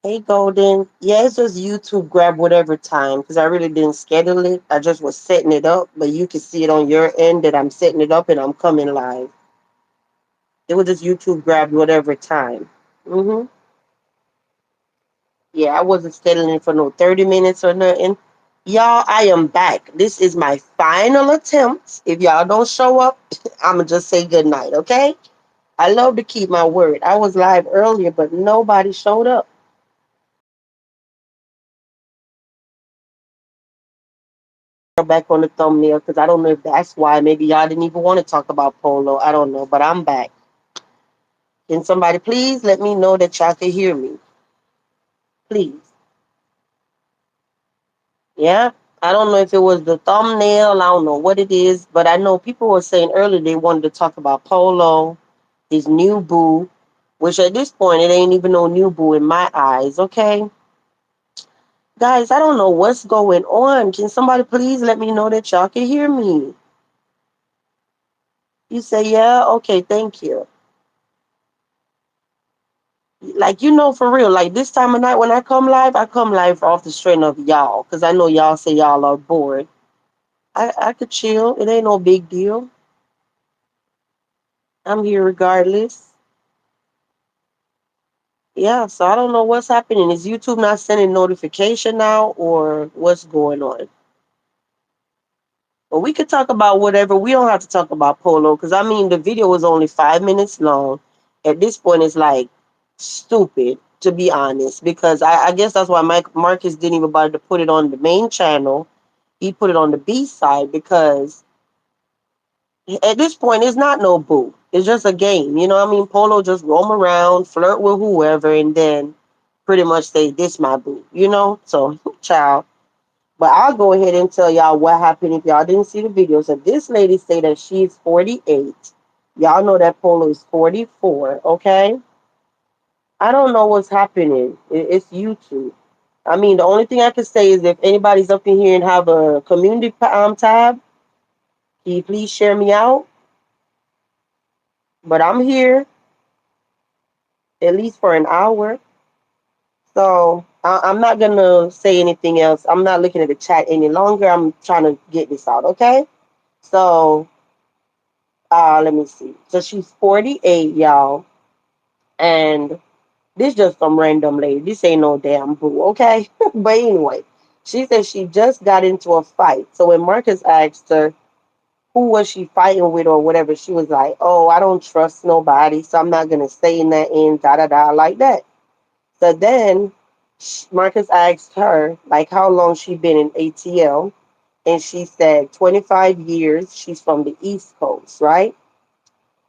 Hey, Golden. Yeah, it's just YouTube grab whatever time because I really didn't schedule it. I just was setting it up, but you can see it on your end that I'm setting it up and I'm coming live. It was just YouTube grab whatever time. hmm Yeah, I wasn't scheduling for no 30 minutes or nothing. Y'all, I am back. This is my final attempt. If y'all don't show up, I'm going to just say good night, okay? I love to keep my word. I was live earlier, but nobody showed up. Back on the thumbnail because I don't know if that's why. Maybe y'all didn't even want to talk about polo. I don't know, but I'm back. Can somebody please let me know that y'all can hear me? Please. Yeah. I don't know if it was the thumbnail. I don't know what it is, but I know people were saying earlier they wanted to talk about polo, his new boo, which at this point it ain't even no new boo in my eyes. Okay, guys, I don't know what's going on. Can somebody please let me know that y'all can hear me? You say yeah. Okay, thank you. Like, for real, like this time of night when I come live off the strength of y'all, because I know y'all say y'all are bored. I could chill. It ain't no big deal. I'm here regardless. Yeah, so I don't know what's happening. Is YouTube not sending notification now, or what's going on? But we could talk about whatever. We don't have to talk about polo, because I mean the video was only 5 minutes long. At this point, it's like stupid, to be honest, because I guess that's why Mike Marcus didn't even bother to put it on the main channel. He put it on the B side because at this point it's not no boo. It's just a game. You know what I mean? Polo just roam around, flirt with whoever, and then pretty much say this my boo. So child. But I'll go ahead and tell y'all what happened if y'all didn't see the video. So this lady say that she's 48. Y'all know that Polo is 44. Okay. I don't know what's happening. It's YouTube. I mean, the only thing I can say is if anybody's up in here and have a community tab, can you please share me out? But I'm here at least for an hour. So I'm not going to say anything else. I'm not looking at the chat any longer. I'm trying to get this out, okay? So let me see. So she's 48, y'all. And this just some random lady. This ain't no damn boo, okay? But anyway, she said she just got into a fight. So when Marcus asked her who was she fighting with or whatever, she was like, oh, I don't trust nobody, so I'm not going to say in that end, da-da-da, like that. So then Marcus asked her, like, how long she been in ATL. And she said 25 years. She's from the East Coast, right?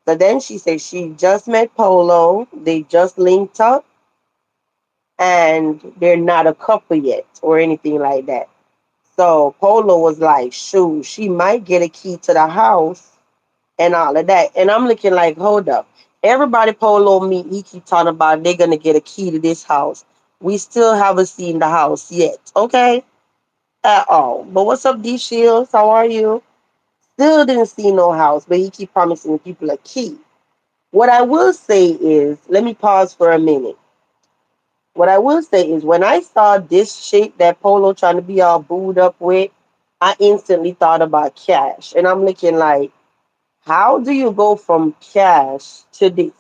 So then she said she just met Polo. They just linked up and they're not a couple yet or anything like that. So Polo was like, shoot, she might get a key to the house and all of that. And I'm looking like, hold up. Everybody Polo meet, he keep talking about they're gonna get a key to this house. We still haven't seen the house yet, okay? At all. But what's up, D Shields? How are you? Still didn't see no house, but he keep promising people a key. What I will say is, let me pause for a minute. What I will say is when I saw this chick that Polo trying to be all booed up with, I instantly thought about Cash. And I'm looking like, how do you go from Cash to this?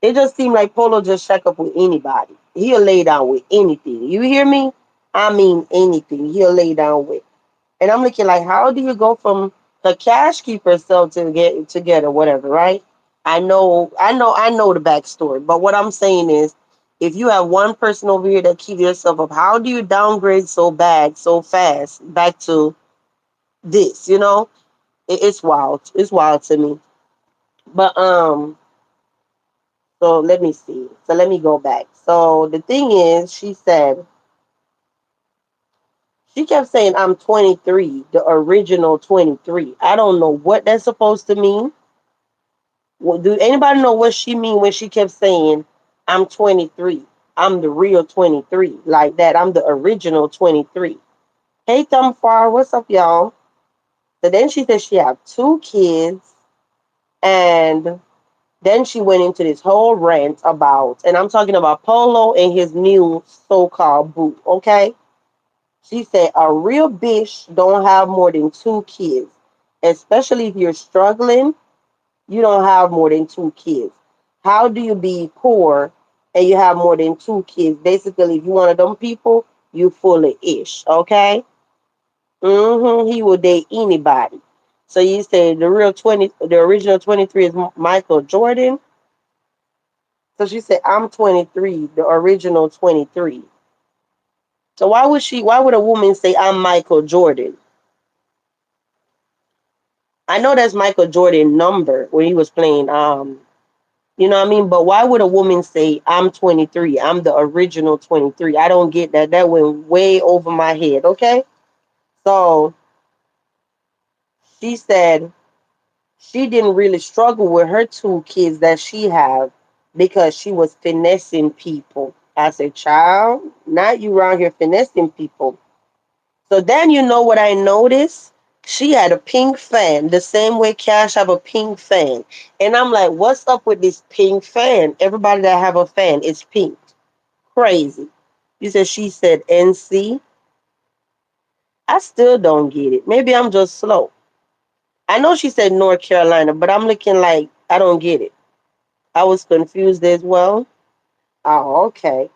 It just seemed like Polo just check up with anybody. He'll lay down with anything. You hear me? I mean anything. He'll lay down with. And I'm looking like, how do you go from the cash keeper cell to get together, whatever, right? I know the backstory. But what I'm saying is, if you have one person over here that keep yourself up, how do you downgrade so bad, so fast, back to this? It's wild. It's wild to me. But so let me see. So let me go back. So the thing is, she kept saying I'm 23, the original 23. I don't know what that's supposed to mean. Do anybody know what she mean when she kept saying I'm 23? I'm the real 23, like that. I'm the original 23. Hey, Thumbfar, what's up, y'all? So then she said she have two kids, and Then she went into this whole rant about, and I'm talking about Polo and his new so-called boo. Okay, she said a real bitch don't have more than two kids, especially if you're struggling. You don't have more than two kids. How do you be poor and you have more than two kids? Basically, if you one of them people, you full of ish. Okay. He will date anybody. So you say the original 23 is Michael Jordan. So she said, I'm 23, the original 23. So why would a woman say I'm Michael Jordan? I know that's Michael Jordan number when he was playing, you know what I mean? But why would a woman say I'm 23? I'm the original 23. I don't get that. That went way over my head, okay? So she said she didn't really struggle with her two kids that she have because she was finessing people. I said, child, not you around here finessing people. So then you know what I noticed? She had a pink fan, the same way Cash have a pink fan. And I'm like, what's up with this pink fan? Everybody that have a fan is pink. Crazy. You said she said NC. I still don't get it. Maybe I'm just slow. I know she said North Carolina, but I'm looking like I don't get it. I was confused as well. Oh, okay.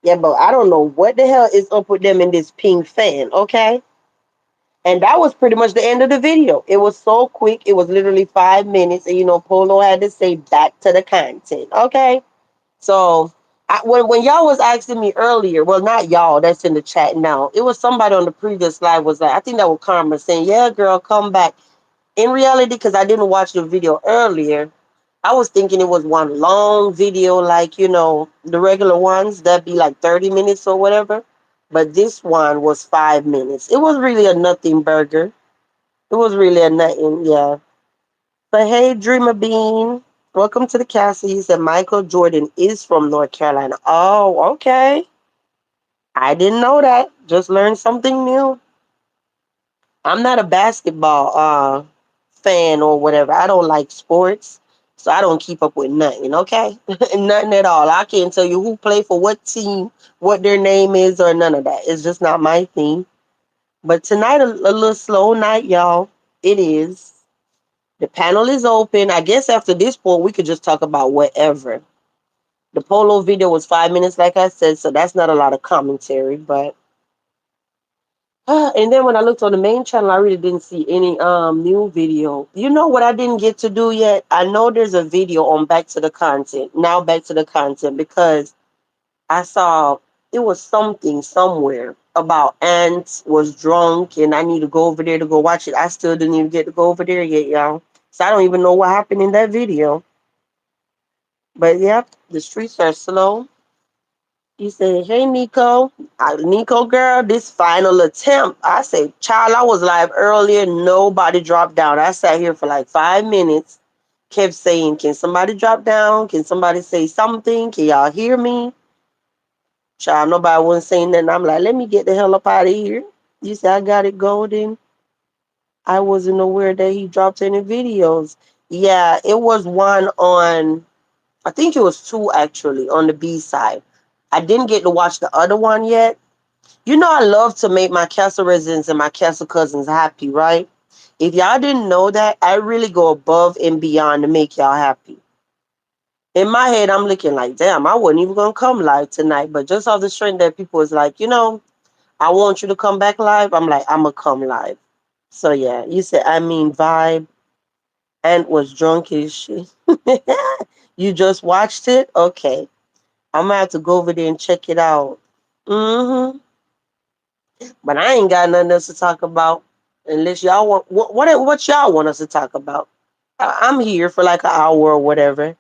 Yeah, but I don't know what the hell is up with them in this pink fan, okay? And that was pretty much the end of the video. It was so quick. It was literally 5 minutes. And, Polo had to say back to the content, okay? So when y'all was asking me earlier, well, not y'all, that's in the chat now. It was somebody on the previous live was like, I think that was Karma saying, yeah, girl, come back. In reality, because I didn't watch the video earlier, I was thinking it was one long video, like, the regular ones that be like 30 minutes or whatever. But this one was 5 minutes. It was really a nothing burger. It was really a nothing, yeah. But hey, Dreamer Bean, welcome to the castle. You said Michael Jordan is from North Carolina. Oh, okay. I didn't know that. Just learned something new. I'm not a basketball fan or whatever. I don't like sports, so I don't keep up with nothing. Okay, nothing at all. I can't tell you who play for what team, what their name is, or none of that. It's just not my thing. But tonight, a little slow night, y'all. It is. The panel is open. I guess after this point, we could just talk about whatever. The polo video was 5 minutes, like I said, so that's not a lot of commentary. But and then when I looked on the main channel, I really didn't see any new video. You know what I didn't get to do yet? I know there's a video on back to the content. Now back to the content because I saw it was something somewhere about ants was drunk and I need to go over there to go watch it. I still didn't even get to go over there yet, y'all. So I don't even know what happened in that video. But yep, the streets are slow. You said, hey, Nico. Nico, girl, this final attempt. I said, child, I was live earlier. Nobody dropped down. I sat here for like 5 minutes, kept saying, can somebody drop down? Can somebody say something? Can y'all hear me? Child, nobody wasn't saying nothing. I'm like, let me get the hell up out of here. You said, I got it golden. I wasn't aware that he dropped any videos. Yeah, it was one on, I think it was two actually on the B side. I didn't get to watch the other one yet. You know, I love to make my castle residents and my castle cousins happy, right? If y'all didn't know that, I really go above and beyond to make y'all happy. In my head, I'm looking like, damn, I wasn't even gonna come live tonight. But just off the strength that people was like, I want you to come back live. I'm like, I'm gonna come live. So yeah, you said, I mean, vibe. Ant was drunk as shit. You just watched it? Okay. I'm gonna have to go over there and check it out. But I ain't got nothing else to talk about unless y'all want what y'all want us to talk about. I'm here for like an hour or whatever.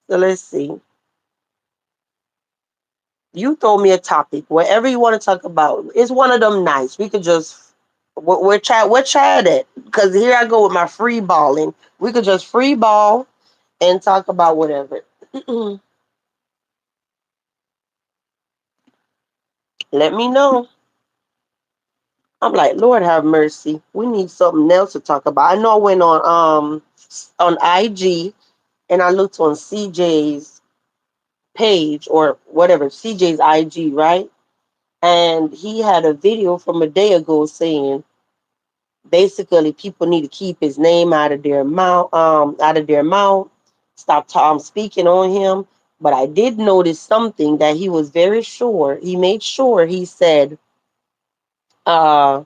So let's see. You throw me a topic, whatever you want to talk about. It's one of them nights. We could just we're chat it because here I go with my free balling. We could just free ball and talk about whatever. Let me know. I'm like, Lord have mercy. We need something else to talk about. I know I went on IG and I looked on CJ's page or whatever, CJ's IG, right? And he had a video from a day ago saying basically people need to keep his name out of their mouth, stop speaking on him. But I did notice something that he was very sure. Uh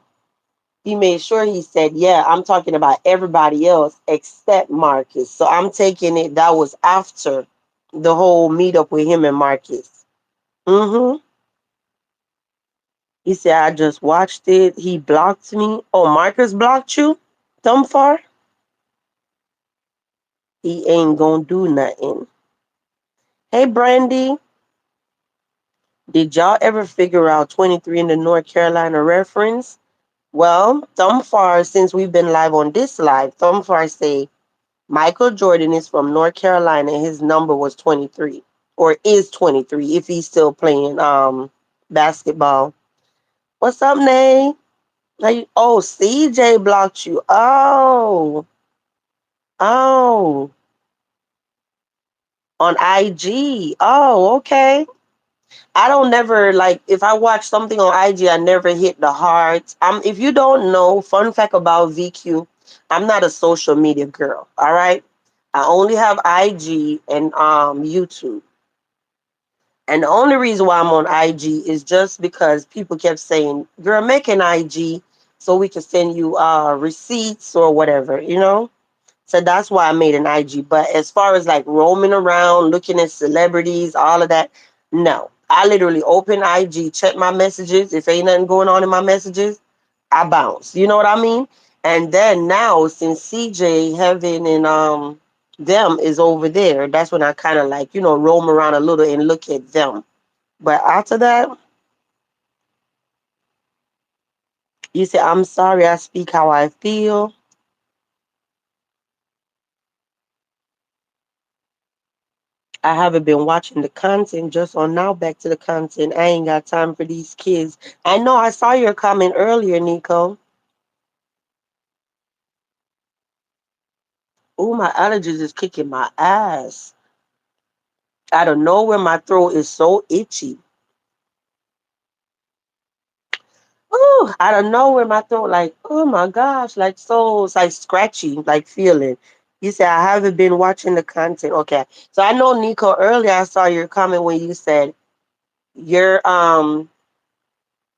he made sure he said, yeah, I'm talking about everybody else except Marcus. So I'm taking it that was after the whole meetup with him and Marcus. Mm-hmm. He said, I just watched it. He blocked me. Oh, Marcus blocked you? Thumb far? He ain't gonna do nothing. Hey, Brandy, did y'all ever figure out 23 in the North Carolina reference? Well, thumb far, since we've been live on this live, thumb far say Michael Jordan is from North Carolina. His number was 23 or is 23 if he's still playing basketball. What's up, Nay? Oh, CJ blocked you. Oh, on IG. Oh, okay. I don't never like if I watch something on IG, I never hit the hearts. If you don't know, fun fact about VQ, I'm not a social media girl. All right. I only have IG and YouTube. And the only reason why I'm on IG is just because people kept saying, girl, make an IG so we can send you receipts or whatever, you know? So that's why I made an IG. But as far as like roaming around, looking at celebrities, all of that, no. I literally open IG, check my messages. If ain't nothing going on in my messages, I bounce. You know what I mean? And then now, since CJ, Heaven, and them is over there, that's when I kind of like, roam around a little and look at them. But after that, you say, I'm sorry, I speak how I feel. I haven't been watching the content just on now. Back to the content. I ain't got time for these kids. I know I saw your comment earlier, Nico. Oh, my allergies is kicking my ass. Out of nowhere, my throat is so itchy. Oh, out of nowhere, my throat like, oh my gosh, like so, it's like scratchy, like feeling. You said I haven't been watching the content. Okay, so I know Nico earlier. I saw your comment when you said your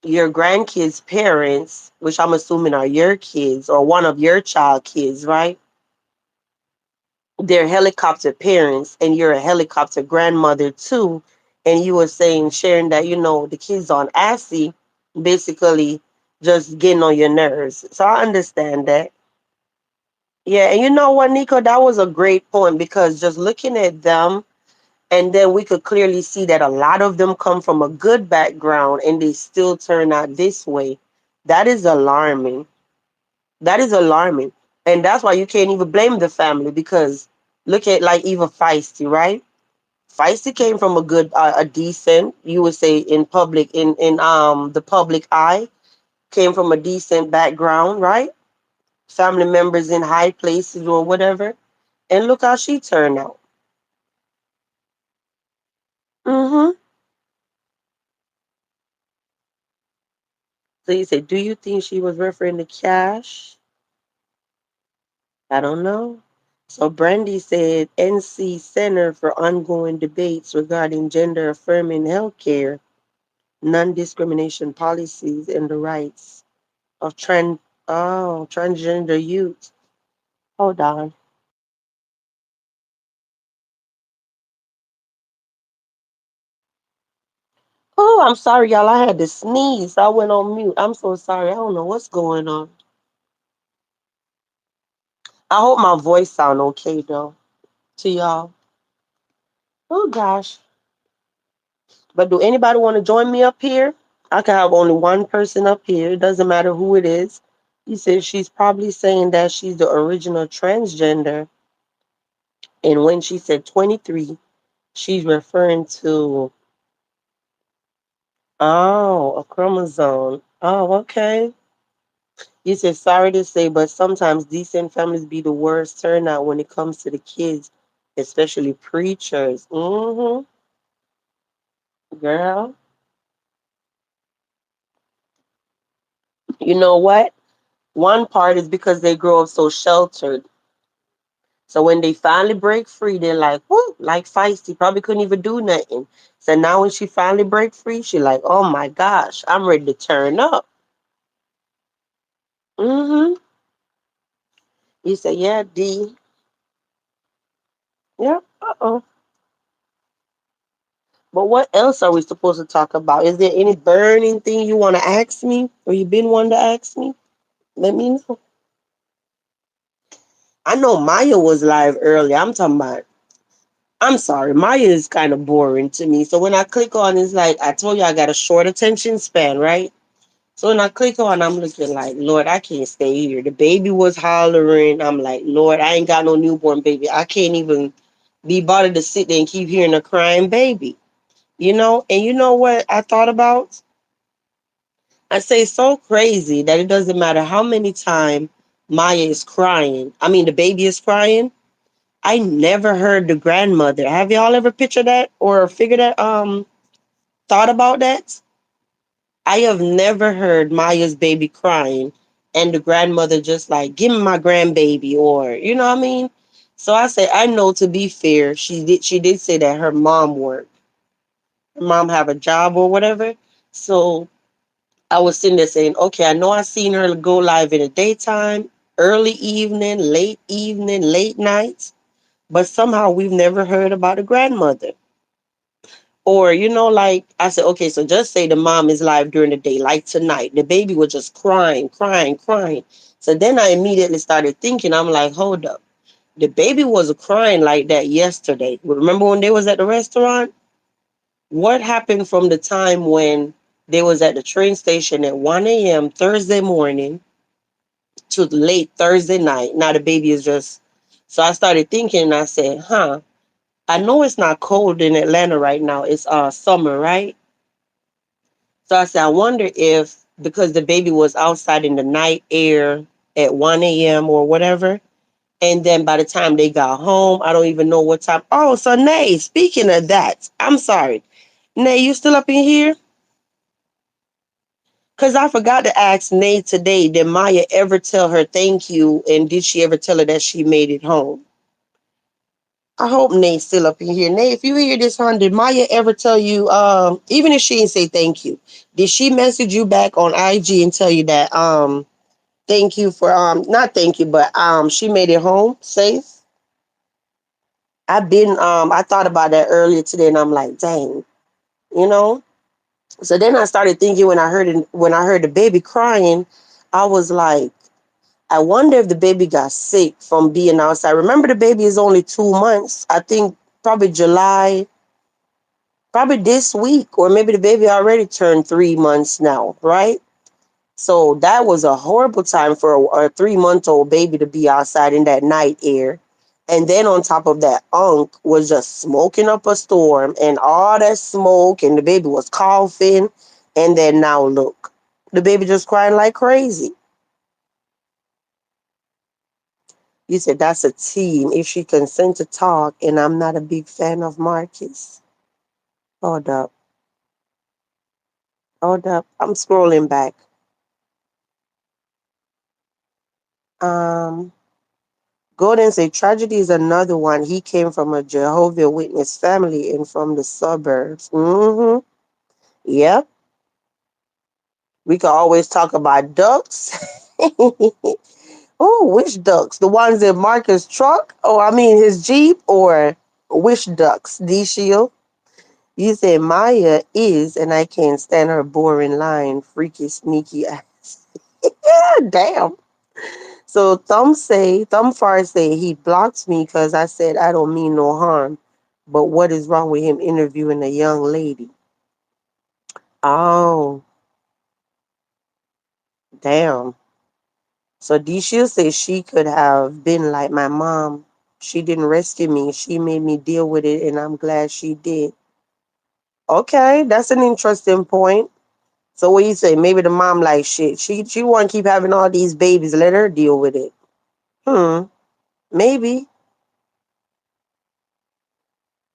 grandkids' parents, which I'm assuming are your kids or one of your child kids, right? They're helicopter parents and you're a helicopter grandmother too. And you were saying, sharing that, the kids on ASI basically just getting on your nerves. So I understand that. Yeah, and you know what, Nico, that was a great point because just looking at them, and then we could clearly see that a lot of them come from a good background and they still turn out this way. That is alarming. That is alarming. And that's why you can't even blame the family because look at like even Feisty, right? Feisty came from a decent, you would say in public, in the public eye, came from a decent background, right? Family members in high places or whatever. And look how she turned out. Mm-hmm. So you say, do you think she was referring to Cash? I don't know. So Brandy said NC Center for Ongoing Debates Regarding Gender Affirming Healthcare, Non-Discrimination Policies, and the Rights of Transgender Youth. Hold on. Oh, I'm sorry, y'all. I had to sneeze. I went on mute. I'm so sorry. I don't know what's going on. I hope my voice sound okay though to y'all. Oh gosh. But do anybody want to join me up here? I can have only one person up here. It doesn't matter who it is. He said she's probably saying that she's the original transgender. And when she said 23, she's referring to, a chromosome. Oh, okay. He said, sorry to say, but sometimes decent families be the worst turnout when it comes to the kids, especially preachers. Girl, you know what? One part is because they grow up so sheltered. So when they finally break free, they're like, whoo, like feisty. Probably couldn't even do nothing. So now when she finally break free, she like, oh my gosh, I'm ready to turn up. hmm You say, yeah, D. Yeah, uh-oh. But what else are we supposed to talk about? Is there any burning thing you want to ask me or you been wanting to ask me? Let me know. I know Maya was live earlier. I'm talking about, I'm sorry, Maya is kind of boring to me. So when I click on, it's like, I told you I got a short attention span, right? So when I click on, I'm looking like, Lord, I can't stay here. The baby was hollering. I'm like, Lord, I ain't got no newborn baby. I can't even be bothered to sit there and keep hearing a crying baby. And you know what I thought about? I say so crazy that it doesn't matter how many times Maya is crying. I mean, the baby is crying. I never heard the grandmother. Have y'all ever pictured that or figured that? Thought about that? I have never heard Maya's baby crying and the grandmother just like, give me my grandbaby, or you know what I mean? So I say, I know, to be fair, she did say that her mom worked. Her mom have a job or whatever. So I was sitting there saying, okay, I know I seen her go live in the daytime, early evening, late nights, but somehow we've never heard about a grandmother. Or, like I said, okay, so just say the mom is live during the day, like tonight. The baby was just crying, crying, crying. So then I immediately started thinking, I'm like, hold up. The baby was crying like that yesterday. Remember when they was at the restaurant? What happened from the time when they was at the train station at 1 a.m. Thursday morning to late Thursday night? Now the baby is just, so I started thinking and I said, I know it's not cold in Atlanta right now. It's summer, right? So I said, I wonder if because the baby was outside in the night air at 1 a.m. or whatever, and then by the time they got home, I don't even know what time. Oh, so Nay, speaking of that, I'm sorry. Nay, you still up in here? Because I forgot to ask Nay today, did Maya ever tell her thank you? And did she ever tell her that she made it home? I hope Nay's still up in here. Nay, if you hear this, hon, did Maya ever tell you, even if she didn't say thank you, did she message you back on IG and tell you that, thank you for, not thank you, but, she made it home safe? I thought about that earlier today and I'm like, dang, you know? So then I started thinking when I heard the baby crying, I was like, I wonder if the baby got sick from being outside. Remember, the baby is only 2 months. I think probably July, probably this week, or maybe the baby already turned 3 months now, right? So that was a horrible time for a 3 month old baby to be outside in that night air. And then on top of that, Unc was just smoking up a storm and all that smoke, and the baby was coughing. And then now look, the baby just crying like crazy. You said that's a team. If she consent to talk, and I'm not a big fan of Marcus. Hold up. Hold up. I'm scrolling back. Um, Golden say tragedy is another one. He came from a Jehovah Witness family and from the suburbs. Yep. We could always talk about ducks. Oh, which ducks? The ones in Marcus' truck? Oh, I mean his Jeep, or which ducks? D Shield? You say Maya is, and I can't stand her boring line, freaky, sneaky ass. Yeah, damn. So Thumbfar say he blocked me because I said I don't mean no harm. But what is wrong with him interviewing a young lady? Oh, damn. So Dishil says she could have been like my mom. She didn't rescue me. She made me deal with it, and I'm glad she did. Okay, that's an interesting point. So what you say? Maybe the mom like shit. She want to keep having all these babies. Let her deal with it. Hmm. Maybe.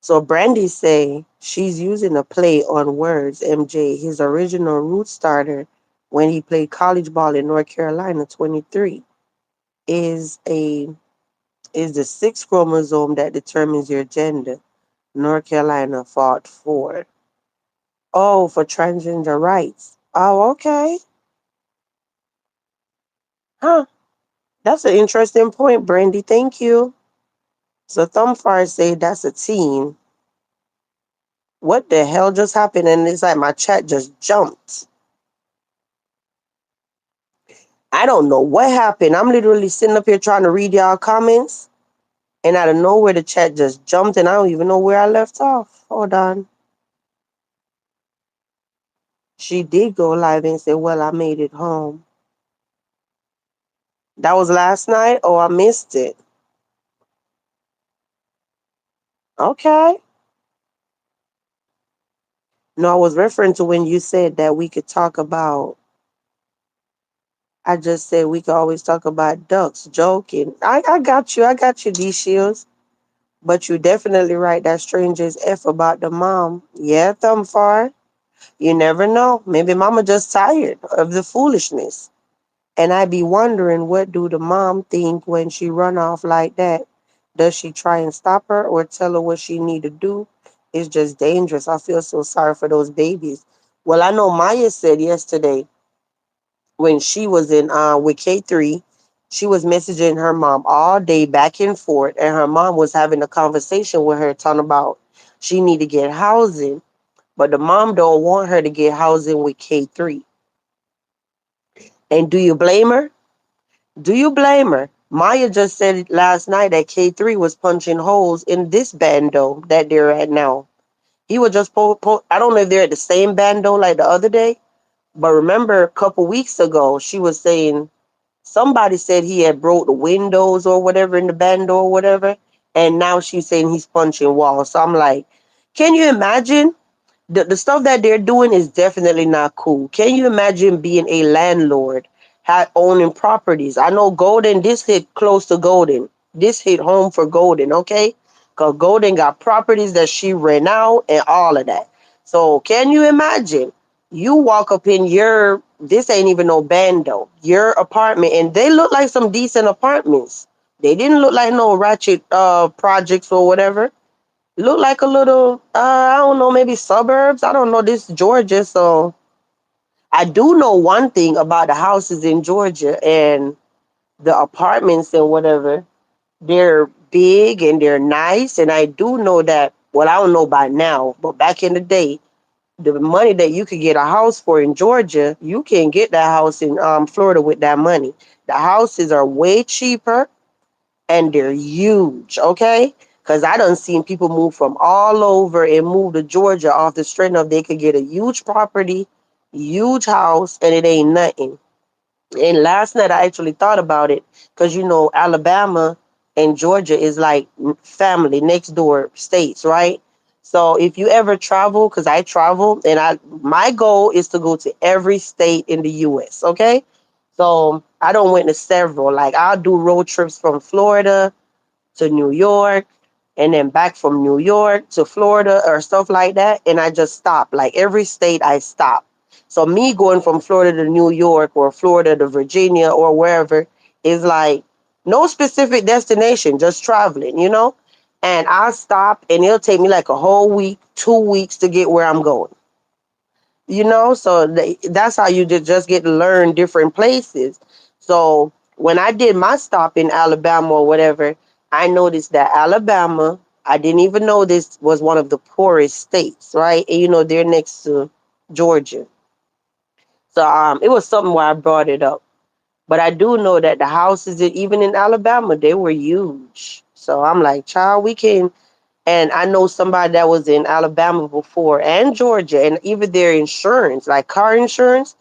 So Brandy say she's using a play on words. MJ, his original root starter when he played college ball in North Carolina, 23, is a is the sixth chromosome that determines your gender. North Carolina fought for. Oh, for transgender rights. Oh, okay. Huh. That's an interesting point, Brandy. Thank you. So Thumbfire say that's a teen. What the hell just happened? And it's like my chat just jumped. I don't know what happened. I'm literally sitting up here trying to read y'all comments, and out of nowhere the chat just jumped, and I don't even know where I left off. Hold on. She did go live and say, "Well, I made it home." That was last night. Oh, I missed it. Okay. No, I was referring to when you said that we could talk about. I just said we could always talk about ducks. Joking. I got you. I got you, D Shields. But you definitely right. That stranger's F about the mom. Yeah, Thumbfar. You never know. Maybe mama just tired of the foolishness. And I be wondering, what do the mom think when she run off like that? Does she try and stop her or tell her what she need to do? It's just dangerous. I feel so sorry for those babies. Well, I know Maya said yesterday when she was in with K3, she was messaging her mom all day back and forth, and her mom was having a conversation with her talking about she need to get housing, but the mom don't want her to get housing with K3. And do you blame her? Do you blame her? Maya just said it last night that K3 was punching holes in this bando that they're at now. He was just I don't know if they're at the same bando like the other day, but remember a couple weeks ago she was saying somebody said he had broke the windows or whatever in the bando or whatever, and now she's saying he's punching walls. So I'm like, can you imagine? The stuff that they're doing is definitely not cool. Can you imagine being a landlord, owning properties? I know Golden, this hit close to Golden. This hit home for Golden, okay? Because Golden got properties that she rent out and all of that. So can you imagine? You walk up in this ain't even no bando, your apartment, and they look like some decent apartments. They didn't look like no ratchet projects or whatever. Look like a little, I don't know, maybe suburbs. I don't know this Georgia, so I do know one thing about the houses in Georgia and the apartments and whatever. They're big and they're nice, and I do know that. Well, I don't know by now, but back in the day, the money that you could get a house for in Georgia, you can get that house in Florida with that money. The houses are way cheaper and they're huge, okay? Because I done seen people move from all over and move to Georgia off the strength of they could get a huge property, huge house, and it ain't nothing. And last night I actually thought about it because Alabama and Georgia is like family next door states, right? So if you ever travel, because I travel and my goal is to go to every state in the US, okay? So I don't went to several. Like I'll do road trips from Florida to New York and then back from New York to Florida or stuff like that. And I just stop. Like every state I stop. So me going from Florida to New York or Florida to Virginia or wherever is like no specific destination, just traveling. And I stop and it'll take me like a whole week, 2 weeks to get where I'm going. So that's how you just get to learn different places. So when I did my stop in Alabama or whatever, I noticed that Alabama, I didn't even know this was one of the poorest states, right? And they're next to Georgia. So it was something where I brought it up. But I do know that the houses, even in Alabama, they were huge. So I'm like, child, we can. And I know somebody that was in Alabama before and Georgia, and even their insurance, like car insurance,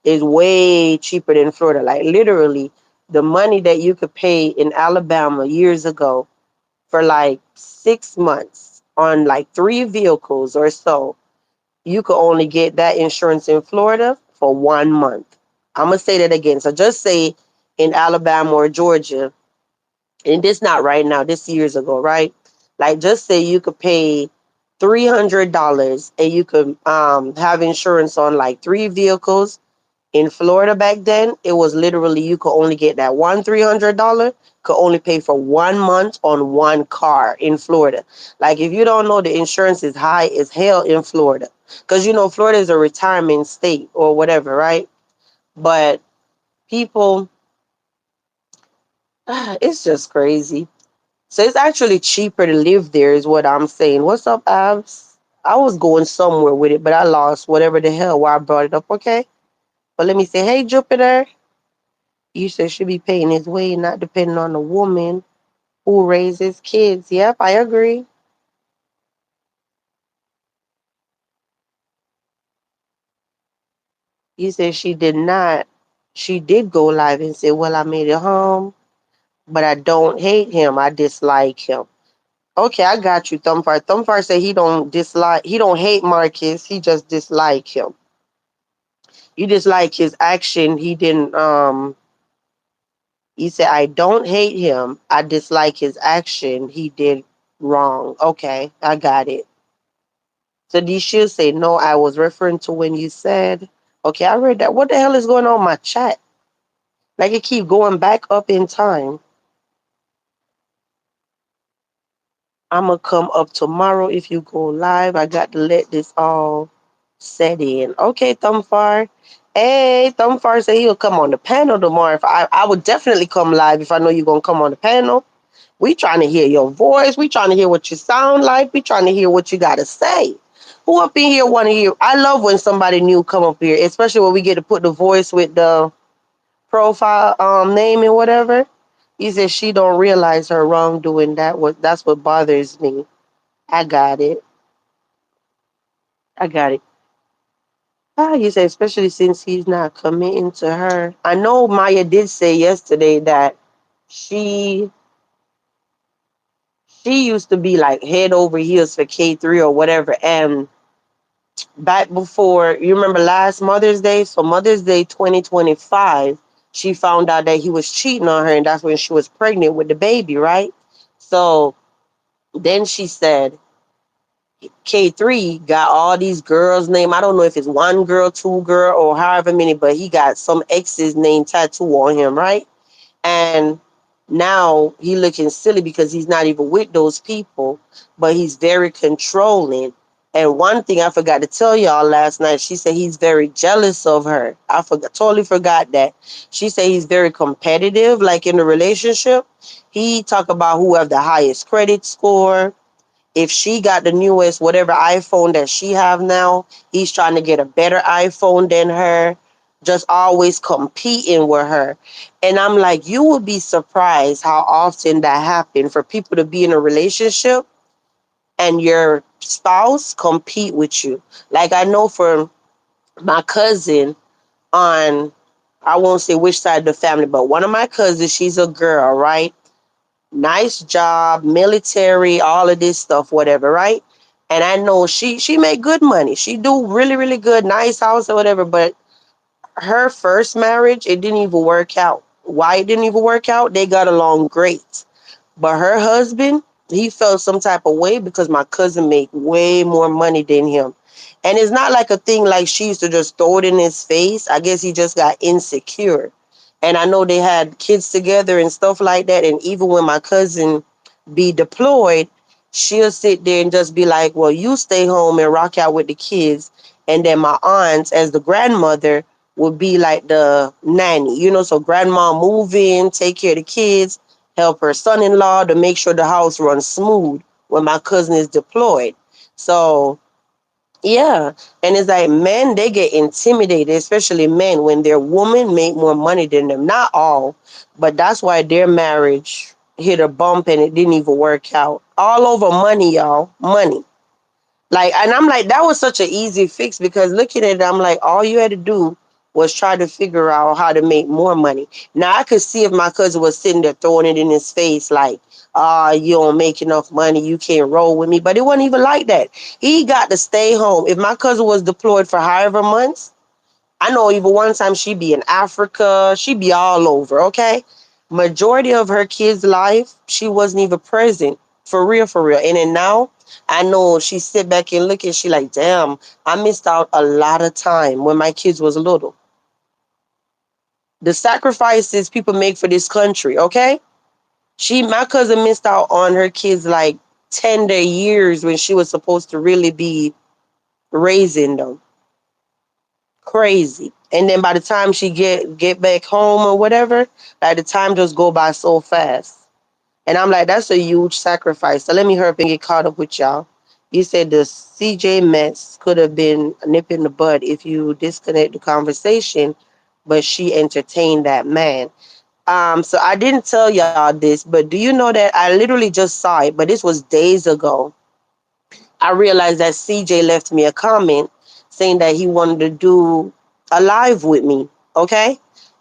is way cheaper than Florida. Like literally, the money that you could pay in Alabama years ago for like 6 months on like three vehicles or so, you could only get that insurance in Florida for 1 month. I'm gonna say that again. So just say in Alabama or Georgia, and this not right now, this years ago, right? Like just say you could pay $300, and you could have insurance on like three vehicles. In Florida back then, it was literally you could only get that one $300, could only pay for 1 month on one car in Florida. Like if you don't know, the insurance is high as hell in Florida, because Florida is a retirement state or whatever, right? But people, it's just crazy. So it's actually cheaper to live there, is what I'm saying. What's up, Abs? I was going somewhere with it, but I lost whatever the hell why I brought it up. Okay, but let me say, hey Jupiter. You said should be paying his way, not depending on the woman who raises kids. Yep, I agree. You said she did not. She did go live and say, well, I made it home, but I don't hate him. I dislike him. Okay, I got you, Thumbfire. Thumbfire said he don't hate Marcus. He just dislike him. You dislike his action. He said, I don't hate him. I dislike his action. He did wrong. Okay, I got it. So these should say, no, I was referring to when you said, okay, I read that. What the hell is going on in my chat? Like it keep going back up in time. I'm going to come up tomorrow if you go live. I got to let this all set in. Okay, Thumbfar. Hey, Thumbfar said he'll come on the panel tomorrow. If I would definitely come live if I know you're going to come on the panel. We trying to hear your voice. We trying to hear what you sound like. We trying to hear what you got to say. Who up in here want to hear? I love when somebody new come up here, especially when we get to put the voice with the profile name and whatever. He said she don't realize her wrongdoing. That's what bothers me. I got it. I got it. Ah, you said especially since he's not committing to her. I know Maya did say yesterday that she she used to be like head over heels for K3 or whatever, and back before, you remember last Mother's Day, so Mother's Day 2025, she found out that he was cheating on her, and that's when she was pregnant with the baby, right? So then she said K3 got all these girls' name. I don't know if it's one girl, two girl, or however many, but he got some ex's name tattoo on him, right? And now he looking silly because he's not even with those people, but he's very controlling. And one thing I forgot to tell y'all last night, she said he's very jealous of her. Totally forgot that. She said he's very competitive, like in a relationship. He talk about who have the highest credit score. If she got the newest whatever iPhone that she have now, he's trying to get a better iPhone than her, just always competing with her. And I'm like, you would be surprised how often that happens for people to be in a relationship and your spouse compete with you. Like I know for my cousin on, I won't say which side of the family, but one of my cousins, she's a girl, right? Nice job, military, all of this stuff, whatever, right? And I know she made good money. She do really, really good, nice house or whatever. But her first marriage, it didn't even work out. Why it didn't even work out? They got along great. But her husband, he felt some type of way because my cousin made way more money than him. And it's not like a thing like she used to just throw it in his face. I guess he just got insecure. And I know they had kids together and stuff like that. And even when my cousin be deployed, she'll sit there and just be like, well, you stay home and rock out with the kids. And then my aunts, as the grandmother, would be like the nanny, so grandma move in, take care of the kids, help her son-in-law to make sure the house runs smooth when my cousin is deployed. So yeah, and it's like men, they get intimidated, especially men, when their woman make more money than them. Not all, but that's why their marriage hit a bump and it didn't even work out. All over money, y'all, money. Like, and I'm like, that was such an easy fix because looking at it, I'm like, all you had to do was try to figure out how to make more money. Now I could see if my cousin was sitting there throwing it in his face, like, you don't make enough money, you can't roll with me. But it wasn't even like that. He got to stay home. If my cousin was deployed for however months, I know even one time she be in Africa, she be all over, okay? Majority of her kids' life, she wasn't even present. For real, for real. And then now I know she sit back and look and she like, damn, I missed out a lot of time when my kids was little. The sacrifices people make for this country, okay? My cousin missed out on her kids like tender years when she was supposed to really be raising them. Crazy. And then by the time she get back home or whatever, like the time just go by so fast. And I'm like, that's a huge sacrifice. So let me hurry up and get caught up with y'all. You said the CJ mess could have been a nip in the bud if you disconnect the conversation, but she entertained that man. So I didn't tell y'all this, but do you know that I literally just saw it, but this was days ago. I realized that CJ left me a comment saying that he wanted to do a live with me. Okay.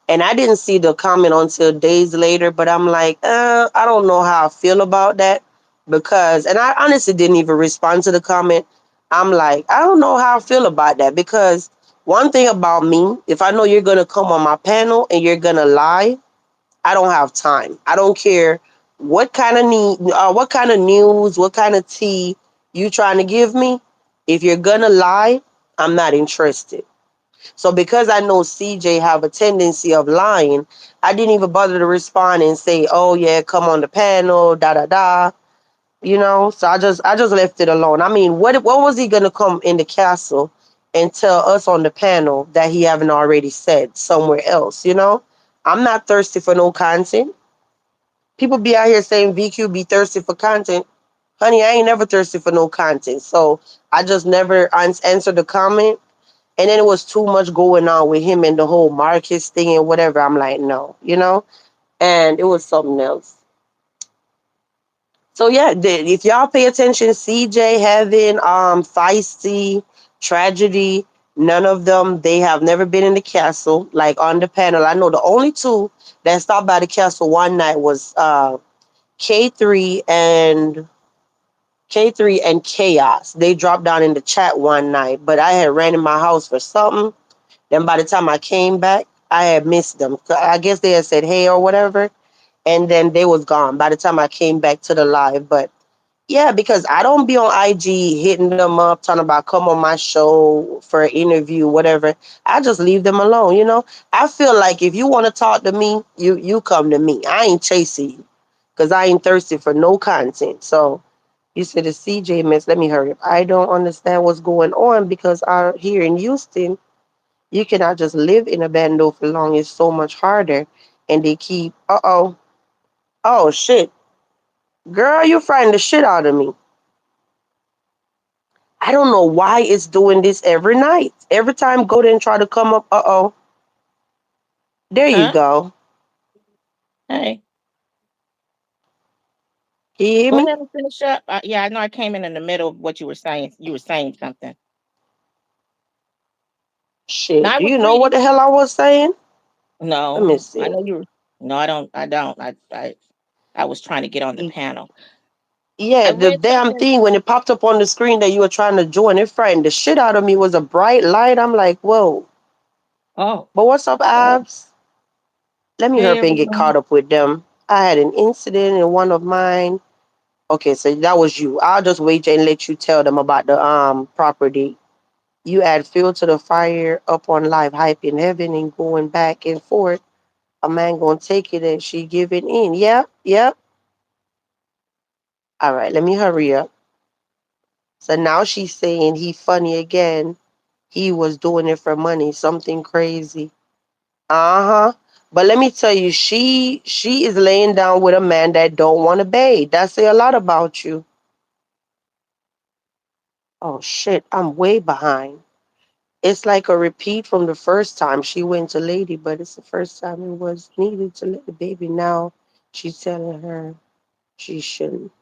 And I didn't see the comment until days later, but I'm like, I don't know how I feel about that because, and I honestly didn't even respond to the comment. I'm like, I don't know how I feel about that because one thing about me, if I know you're going to come on my panel and you're going to lie, I don't have time. I don't care what kind of news, what kind of tea you trying to give me. If you're gonna lie, I'm not interested. So because I know CJ have a tendency of lying, I didn't even bother to respond and say, "Oh yeah, come on the panel, da da da." So I just left it alone. I mean, what was he gonna come in the castle and tell us on the panel that he haven't already said somewhere else? I'm not thirsty for no content. People be out here saying VQ be thirsty for content. Honey, I ain't never thirsty for no content. So I just never answered the comment. And then it was too much going on with him and the whole Marcus thing and whatever. I'm like, no. And it was something else. So yeah, if y'all pay attention, CJ, Heaven, Feisty, Tragedy, none of them, they have never been in the castle, like on the panel. I know the only two that stopped by the castle one night was K3 and K3 and Chaos. They dropped down in the chat one night, but I had ran in my house for something. Then by the time I came back, I had missed them. So I guess they had said hey or whatever, and then they was gone by the time I came back to the live. But yeah, because I don't be on IG hitting them up, talking about come on my show for an interview, whatever. I just leave them alone. I feel like if you want to talk to me, you come to me. I ain't chasing you because I ain't thirsty for no content. So you said the CJ mess. Let me hurry up. I don't understand what's going on because out here in Houston, you cannot just live in a bando for long. It's so much harder. And they keep, oh shit. Girl, you're frying the shit out of me. I don't know why it's doing this every night. Every time go there and try to come up, there you Huh? go. Hey, Can you hear go me? ahead and finish up. Yeah, I know I came in the middle of what you were saying. You were saying something. No, Shit. I Do was you know what reading. the hell I was saying? Let me No, I see. know you were. No, I don't. I don't. I was trying to get on the panel. Yeah, I the read damn something. thing when it popped up on the screen that you were trying to join, it frightened the shit out of me. It was a bright light. I'm like, whoa. Oh, But what's up, Abs? Let me hurry hey up and get caught everyone. up with them. I had an incident in one of mine. Okay, so that was you. I'll just wait and let you tell them about the property. You add fuel to the fire up on live hype in heaven and going back and forth. A man gonna take it and she giving in. Yep, yep. All right, let me hurry up. So now she's saying he funny again. He was doing it for money, something crazy. Uh-huh. But let me tell you, she is laying down with a man that don't want to bathe. That say a lot about you. Oh shit, I'm way behind. It's like a repeat from the first time she went to Lady, but it's the first time it was needed to let the baby. Now she's telling her she shouldn't.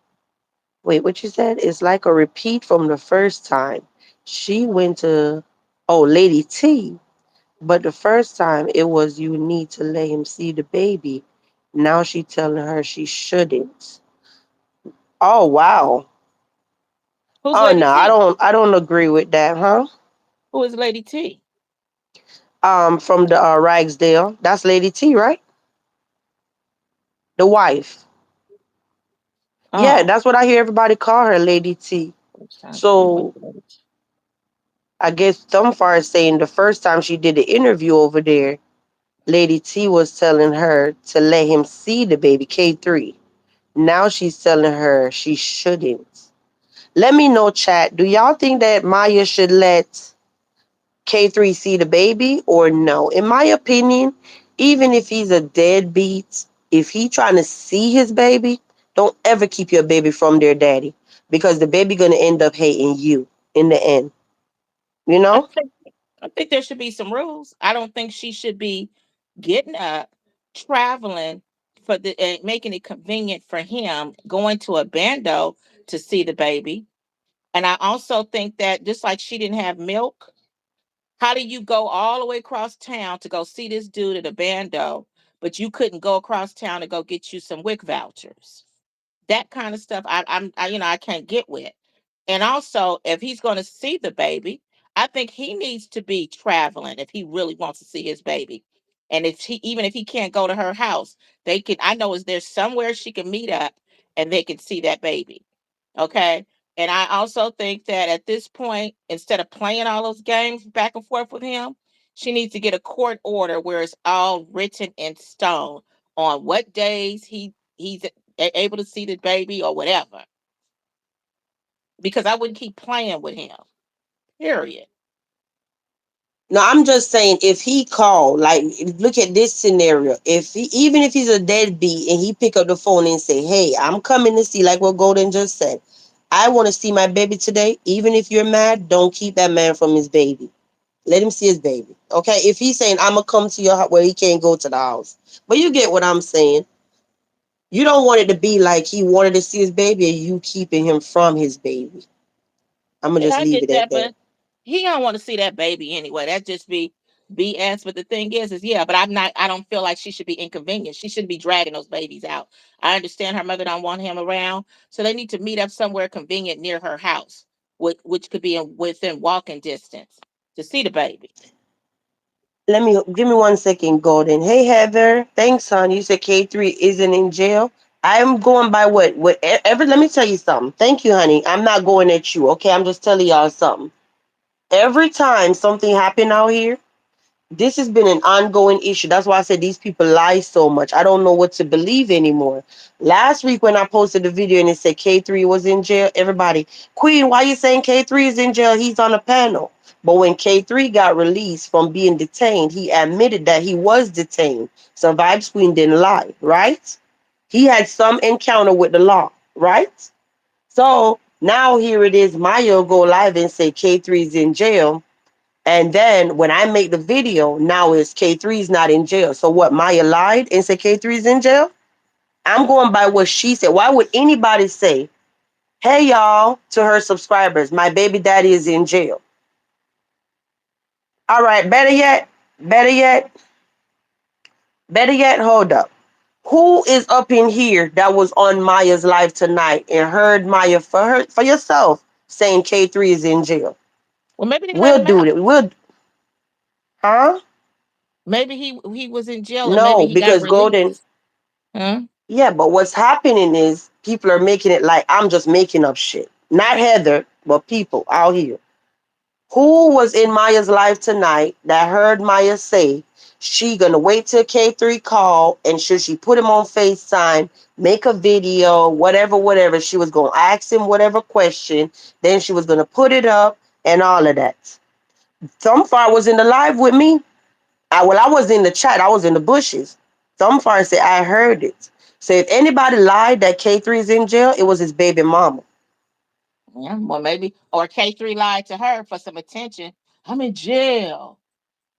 Wait, what you said? It's like a repeat from the first time. She went to, oh, Lady T. But the first time it was you need to let him see the baby. Now she telling her she shouldn't. Oh wow. Who's Oh Lady no, I T? don't I don't agree with that, huh? Who is Lady T? From the Ragsdale. That's Lady T, right? The wife. Yeah, Oh, that's what I hear everybody call her, Lady T. First time she So went to I guess Thumbfar is saying the first time she did the interview over there, Lady T was telling her to let him see the baby K3. Now she's telling her she shouldn't. Let me know, chat. Do y'all think that Maya should let K3 see the baby or no? In my opinion, even if he's a deadbeat, if he trying to see his baby, don't ever keep your baby from their daddy because the baby gonna end up hating you in the end. You I know? think I think there should be some rules. I don't think she should be getting up, traveling for the making it convenient for him, going to a bando to see the baby. And I also think that just like she didn't have milk, how do you go all the way across town to go see this dude at a bando, but you couldn't go across town to go get you some WIC vouchers? That kind of stuff I can't get with. And also, if he's going to see the baby, I think he needs to be traveling if he really wants to see his baby. And if he even if he can't go to her house, they can I know is there somewhere she can meet up and they can see that baby. Okay. And I also think that at this point, instead of playing all those games back and forth with him, she needs to get a court order where it's all written in stone on what days he's able to see the baby or whatever. Because I wouldn't keep playing with him. Period. No, I'm just saying if he called, like look at this scenario. If he even if he's a deadbeat and he pick up the phone and say, "Hey, I'm coming to see," like what Golden just said, "I want to see my baby today." Even if you're mad, don't keep that man from his baby. Let him see his baby. Okay? If he's saying, "I'm gonna come to your house," well, he can't go to the house. But you get what I'm saying. You don't want it to be like he wanted to see his baby and you keeping him from his baby. I'm gonna Yeah, just I leave get it at that, that. but he don't want to see that baby anyway. That just be BS. But the thing is yeah, but I don't feel like she should be inconvenienced. She shouldn't be dragging those babies out. I understand her mother don't want him around, so they need to meet up somewhere convenient near her house, which could be within walking distance to see the baby. Let me give me 1 second, Golden. Hey Heather, thanks, son. You said K3 isn't in jail. I'm going by whatever. Let me tell you something. Thank you, honey. I'm not going at you. Okay, I'm just telling y'all something. Every time something happen out here, this has been an ongoing issue. That's why I said these people lie so much. I don't know what to believe anymore. Last week when I posted the video and it said K3 was in jail, everybody, Queen, why you saying K3 is in jail? He's on a panel. But when K3 got released from being detained, he admitted that he was detained. So Vibes Queen didn't lie, right? He had some encounter with the law, right? So now here it is. Maya go live and say K3 is in jail, and then when I make the video, now it's K3's not in jail. So what, Maya lied and said K3's in jail? I'm going by what she said. Why would anybody say, "Hey y'all," to her subscribers, "My baby daddy is in jail"? All right, better yet, better yet, hold up. Who is up in here that was on Maya's live tonight and heard Maya for yourself saying K3 is in jail? Well, maybe they let We'll him do out. it. Huh? Maybe he was in jail and maybe No, he got because Golden, released. Huh? yeah, but what's happening is people are making it like I'm just making up shit. Not Heather, but people out here. Who was in Maya's life tonight that heard Maya say she gonna wait till K3 call and should she put him on FaceTime, make a video, whatever, she was gonna ask him whatever question, then she was gonna put it up and all of that. Thumbfire was in the live with me. I was in the chat. I was in the bushes. Thumbfire said I heard it. So if anybody lied that K3 is in jail, it was his baby mama. Yeah, well, maybe or K3 lied to her for some attention. I'm in jail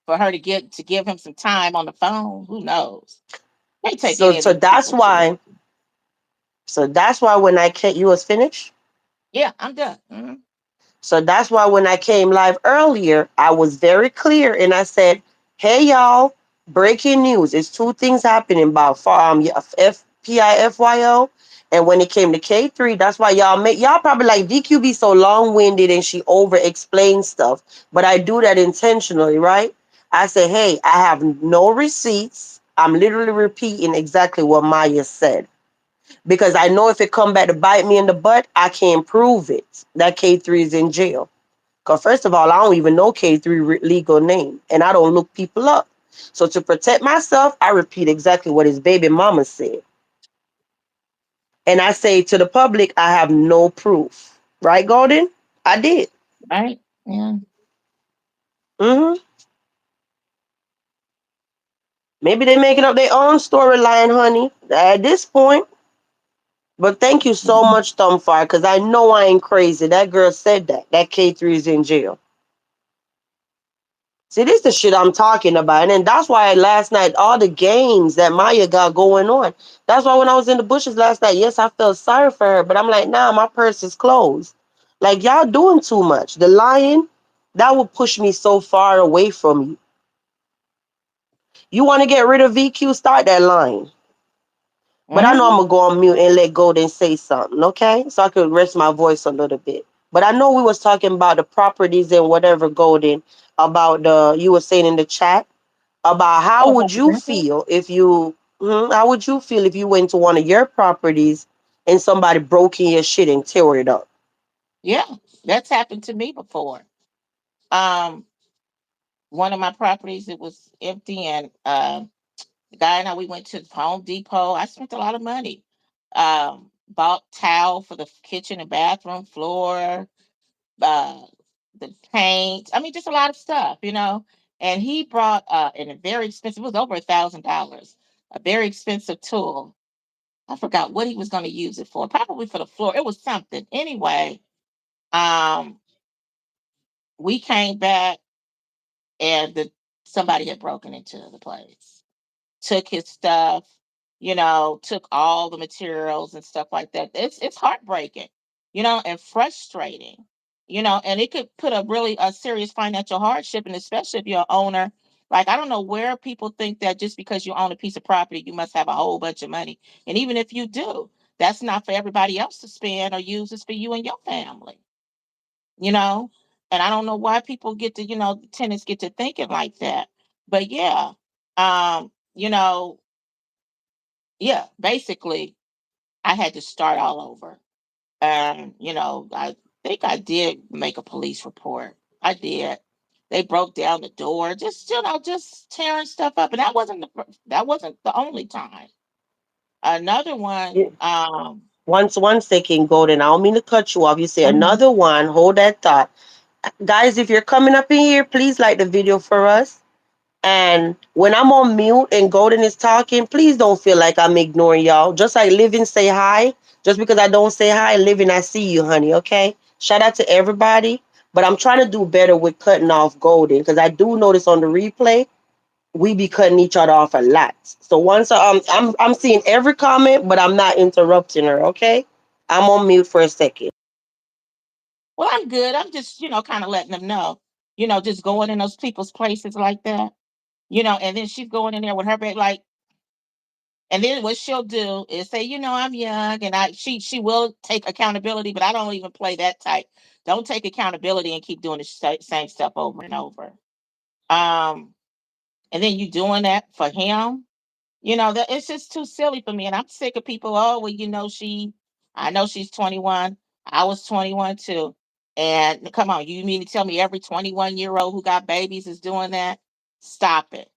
for her to get to give him some time on the phone. Who knows? They take So any of so these that's people why. seriously. So that's why when I came, you was finished. Yeah, I'm done. Mhm. So that's why when I came live earlier, I was very clear and I said, "Hey y'all, breaking news. It's two things happening about FPIFYO." And when it came to K3, that's why y'all probably like VQB so long winded and she over explains stuff. But I do that intentionally, right? I say, "Hey, I have no receipts. I'm literally repeating exactly what Maya said." because I know if it come back to bite me in the butt, I can't prove it. That K3 is in jail. Because first of all, I don't even know K3 legal name, and I don't look people up. So to protect myself, I repeat exactly what his baby mama said. And I say to the public, I have no proof. Right, Golden? I did. Right? Yeah. Hmm. Maybe they're making up their own storyline, honey, at this point. But thank you so Mhm. much, Thumbfire, because I know I ain't crazy. That girl said that. That K3 is in jail. See, this is the shit I'm talking about. And then that's why last night, all the games that Maya got going on. That's why when I was in the bushes last night, yes, I felt sorry for her. But I'm like, nah, my purse is closed. Like, y'all doing too much. The lying, that will push me so far away from you. You want to get rid of VQ, start that line. But I know I'm Mhm. gonna go on mute and let Golden say something, okay? So I could rest my voice a little bit. But I know we was talking about the properties and whatever, Golden, about the you were saying in the chat about how Oh, would about the you rental? feel if you how would you feel if you went to one of your properties and somebody broke in your shit and tore it up? Yeah, that's happened to me before. Um, One of my properties, it was empty, and the guy and I, we went to Home Depot. I spent a lot of money. Bought towel for the kitchen and bathroom floor, uh, the paint. I mean, just a lot of stuff, you know. And he brought in a very expensive. It was over $1,000. A very expensive tool. I forgot what he was going to use it for. Probably for the floor. It was something. Anyway, um, we came back, and somebody had broken into the place, took his stuff, took all the materials and stuff like that. It's heartbreaking, and frustrating, and it could put a serious financial hardship, and especially if you're an owner. Like, I don't know where people think that just because you own a piece of property, you must have a whole bunch of money. And even if you do, that's not for everybody else to spend or use. It's for you and your family, you know? And I don't know why people tenants get to thinking like that. But yeah, um, you know, yeah, basically I had to start all over. And, I think I did make a police report. I did. They broke down the door, just tearing stuff up. And that wasn't the only time. Another one, Yeah. One second, Golden. I don't mean to cut you off. You say mhm. another one. Hold that thought. Guys, if you're coming up in here, please like the video for us. And when I'm on mute and Golden is talking, please don't feel like I'm ignoring y'all. Just like Living say hi. Just because I don't say hi, Living, I see you, honey. Okay. Shout out to everybody. But I'm trying to do better with cutting off Golden because I do notice on the replay we be cutting each other off a lot. So once I'm seeing every comment, but I'm not interrupting her. Okay. I'm on mute for a second. Well, I'm good. I'm just, kind of letting them know, just going in those people's places like that, and then she's going in there with her baby, like, and then what she'll do is say, I'm young, and she will take accountability, but I don't even play that type. Don't take accountability and keep doing the same stuff over and over. Um, and then you doing that for him, that it's just too silly for me. And I'm sick of people. Oh, well, I know she's 21. I was 21 too. And come on, you mean to tell me every 21-year-old who got babies is doing that? Stop it.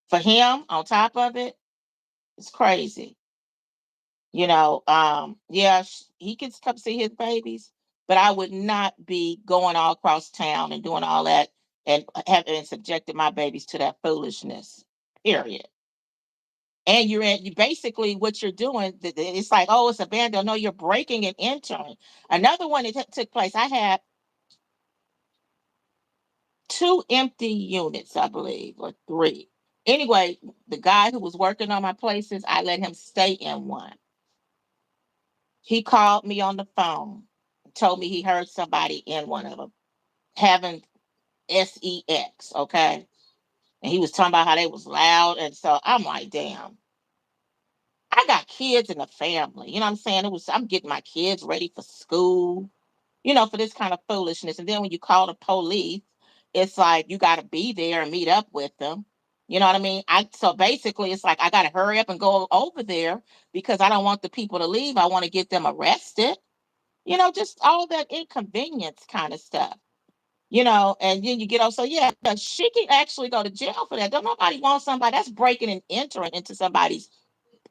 For him, on top of it, it's crazy. Yeah, he can come see his babies, but I would not be going all across town and doing all that and having subjected my babies to that foolishness. Period. And you basically what you're doing. It's like, oh, it's abandoned. No, you're breaking and entering. Another one that took place. I had two empty units, I believe, or three. Anyway, the guy who was working on my places, I let him stay in one. He called me on the phone, told me he heard somebody in one of them having sex. Okay, and he was talking about how they was loud, and so I'm like, damn. I got kids in the family. You know what I'm saying? I'm getting my kids ready for school, for this kind of foolishness. And then when you call the police, it's like you got to be there and meet up with them. You know what I mean? I so basically it's like I gotta hurry up and go over there because I don't want the people to leave. I want to get them arrested. Just all that inconvenience kind of stuff. And then you get on. So yeah, she can actually go to jail for that. Don't nobody want somebody that's breaking and entering into somebody's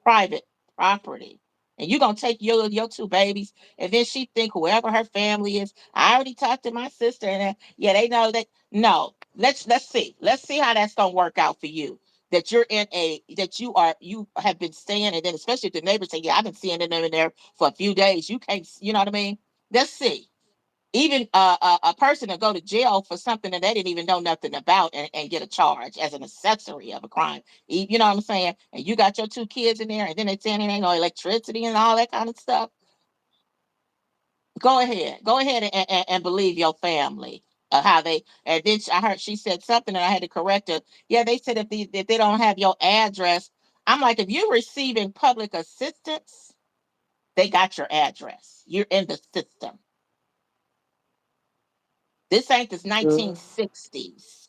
private property. And you're gonna take your two babies, and then she think whoever her family is. I already talked to my sister, and yeah, they know that. No, let's see how that's gonna work out for you. That you have been staying, and then especially if the neighbors say, "Yeah, I've been seeing them in there for a few days." You can't, you know what I mean? Let's see. Even a person to go to jail for something that they didn't even know nothing about, and get a charge as an accessory of a crime. You know what I'm saying? And you got your two kids in there, and then they saying it ain't no electricity and all that kind of stuff. Go ahead and believe your family. How they and then I heard she said something and I had to correct her. Yeah, they said if they don't have your address, I'm like, if you're receiving public assistance, they got your address. You're in the system. This ain't this Mm, 1960s.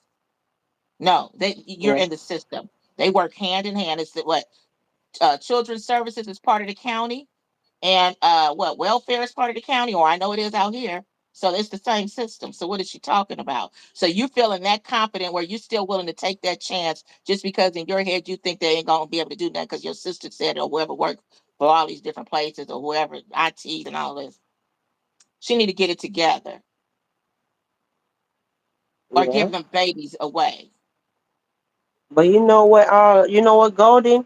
No, you're yeah. in the system. They work hand in hand. It's what children's services is part of the county, and what welfare is part of the county, or I know it is out here. So it's the same system. So what is she talking about? So you feeling that confident where you're still willing to take that chance just because in your head you think they ain't gonna be able to do that because your sister said or whoever worked for all these different places or whoever IT and all this. She need to get it together or Yeah. give them babies away. But you know what, Golden?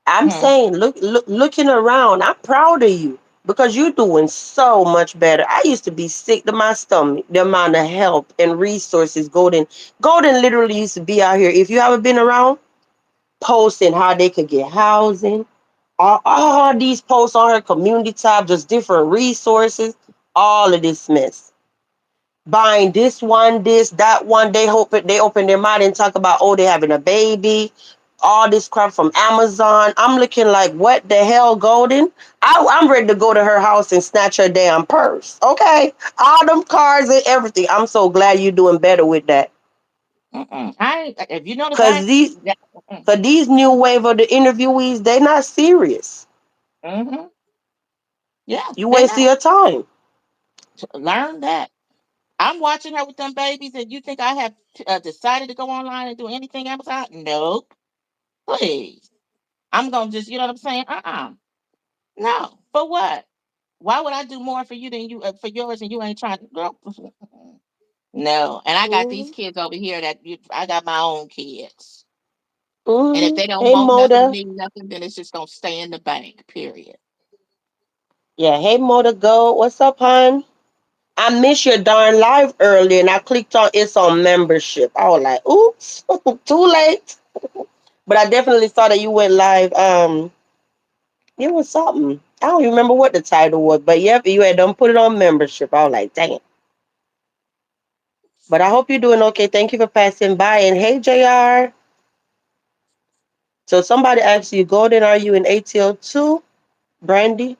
I'm Hmm. saying, looking around, I'm proud of you because you're doing so much better. I used to be sick to my stomach, the amount of help and resources Golden literally used to be out here. If you haven't been around, posting how they could get housing, all these posts on her community tab, just different resources, all of this mess. Buying this one, this, that one. They open their mind and talk about, oh, they having a baby, all this crap from Amazon. I'm looking like, what the hell, Golden? I'm ready to go to her house and snatch her damn purse. Okay, all them cars and everything. I'm so glad you're doing better with that. Mm-mm. I if you notice, Cause these, yeah, mm-mm. cause these new wave of the interviewees, they not serious. Hmm. Yeah, You they're wasting not. your time. Learn that. I'm watching her with them babies, and you think I have decided to go online and do anything Amazon? Nope. Please. I'm gonna just, you know what I'm saying? No. For what? Why would I do more for you than you for yours, and you ain't trying to? Girl, no. And I got these Mm-hmm. kids over here I got my own kids, and if Mm-hmm. they don't Hey, want nothing and Moda. need nothing, then it's just gonna stay in the bank. Period. Yeah, hey, Moda, go. What's up, hon? I missed your darn live earlier and I clicked on it's on membership. I was like, oops, too late. But I definitely saw that you went live. It was something. I don't even remember what the title was, but yep, you had done put it on membership. I was like, dang. But I hope you're doing okay. Thank you for passing by. And hey, JR. So somebody asked you, Golden, are you in ATL too? Brandy?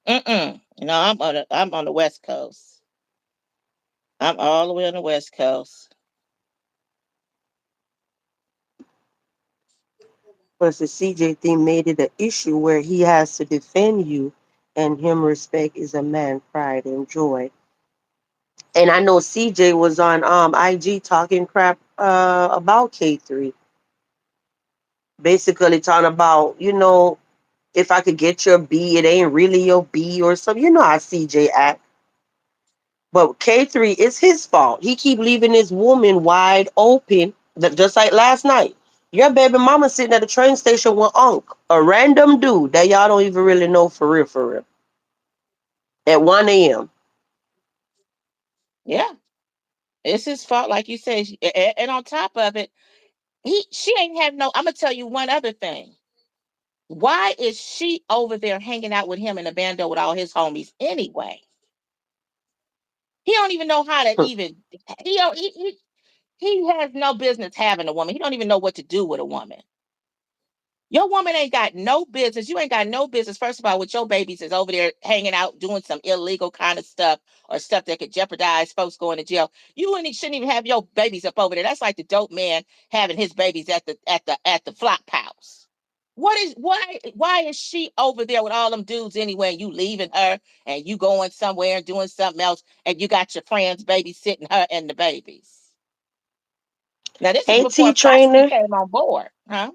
Mm-mm. No, I'm on the West Coast. I'm all the way on the West Coast. Plus the CJ thing made it an issue where he has to defend you and him respect is a man pride and joy. And I know CJ was on IG talking crap about K3. Basically talking about, if I could get your B, it ain't really your B or something. You know how CJ act. But K3, it's his fault. He keep leaving this woman wide open, just like last night. Your baby mama sitting at the train station with Unc, a random dude that y'all don't even really know for real, at 1 a.m. Yeah, it's his fault, like you said. And on top of it, she ain't have no. I'm gonna tell you one other thing. Why is she over there hanging out with him in a bando with all his homies anyway? He don't even know how to even. He don't. He has no business having a woman. He don't even know what to do with a woman. Your woman ain't got no business. You ain't got no business, first of all, with your babies is over there hanging out, doing some illegal kind of stuff or stuff that could jeopardize folks going to jail. You shouldn't even have your babies up over there. That's like the dope man having his babies at the flop house. Why is she over there with all them dudes anyway? And you leaving her and you going somewhere and doing something else, and you got your friends babysitting her and the babies. Now this is Hey, before T Feisty Trainer. came on board, huh?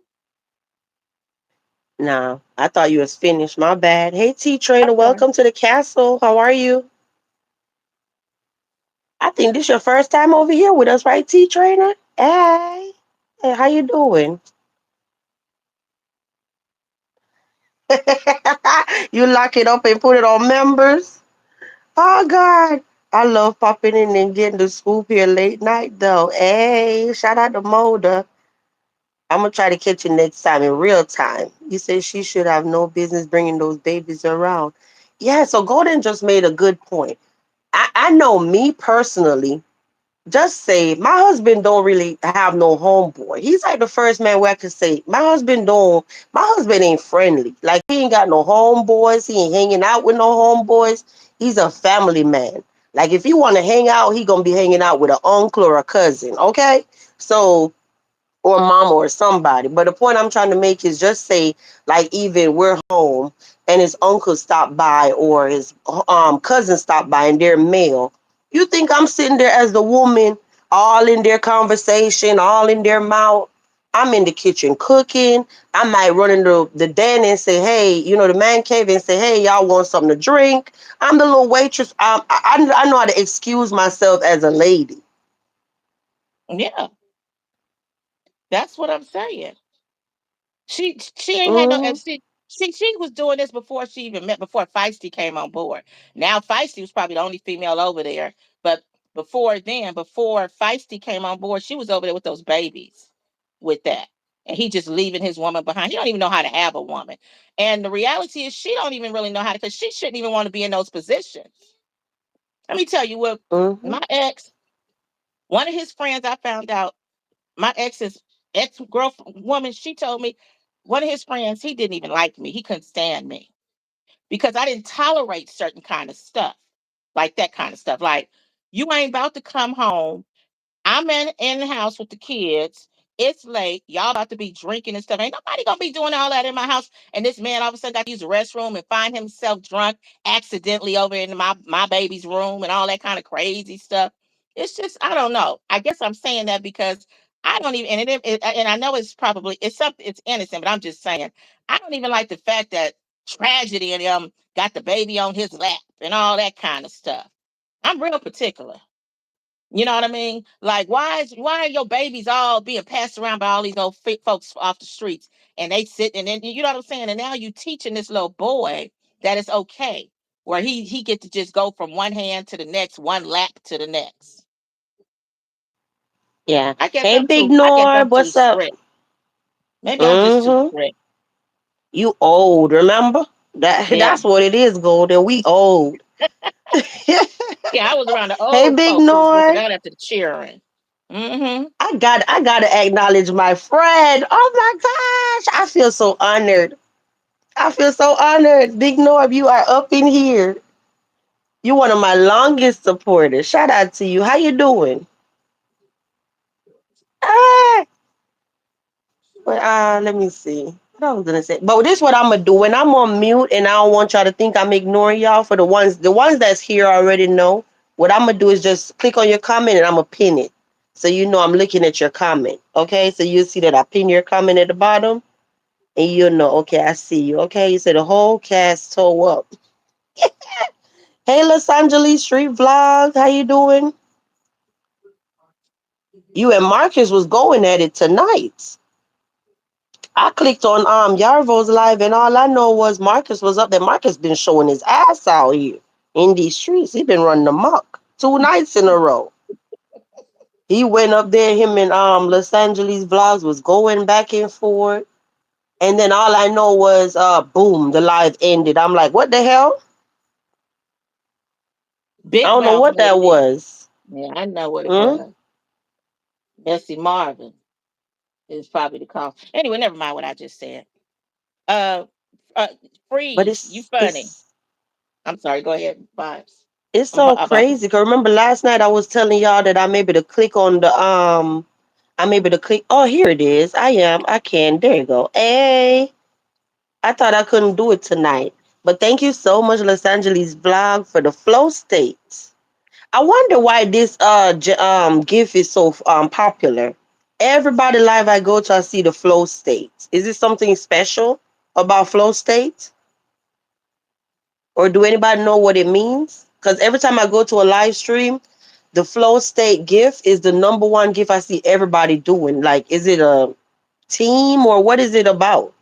Nah, I thought you was finished. My bad. Hey, T Trainer. Okay. Welcome to the castle. How are you? I think this your first time over here with us, right, T Trainer? Hey. Hey, how you doing? You lock it up and put it on members? Oh, God. I love popping in and getting the scoop here late night, though. Hey, shout out to Moda. I'm going to try to catch you next time in real time. You said she should have no business bringing those babies around. Yeah, so Golden just made a good point. I know me personally, just say my husband don't really have no homeboy. He's like the first man where I could say my husband ain't friendly. Like he ain't got no homeboys. He ain't hanging out with no homeboys. He's a family man. Like if you want to hang out, he gonna be hanging out with an uncle or a cousin. Okay. So or mama or somebody. But the point I'm trying to make is just say, like, even we're home and his uncle stopped by or his cousin stopped by and they're male. You think I'm sitting there as the woman, all in their conversation, all in their mouth? I'm in the kitchen cooking. I might run into the den and say, hey, the man cave and say, hey, y'all want something to drink? I'm the little waitress. I know how to excuse myself as a lady. Yeah, that's what I'm saying. She ain't had no, and Hmm. she was doing this before she even met, before Feisty came on board. Now Feisty was probably the only female over there, but before Feisty came on board, she was over there with those babies, with that, and he just leaving his woman behind. He don't even know how to have a woman, and the reality is she don't even really know how to, because she shouldn't even want to be in those positions. Let me tell you what, Hmm. my ex, one of his friends, I found out, my ex's ex girlfriend woman, she told me one of his friends, he didn't even like me. He couldn't stand me because I didn't tolerate certain kind of stuff, like that kind of stuff. Like, you ain't about to come home. I'm in the house with the kids. It's late. Y'all about to be drinking and stuff. Ain't nobody gonna be doing all that in my house. And this man all of a sudden got to use the restroom and find himself drunk accidentally over in my baby's room and all that kind of crazy stuff. It's just, I don't know. I guess I'm saying that because I don't even, and I know it's probably it's something, it's innocent, but I'm just saying I don't even like the fact that Tragedy and got the baby on his lap and all that kind of stuff. I'm real particular. You know what I mean? Like, why are your babies all being passed around by all these old fit folks off the streets, and they sit, and then you know what I'm saying? And now you teaching this little boy that it's okay, where he get to just go from one hand to the next, one lap to the next. Yeah. I guess Hey, I'm Big too. I guess I'm Norb, too what's up? strict. Maybe I'm just too Mm-hmm. strict. You old, remember? Yeah, That's what it is, Golden. We old. yeah. I was around the Hey, old Big folks who was looking Norb. out after the cheering. Mm-hmm. I gotta acknowledge my friend. Oh my gosh. I feel so honored. I feel so honored. Big Norb, you are up in here. You one of my longest supporters. Shout out to you. How you doing? Ah, but let me see. What I was gonna say. But this is what I'm gonna do. When I'm on mute and I don't want y'all to think I'm ignoring y'all, for the ones that's here already know. What I'm gonna do is just click on your comment and I'm gonna pin it. So you know I'm looking at your comment. Okay? So you'll see that I pin your comment at the bottom and you'll know, okay, I see you. Okay, you said the whole cast toe up. Hey Los Angeles Street Vlog, how you doing? You and Marcus was going at it tonight. I clicked on Yarvo's live and all I know was Marcus was up there. Marcus been showing his ass out here in these streets. He been running amok 2 nights in a row. He went up there, him and Los Angeles Vlogs was going back and forth. And then all I know was boom, the live ended. I'm like, what the hell? I Big don't know mouth what that lady. was. Yeah, I know what it Hmm? was. Bessie Marvin is probably the cause. Anyway, never mind what I just said. Uh, uh, But freeze. You it's funny. it's I'm sorry. Go ahead, vibes. it's I'm, so I'm about to. crazy. Cause remember last night I was telling y'all that I'm able to click on the I'm able to click. Oh, here it is. I am. I can. There you go. Hey, I thought I couldn't do it tonight, but thank you so much, Los Angeles vlog, for the flow states. I wonder why this GIF is so popular. Everybody live I go to, I see the flow states. Is it something special about flow states, or do anybody know what it means? Because every time I go to a live stream, the flow state GIF is the number one GIF I see everybody doing. Like, is it a team or what is it about?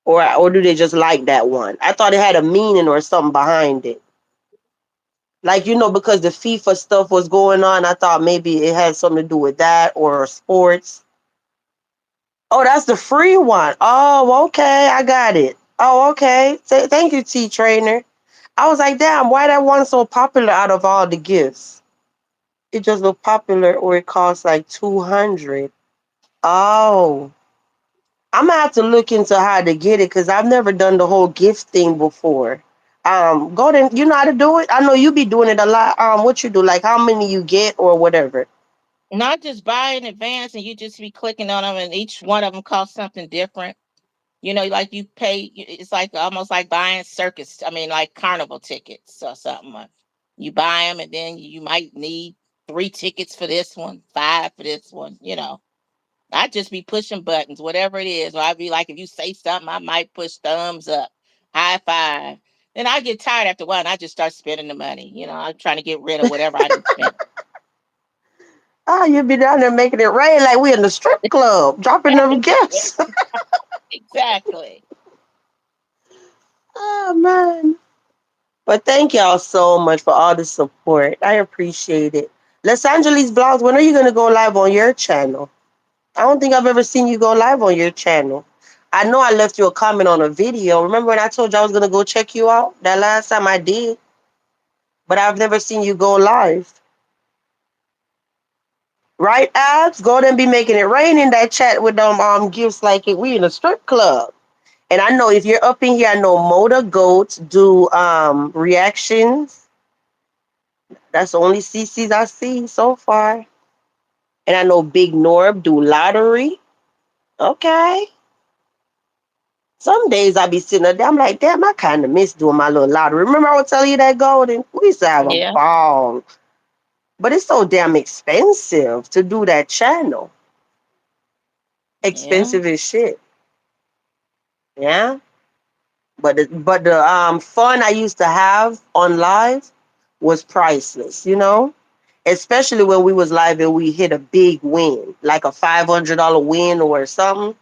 Or do they just like that one? I thought it had a meaning or something behind it. Like, because the FIFA stuff was going on, I thought maybe it had something to do with that or sports. Oh, that's the free one. Oh, okay, I got it. Oh, okay. Thank you, T Trainer. I was like, damn, why that one so popular out of all the gifts? It just looked popular, or it cost like 200. Oh, I'm gonna have to look into how to get it because I've never done the whole gift thing before. Golden, you know how to do it? I know you be doing it a lot. What you do? Like how many you get or whatever. Not just buy in advance and you just be clicking on them, and each one of them costs something different. Like you pay. It's like almost like buying circus. I mean, like carnival tickets or something. You buy them, and then you might need 3 tickets for this one, 5 for this one. I just be pushing buttons, whatever it is. Or I'd be like, if you say something, I might push thumbs up, high five. Then I get tired after a while, and I just start spending the money. I'm trying to get rid of whatever I didn't spend. Ah, you be down there making it rain like we in the strip club, dropping them gifts. Exactly. Oh man. But thank y'all so much for all the support. I appreciate it. Los Angeles Vlogs, when are you gonna go live on your channel? I don't think I've ever seen you go live on your channel. I know I left you a comment on a video. Remember when I told you I was gonna go check you out? That last time I did, but I've never seen you go live. Right, Abs? Go and be making it rain in that chat with them gifts like it we in a strip club. And I know if you're up in here, I know Motor Goats do reactions. That's the only CCs I see so far. And I know Big Norb do lottery. Okay. Some days I be sitting there, I'm like, damn, I kind of miss doing my little lottery. Remember I was telling you that, Golden? We used to have a Yeah. ball. But it's so damn expensive to do that channel. Yeah. Expensive as shit. Yeah. But the fun I used to have on live was priceless. Especially when we was live and we hit a big win, like a $500 win or something.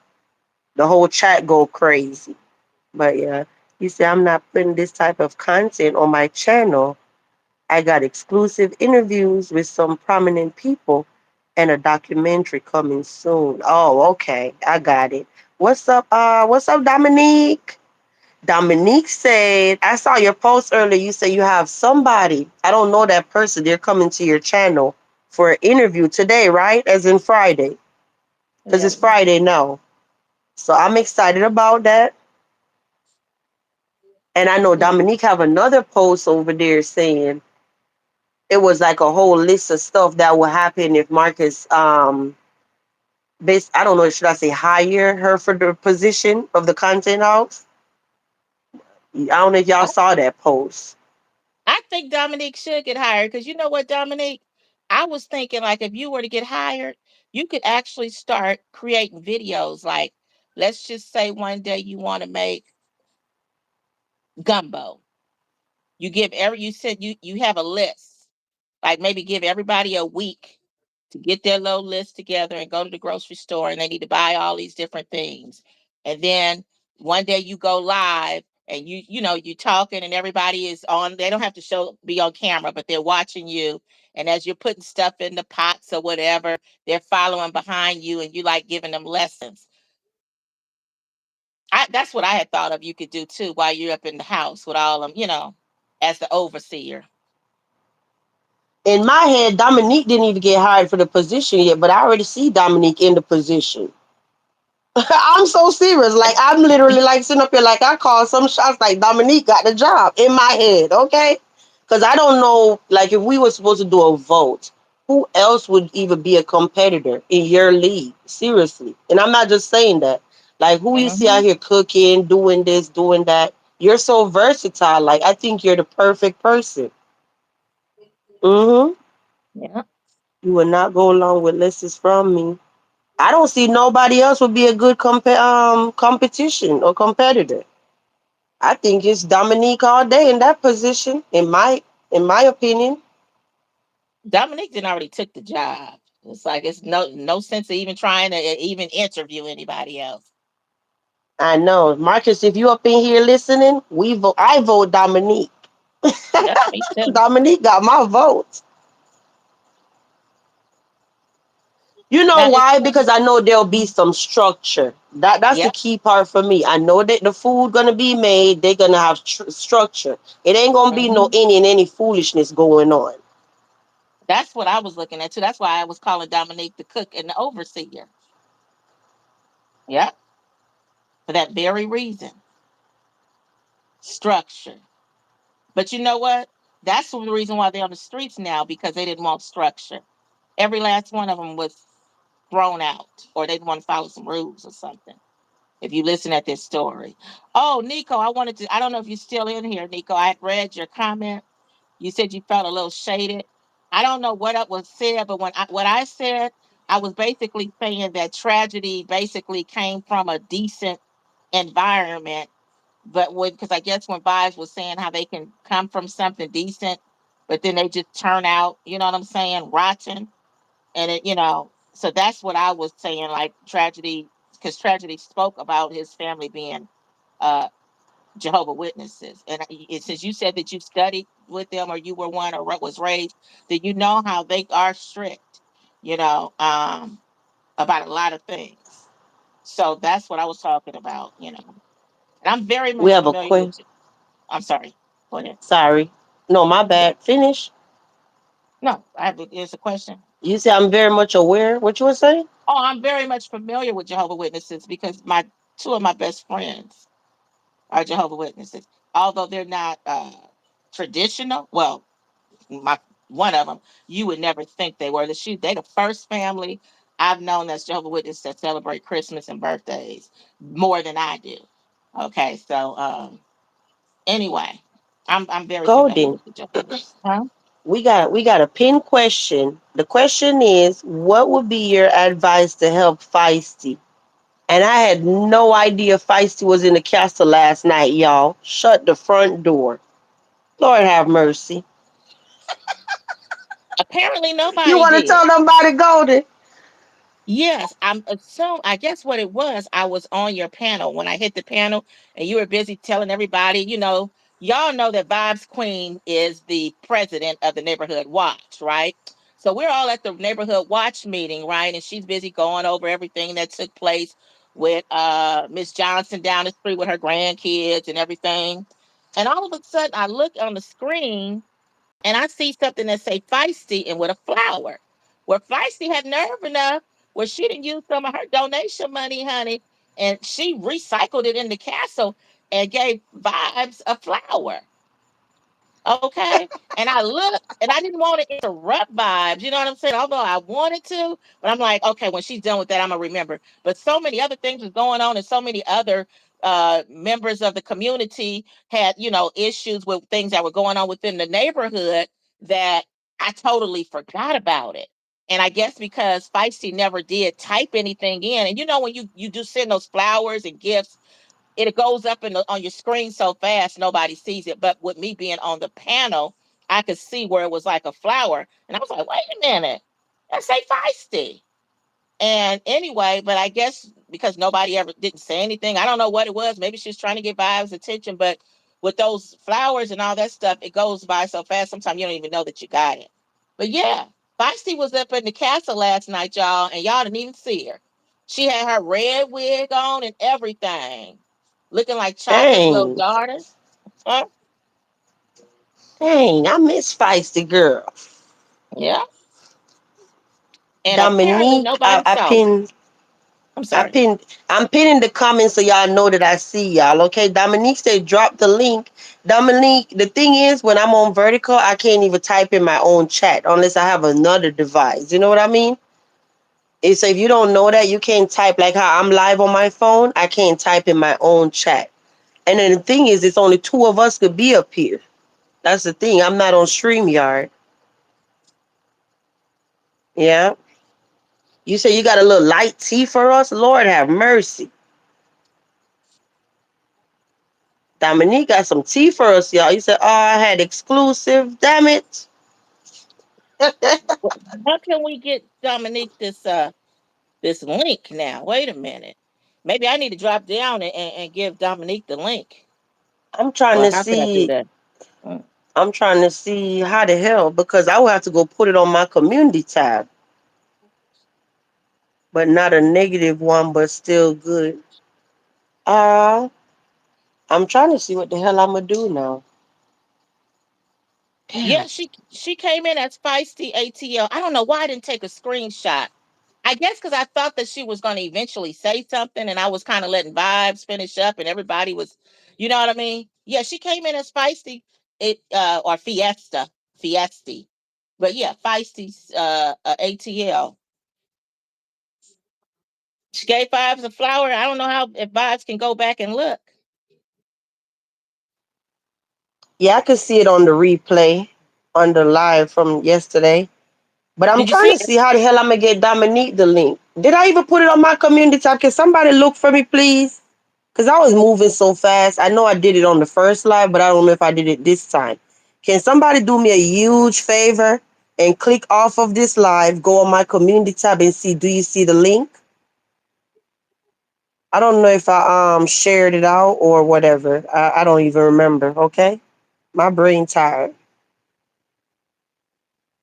The whole chat go crazy. But yeah, you see, I'm not putting this type of content on my channel. I got exclusive interviews with some prominent people and a documentary coming soon. Oh, okay. I got it. What's up, Dominique? Dominique said, I saw your post earlier. You say you have somebody. I don't know that person. They're coming to your channel for an interview today, right? As in Friday. Because Yeah. it's Friday now. So I'm excited about that. And I know Dominique have another post over there saying it was like a whole list of stuff that will happen if Marcus I don't know, should I say hire her for the position of the content house? I don't know if y'all I, saw that post. I think Dominique should get hired because you know what, Dominique? I was thinking like if you were to get hired, you could actually start creating videos. Like, let's just say one day you want to make gumbo. You said you have a list. Like maybe give everybody a week to get their little list together and go to the grocery store and they need to buy all these different things. And then one day you go live and you talking and everybody is on. They don't have to be on camera, but they're watching you. And as you're putting stuff in the pots or whatever, they're following behind you and you like giving them lessons. That's what I had thought of you could do too while you're up in the house with all of them, as the overseer. In my head, Dominique didn't even get hired for the position yet, but I already see Dominique in the position. I'm so serious. Like I'm literally like sitting up here like I called some shots like Dominique got the job in my head, okay? Because I don't know, like if we were supposed to do a vote, who else would even be a competitor in your league? Seriously. And I'm not just saying that. Like who you see out Hmm. here cooking, doing this, doing that. You're so versatile. Like I think you're the perfect person. Mm-hmm. Yeah. You will not go along with lessons from me. I don't see nobody else would be a good competition or competitor. I think it's Dominique all day in that position, in my opinion. Dominique didn't already took the job. It's like it's no sense of even trying to even interview anybody else. I know. Marcus, if you up in here listening, we vote I vote Dominique. Yep, me too. Dominique got my vote. You know Now it's why? Because I know there'll be some structure. That's the yep. key part for me. I know that the food gonna be made. They're gonna have structure. It ain't gonna be no Hmm. any foolishness going on. That's what I was looking at too. That's why I was calling Dominique the cook and the overseer. Yep, for that very reason, structure. But you know what? That's the reason why they're on the streets now because they didn't want structure. Every last one of them was thrown out, or they didn't want to follow some rules or something. If you listen at this story, oh Nico, I wanted to. I don't know if you're still in here, Nico. I had read your comment. You said you felt a little shaded. I don't know what up was said, but what I said, I was basically saying that tragedy basically came from a decent environment, but when because I guess when Vibes was saying how they can come from something decent, but then they just turn out, you know what I'm saying, rotten, and so that's what I was saying, like tragedy, because tragedy spoke about his family being uh Jehovah Witnesses. And since you said that you studied with them or you were one or was raised, then you know how they are strict, you know, about a lot of things. So that's what I was talking about. And I'm very We much have a familiar with question. it. I'm sorry. Go ahead. Sorry. No, my Yeah. bad. Finish. No, it's a question. You say I'm very much aware. What you were saying? Oh, I'm very much familiar with Jehovah Witnesses because my two of my best friends are Jehovah Witnesses. Although they're not traditional, well, my one of them, you would never think they were. They the first family I've known that's Jehovah Witness that celebrate Christmas and birthdays more than I do. Okay, so anyway, I'm very familiar Golden. with the Jehovah Witness. Huh? We got a pin question. The question is, what would be your advice to help Feisty? And I had no idea Feisty was in the castle last night, y'all. Shut the front door. Lord have mercy. Apparently You nobody want to tell did. them about it, Golden? Yes, I guess what it was, I was on your panel when I hit the panel and you were busy telling everybody, y'all know that Vibes Queen is the president of the neighborhood watch, right? So we're all at the neighborhood watch meeting, right? And she's busy going over everything that took place with Miss Johnson down the street with her grandkids and everything. And all of a sudden I look on the screen and I see something that say feisty and with a flower. Where feisty had nerve enough where she didn't use some of her donation money, honey, and she recycled it in the castle and gave vibes a flower. Okay. And I looked and I didn't want to interrupt vibes. You know what I'm saying? Although I wanted to, but I'm like, okay, when she's done with that, I'm gonna remember. But so many other things was going on, and so many other members of the community had, issues with things that were going on within the neighborhood that I totally forgot about it. And I guess because Feisty never did type anything in, and when you do send those flowers and gifts, it goes up on your screen so fast nobody sees it. But with me being on the panel, I could see where it was like a flower, and I was like, "Wait a minute, that's say feisty." And anyway, but I guess because nobody ever didn't say anything, I don't know what it was. Maybe she was trying to get Vibes' attention, but with those flowers and all that stuff, it goes by so fast. Sometimes you don't even know that you got it. But yeah, Feisty was up in the castle last night, y'all, and y'all didn't even see her. She had her red wig on and everything, looking like Chaka's little Dang. daughter. Huh? Dang, I miss Feisty Girl. Yeah. And apparently Dominique, I, nobody I saw her. pinned. I'm I sorry. pinned I'm pinning the comments so y'all know that I see y'all. Okay. Dominique said drop the link. Dominique, the thing is when I'm on vertical, I can't even type in my own chat unless I have another device. You know what I mean? It's if you don't know that, you can't type like how I'm live on my phone, I can't type in my own chat. And then the thing is it's only two of us could be up here. That's the thing. I'm not on StreamYard. Yeah. You say you got a little light tea for us? Lord have mercy. Dominique got some tea for us, y'all. You said, oh, I had exclusive. Damn it. How can we get Dominique this link now? Wait a minute. Maybe I need to drop down and give Dominique the link. I'm trying Well, to how could I do see. that? Mm. I'm trying to see how the hell because I will have to go put it on my community tab, but not a negative one, but still good. Uh, I'm trying to see what the hell I'm gonna do now. Damn. Yeah, she came in as feisty ATL. I don't know why I didn't take a screenshot. I guess because I thought that she was going to eventually say something, and I was kind of letting vibes finish up, and everybody was, you know what I mean? Yeah, she came in as feisty, or fiesty, but yeah, feisty ATL. She gave Vibes a flower. I don't know how if Vibes can go back and look. Yeah, I could see it on the replay, on the live from yesterday. But I'm Did you trying see to it? see how the hell I'm gonna get Dominique the link. Did I even put it on my community tab? Can somebody look for me, please? Because I was moving so fast. I know I did it on the first live, but I don't know if I did it this time. Can somebody do me a huge favor and click off of this live, go on my community tab and see, do you see the link? I don't know if I shared it out or whatever. I don't even remember, okay? My brain tired.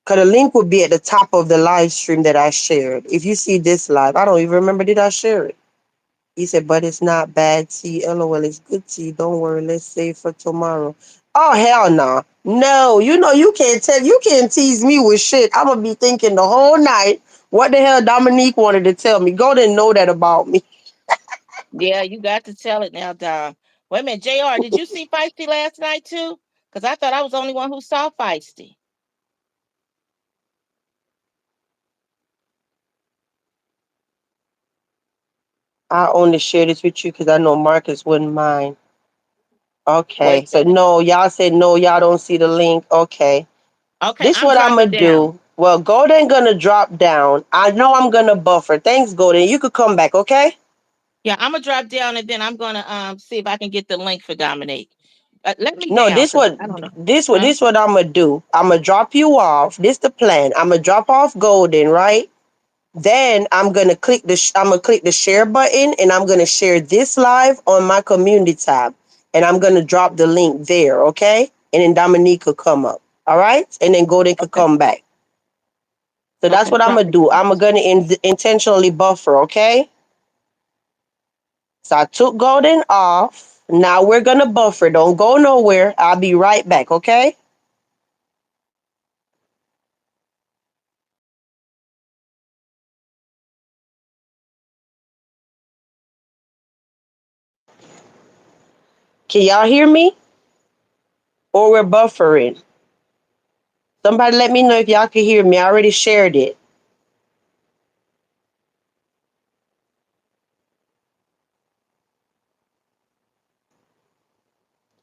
Cause the link would be at the top of the live stream that I shared. If you see this live, I don't even remember did I share it. He said, but it's not bad tea. LOL, it's good tea. Don't worry, let's save for tomorrow. Oh hell no. No, you know you can't tease me with shit. I'm gonna be thinking the whole night what the hell Dominique wanted to tell me. Go to know that about me. Yeah, you got to tell it now, Dom. Wait a minute, JR, did you see Feisty last night too? Because I thought I was the only one who saw Feisty. I only share this with you because I know Marcus wouldn't mind. Okay. Wait a So minute. no, y'all said no, y'all don't see the link. Okay. Okay, This I'm what I'm dropping gonna down. do. Well, Golden gonna drop down. I know I'm gonna buffer. Thanks, Golden. You could come back, okay? Yeah, I'm gonna drop down and then I'm gonna see if I can get the link for Dominique. Let me No, down this because what I don't know. this what Huh? this what I'm gonna do. I'm gonna drop you off. This the plan. I'm gonna drop off Golden, right? Then I'm gonna click the share button and I'm gonna share this live on my community tab, and I'm gonna drop the link there, okay? And then Dominique could come up, all right? And then Golden could Okay. come back. So that's Okay. what I'm Drop gonna it. do. I'm gonna intentionally buffer, okay? So I took Golden off. Now we're gonna buffer. Don't go nowhere. I'll be right back, okay? Can y'all hear me? Or we're buffering? Somebody let me know if y'all can hear me. I already shared it.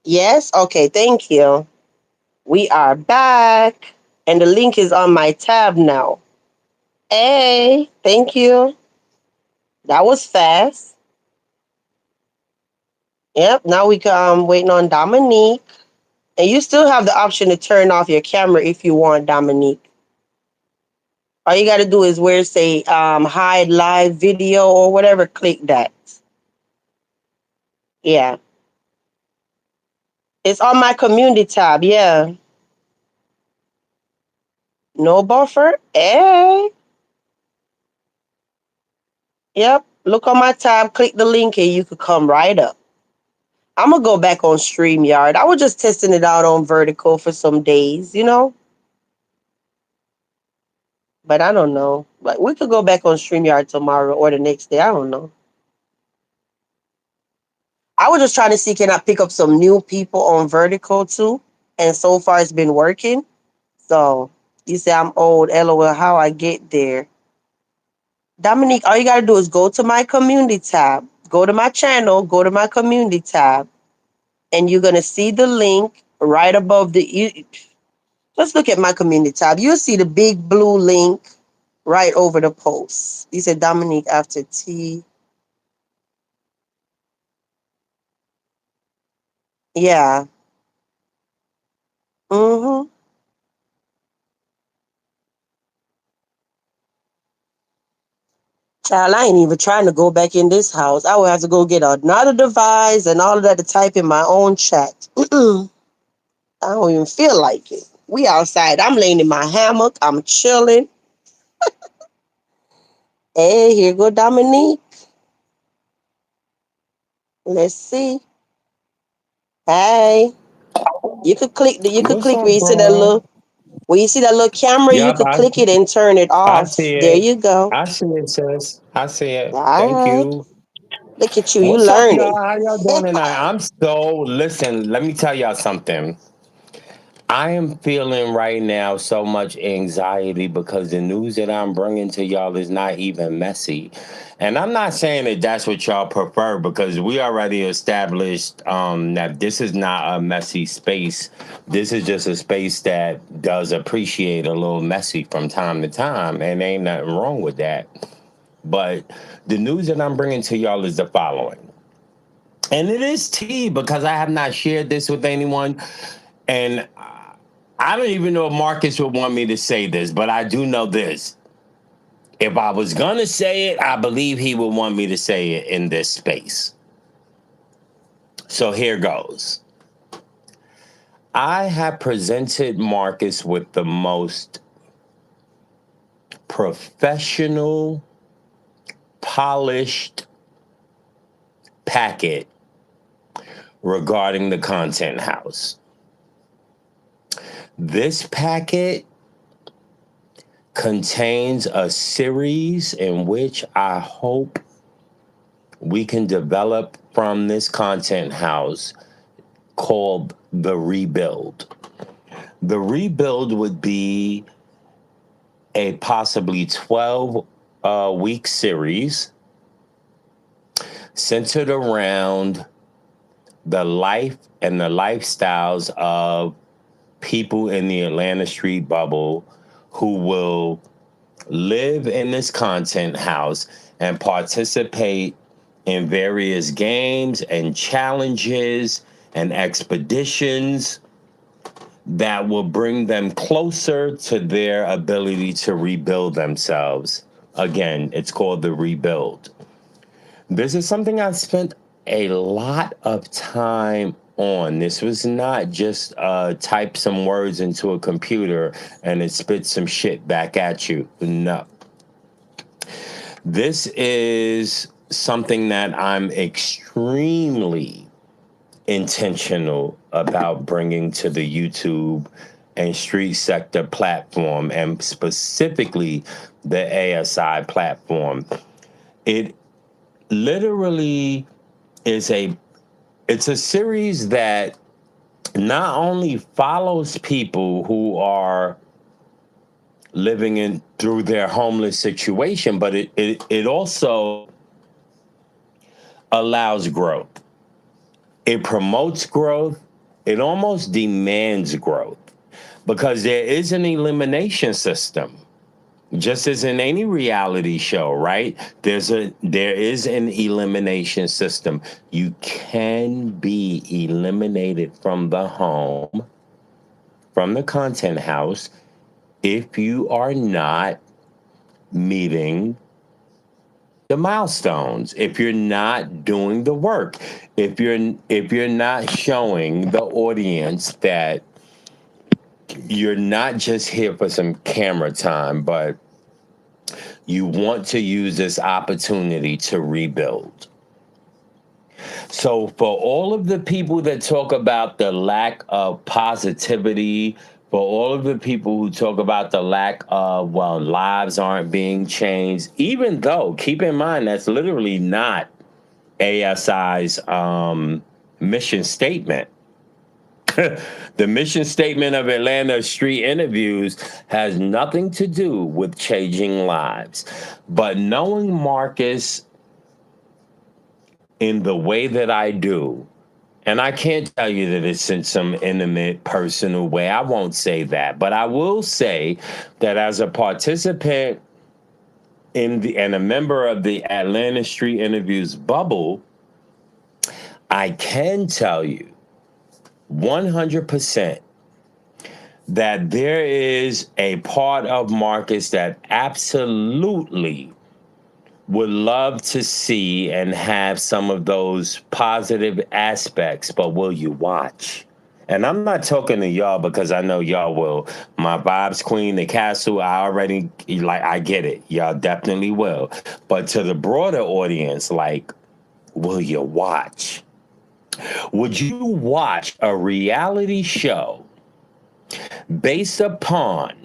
Yes? Okay, thank you. We are back. And the link is on my tab now. Hey, thank you. That was fast. Yep, now we can waiting on Dominique. And you still have the option to turn off your camera if you want, Dominique. All you gotta do is where it say hide live video or whatever, click that. Yeah. It's on my community tab, yeah. No buffer? Hey. Yep. Look on my tab, click the link, and you could come right up. I'm gonna go back on StreamYard. I was just testing it out on vertical for some days, you know? But I don't know. Like we could go back on StreamYard tomorrow or the next day. I don't know. I was just trying to see can I pick up some new people on vertical too. And so far it's been working. So you say I'm old, LOL, how I get there. Dominique, all you gotta do is go to my community tab, go to my channel, go to my community tab, and you're gonna see the link right above let's look at my community tab. You'll see the big blue link right over the post. You said Dominique after T. Yeah. Mm-hmm. Child, I ain't even trying to go back in this house. I would have to go get another device and all of that to type in my own chat. I don't even feel like it. We outside. I'm laying in my hammock. I'm chilling. Hey, here go Dominique. Let's see. Hey, you could What's click up, bro? where you see that little camera, you Yup, could click it and turn it I off. see There it. you go. I see it, sis. I see it. All Thank right. you. Look at you. You What's up, learning. y'all? How y'all doing tonight? Listen, let me tell y'all something. I am feeling right now so much anxiety because the news that I'm bringing to y'all is not even messy. And I'm not saying that that's what y'all prefer because we already established that this is not a messy space. This is just a space that does appreciate a little messy from time to time, and ain't nothing wrong with that. But the news that I'm bringing to y'all is the following. And it is tea because I have not shared this with anyone. And I don't even know if Marcus would want me to say this, but I do know this. If I was going to say it, I believe he would want me to say it in this space. So here goes. I have presented Marcus with the most professional, polished packet regarding the content house. This packet contains a series in which I hope we can develop from this content house called The Rebuild. The Rebuild would be a possibly 12 week series centered around the life and the lifestyles of people in the Atlanta street bubble who will live in this content house and participate in various games and challenges and expeditions that will bring them closer to their ability to rebuild themselves. Again, it's called the rebuild. This is something I spent a lot of time on. This was not just type some words into a computer and it spits some shit back at you. No. This is something that I'm extremely intentional about bringing to the YouTube and street sector platform, and specifically the ASI platform. It literally is it's a series that not only follows people who are living in through their homeless situation, but it also allows growth. It promotes growth. It almost demands growth because there is an elimination system. Just as in any reality show, right? There is an elimination system. You can be eliminated from the home, from the content house, if you are not meeting the milestones, if you're not doing the work, if you're not showing the audience that you're not just here for some camera time, but you want to use this opportunity to rebuild. So, for all of the people that talk about the lack of positivity For all of the people who talk about the lack of, well, lives aren't being changed, even though, keep in mind, that's literally not ASI's mission statement. The mission statement of Atlanta Street Interviews has nothing to do with changing lives. But knowing Marcus in the way that I do, and I can't tell you that it's in some intimate, personal way. I won't say that. But I will say that as a participant and a member of the Atlanta Street Interviews bubble, I can tell you 100% that there is a part of Marcus that absolutely would love to see and have some of those positive aspects, but will you watch? And I'm not talking to y'all because I know y'all will. My vibes queen, the castle, I already like I get it. Y'all definitely will. But to the broader audience, like, will you watch? Would you watch a reality show based upon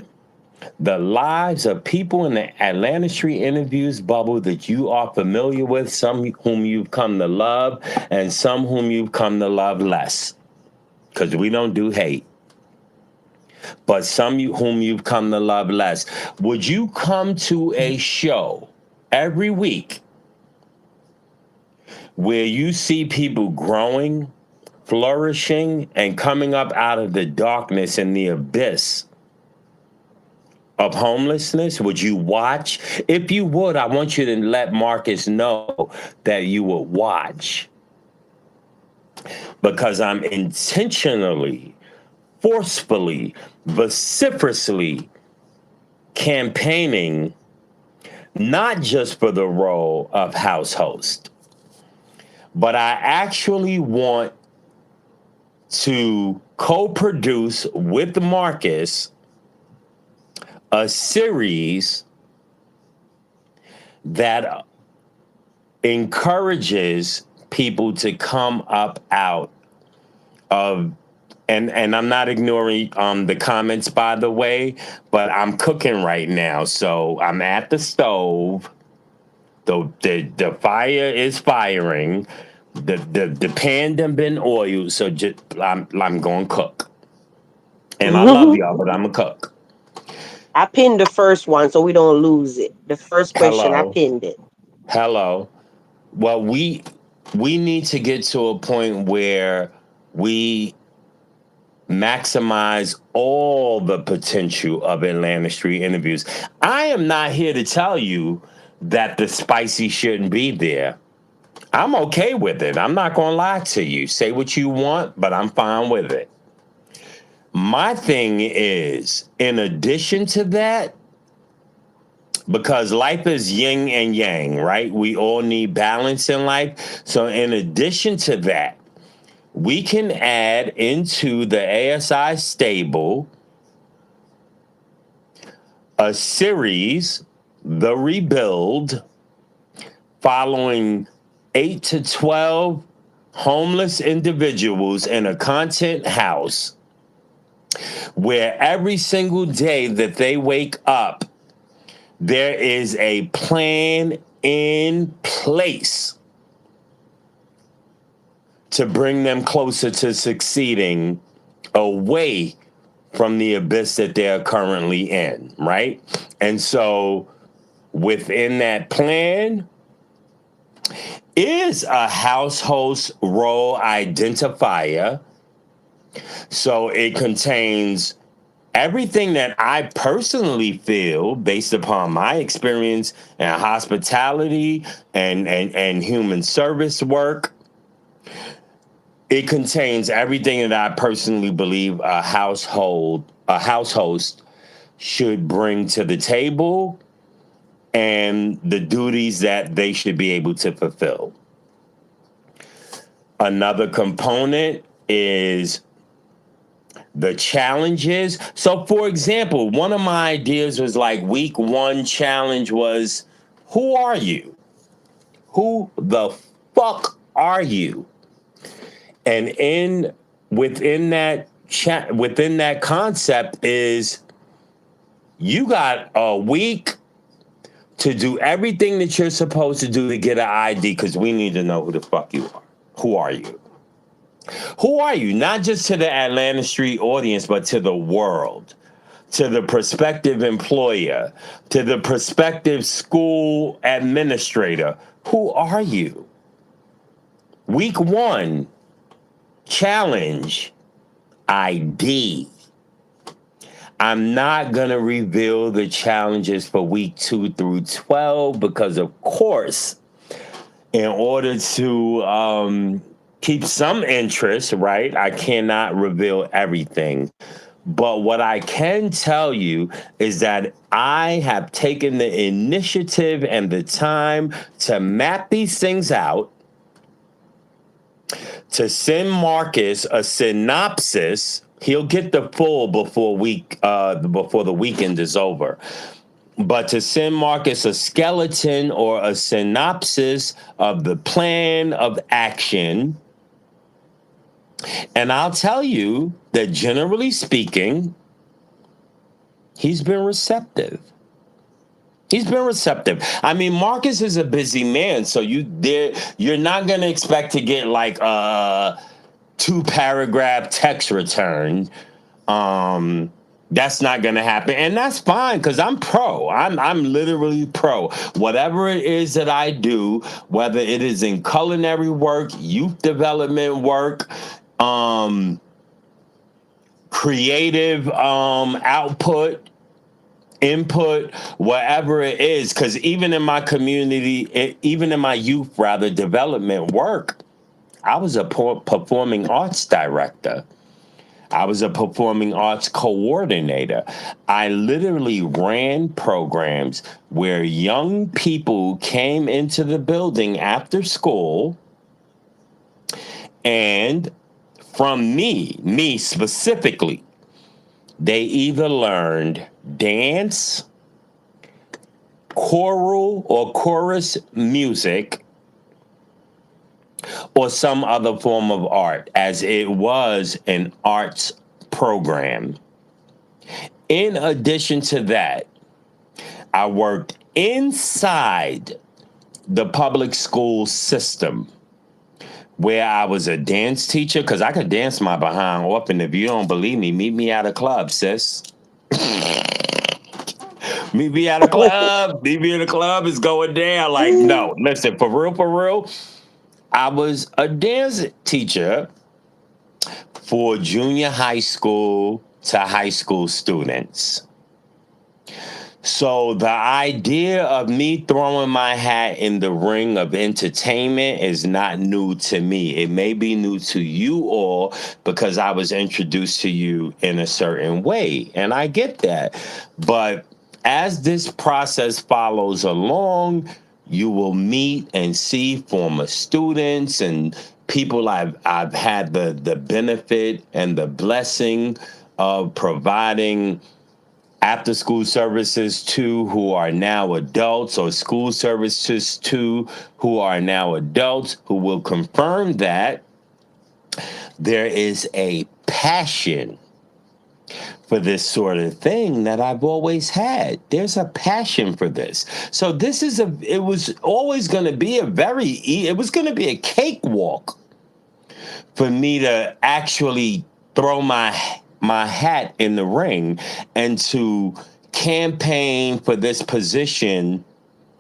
the lives of people in the Atlanta Street Interviews bubble that you are familiar with, some whom you've come to love, and some whom you've come to love less? Because we don't do hate, but some whom you've come to love less. Would you come to a show every week where you see people growing, flourishing, and coming up out of the darkness and the abyss of homelessness? Would you watch? If you would, I want you to let Marcus know that you would watch, because I'm intentionally, forcefully, vociferously campaigning not just for the role of house host, but I actually want to co-produce with Marcus a series that encourages people to come up out of, and I'm not ignoring the comments, by the way, but I'm cooking right now, so I'm at the stove. The fire is firing. The pan done been oiled, so just I'm going to cook. And I love y'all, but I'm a cook. I pinned the first one so we don't lose it. The first question, I Hello, pinned it. hello. Well, we need to get to a point where we maximize all the potential of Atlanta Street Interviews. I am not here to tell you that the spicy shouldn't be there. I'm okay with it. I'm not going to lie to you. Say what you want, but I'm fine with it. My thing is, in addition to that, because life is yin and yang, right? We all need balance in life. So, in addition to that, we can add into the ASI stable a series, The Rebuild, following 8 to 12 homeless individuals in a content house where every single day that they wake up, there is a plan in place to bring them closer to succeeding away from the abyss that they're currently in, right? And so within that plan is a household role identifier. So it contains everything that I personally feel based upon my experience in hospitality and human service work. It contains everything that I personally believe a house host should bring to the table and the duties that they should be able to fulfill. Another component is the challenges. So, for example, one of my ideas was like week one challenge was, who are you? Who the fuck are you? And within that within that concept is you got a week to do everything that you're supposed to do to get an ID because we need to know who the fuck you are. Who are you? Who are you? Not just to the Atlanta Street audience, but to the world, to the prospective employer, to the prospective school administrator. Who are you? Week one, challenge ID. I'm not going to reveal the challenges for week 2 through 12 because, of course, in order to keep some interest, right, I cannot reveal everything. But what I can tell you is that I have taken the initiative and the time to map these things out, to send Marcus a synopsis. He'll get the full before the weekend is over. But to send Marcus a skeleton or a synopsis of the plan of action. And I'll tell you that generally speaking, he's been receptive. He's been receptive. I mean, Marcus is a busy man, so you're not gonna expect to get like a 2-paragraph text return. That's not gonna happen, and that's fine because I'm pro. I'm literally pro. Whatever it is that I do, whether it is in culinary work, youth development work, creative output, input, whatever it is, because even in my community, even in my youth rather development work, I was a performing arts director. I was a performing arts coordinator. I literally ran programs where young people came into the building after school, and from me specifically, they either learned dance, choral or chorus music, or some other form of art, as it was an arts program. In addition to that, I worked inside the public school system where I was a dance teacher because I could dance my behind off. And if you don't believe me, meet me at a club, sis. Meet me at a club. Meet me in a club is going down. Like, no, listen, for real, I was a dance teacher for junior high school to high school students. So the idea of me throwing my hat in the ring of entertainment is not new to me. It may be new to you all because I was introduced to you in a certain way, and I get that. But as this process follows along, you will meet and see former students and people I've had the benefit and the blessing of providing after school services to who are now adults, or school services to who are now adults, who will confirm that there is a passion for this sort of thing that I've always had. There's a passion for this. So it was always going to be it was going to be a cakewalk for me to actually throw my hat in the ring and to campaign for this position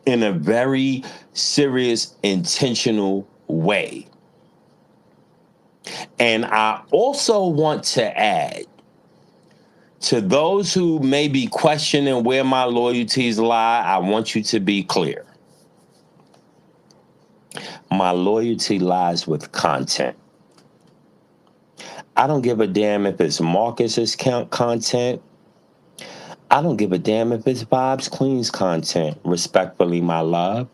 in a very serious, intentional way. And I also want to add to those who may be questioning where my loyalties lie, I want you to be clear. My loyalty lies with content. I don't give a damn if it's Marcus's content. I don't give a damn if it's Vibes Queen's content. Respectfully, my love.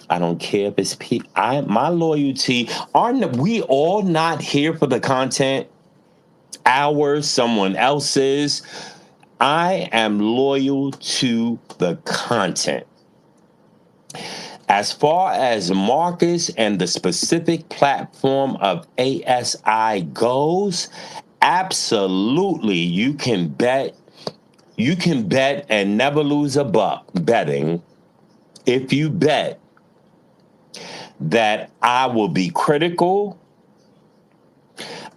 I don't care if it's my loyalty. Aren't we all not here for the content? Ours, someone else's. I am loyal to the content. As far as Marcus and the specific platform of ASI goes, Absolutely, you can bet and never lose a buck betting if you bet that I will be critical,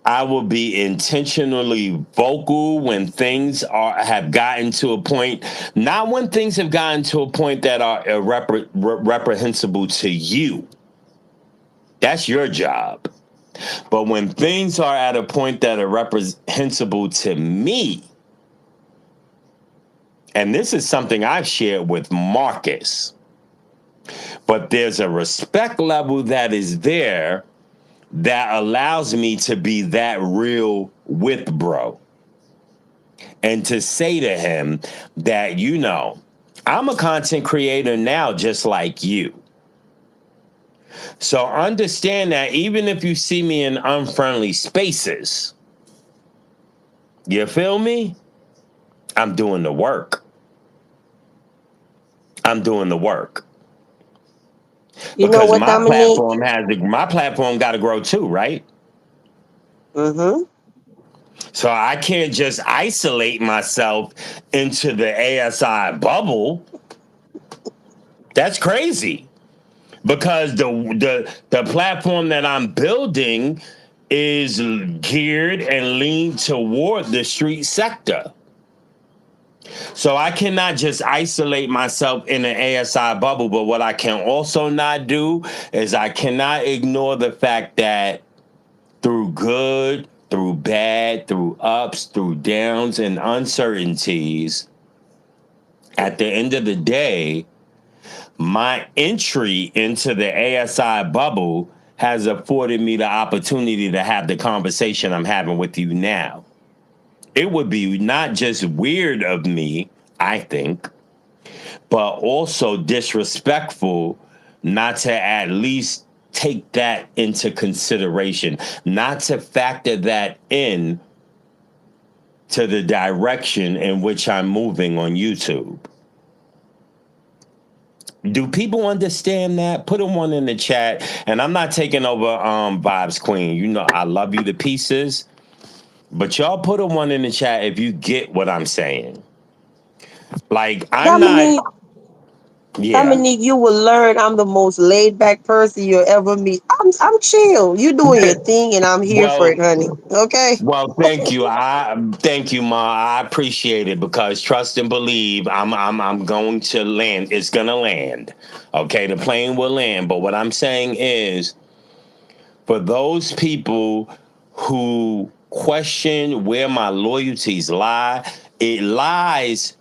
I will be intentionally vocal when things have gotten to a point, not when things have gotten to a point that are reprehensible to you. That's your job. But when things are at a point that are reprehensible to me, and this is something I've shared with Marcus, but there's a respect level that is there that allows me to be that real with bro and to say to him that, I'm a content creator now just like you. So understand that even if you see me in unfriendly spaces, you feel me? I'm doing the work. I'm doing the work. You know Because what, Dominique? my platform got to grow too, right? Mm-hmm. So I can't just isolate myself into the ASI bubble. That's crazy. Because the platform that I'm building is geared and leaned toward the street sector. So I cannot just isolate myself in an ASI bubble. But what I can also not do is I cannot ignore the fact that through good, through bad, through ups, through downs, and uncertainties, at the end of the day, my entry into the ASI bubble has afforded me the opportunity to have the conversation I'm having with you now. It would be not just weird of me, I think, but also disrespectful not to at least take that into consideration, not to factor that in to the direction in which I'm moving on YouTube. Do people understand that? Put a one in the chat. And I'm not taking over Vibes Queen. You know I love you to pieces. But y'all put a one in the chat if you get what I'm saying. Like I'm not, Dominique, yeah. Dominique, you will learn I'm the most laid back person you'll ever meet. I'm chill. You doing your thing and I'm here for it, well, honey. Okay? thank you. Thank you, Ma. I appreciate it because trust and believe I'm going to land. It's gonna land. Okay, the plane will land. But what I'm saying is for those people who question where my loyalties lie, it lies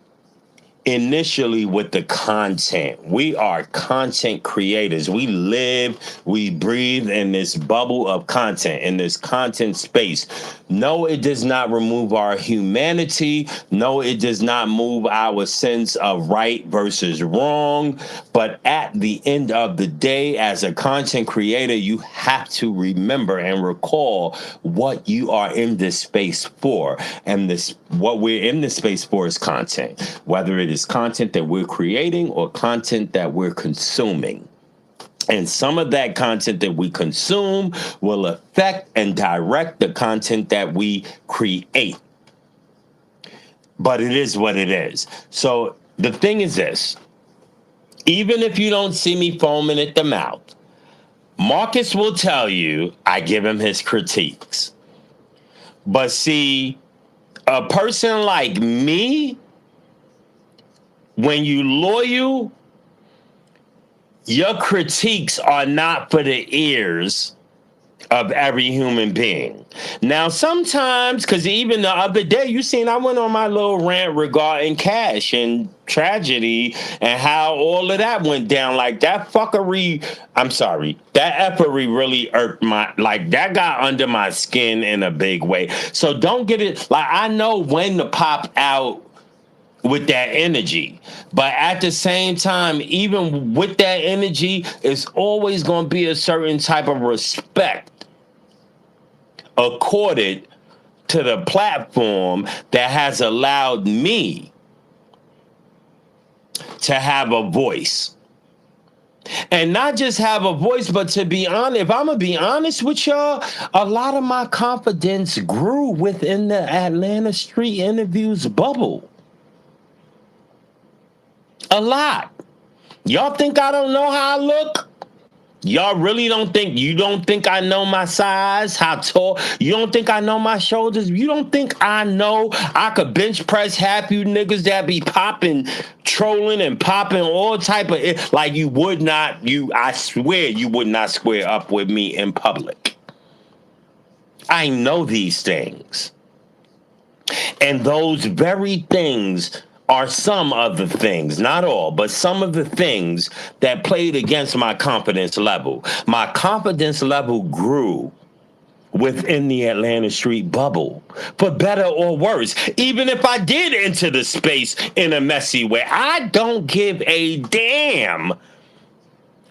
initially with the content. We are content creators. We live, we breathe in this bubble of content, in this content space. No, it does not remove our humanity. No, it does not move our sense of right versus wrong. But at the end of the day, as a content creator, you have to remember and recall what you are in this space for. And this what we're in this space for is content, whether it is content that we're creating or content that we're consuming. And some of that content that we consume will affect and direct the content that we create. But it is what it is. So the thing is this, even if you don't see me foaming at the mouth, Marcus will tell you I give him his critiques. But see, a person like me, when you loyal, your critiques are not for the ears of every human being. Now, sometimes, because even the other day, you seen I went on my little rant regarding cash and tragedy and how all of that went down. Like that fuckery, I'm sorry, that effery really irked like that got under my skin in a big way. So don't get it, like I know when to pop out with that energy. But at the same time, even with that energy, it's always going to be a certain type of respect accorded to the platform that has allowed me to have a voice. And not just have a voice, but to be honest, if I'm gonna be honest with y'all, a lot of my confidence grew within the Atlanta street interviews bubble. A lot. Y'all think I don't know how I look? Y'all really don't think you don't think I know my size, how tall? You don't think I know my shoulders? You don't think I know I could bench press half you niggas that be popping, trolling and popping all type of like you would not I swear you would not square up with me in public. I know these things. And those very things are some of the things, not all, but some of the things that played against my confidence level. My confidence level grew within the Atlanta street bubble, for better or worse. Even if I did enter the space in a messy way, I don't give a damn.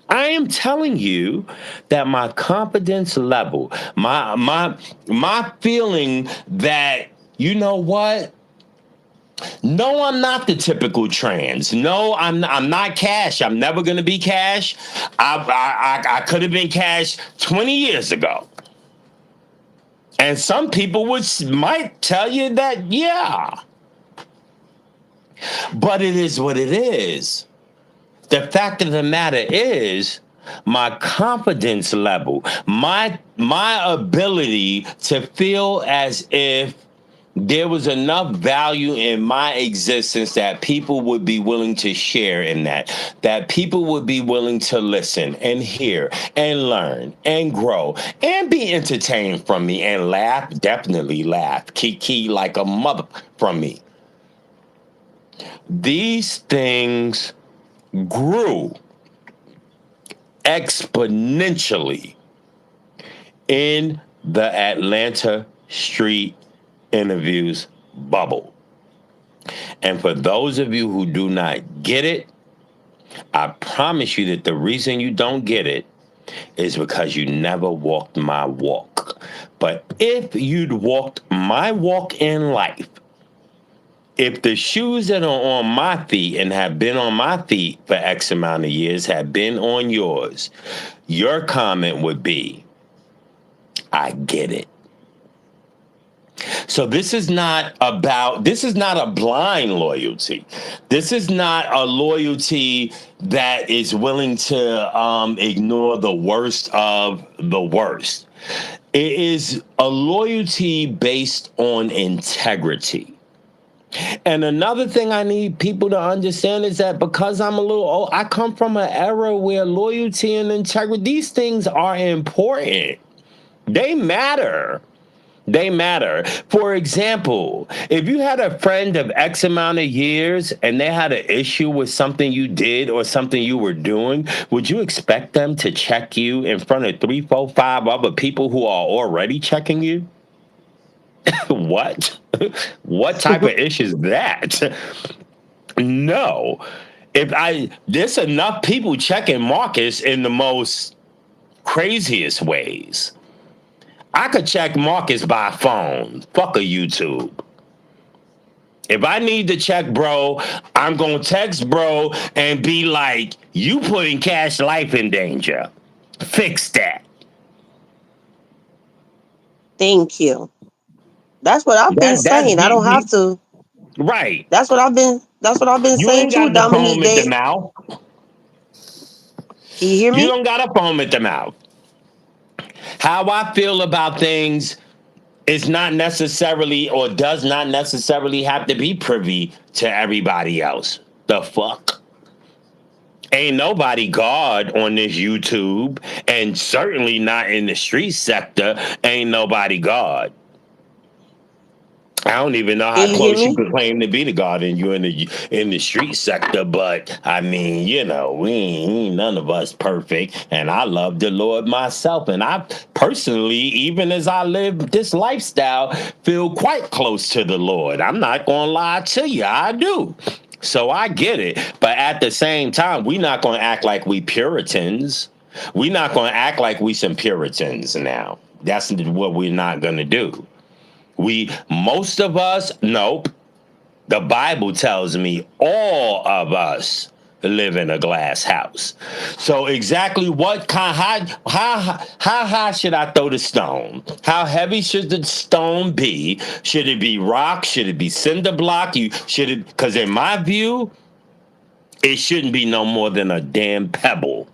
I am telling you that my confidence level, my feeling that you know what? No, I'm not the typical trans. No, I'm not Cash. I'm never gonna be Cash. I could have been Cash 20 years ago. And some people might tell you that, yeah. But it is what it is. The fact of the matter is, my confidence level, my ability to feel as if there was enough value in my existence that people would be willing to share in that people would be willing to listen and hear and learn and grow and be entertained from me and laugh, definitely laugh, kiki like a mother from me. These things grew exponentially in the Atlanta street interviews bubble. And for those of you who do not get it, I promise you that the reason you don't get it is because you never walked my walk. But if you'd walked my walk in life, if the shoes that are on my feet and have been on my feet for X amount of years have been on yours, your comment would be, I get it. So this is not a blind loyalty. This is not a loyalty that is willing to ignore the worst of the worst. It is a loyalty based on integrity. And another thing I need people to understand is that because I'm a little old, I come from an era where loyalty and integrity, these things are important. They matter. They matter. For example, if you had a friend of X amount of years and they had an issue with something you did or something you were doing, would you expect them to check you in front of three, four, five other people who are already checking you? What? What type of issue is that? No. There's enough people checking Marcus in the most craziest ways. I could check Marcus by phone. Fuck a YouTube. If I need to check bro, I'm going to text bro and be like, you putting Cash life in danger. Fix that. Thank you. That's what I've been That's saying. I don't have to. right. That's what I've been You saying ain't too, got to Dominique. foam at the They mouth. can you hear You me? don't got to foam at the mouth. How I feel about things is not necessarily or does not necessarily have to be privy to everybody else. The fuck? Ain't nobody God on this YouTube, and certainly not in the street sector. Ain't nobody God. I don't even know Can how you hear close you me? could claim to be to God in the street sector, but I mean, we ain't none of us perfect, and I love the Lord myself, and I personally, even as I live this lifestyle, feel quite close to the Lord. I'm not gonna lie to you, I do. So I get it, but at the same time, we not gonna act like we Puritans. We not gonna act like we some Puritans now. That's what we're not gonna do. Most of us, nope. The Bible tells me all of us live in a glass house. So exactly what kind, how high should I throw the stone? How heavy should the stone be? Should it be rock? Should it be cinder block? You should it, because in my view, it shouldn't be no more than a damn pebble.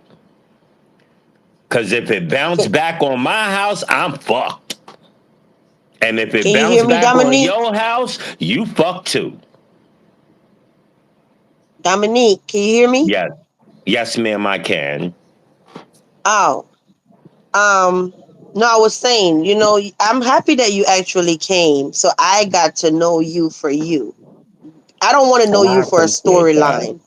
Because if it bounced Can, back on my house, I'm fucked. And if it can you hear bounced me, back on Dominique? your house, you fucked too. Dominique, can you hear me? Yes. Yes, ma'am, I can. Oh, um, no, I was saying, I'm happy that you actually came, so I got to know you for you. I don't want to know Oh, I you for a appreciate that. storyline.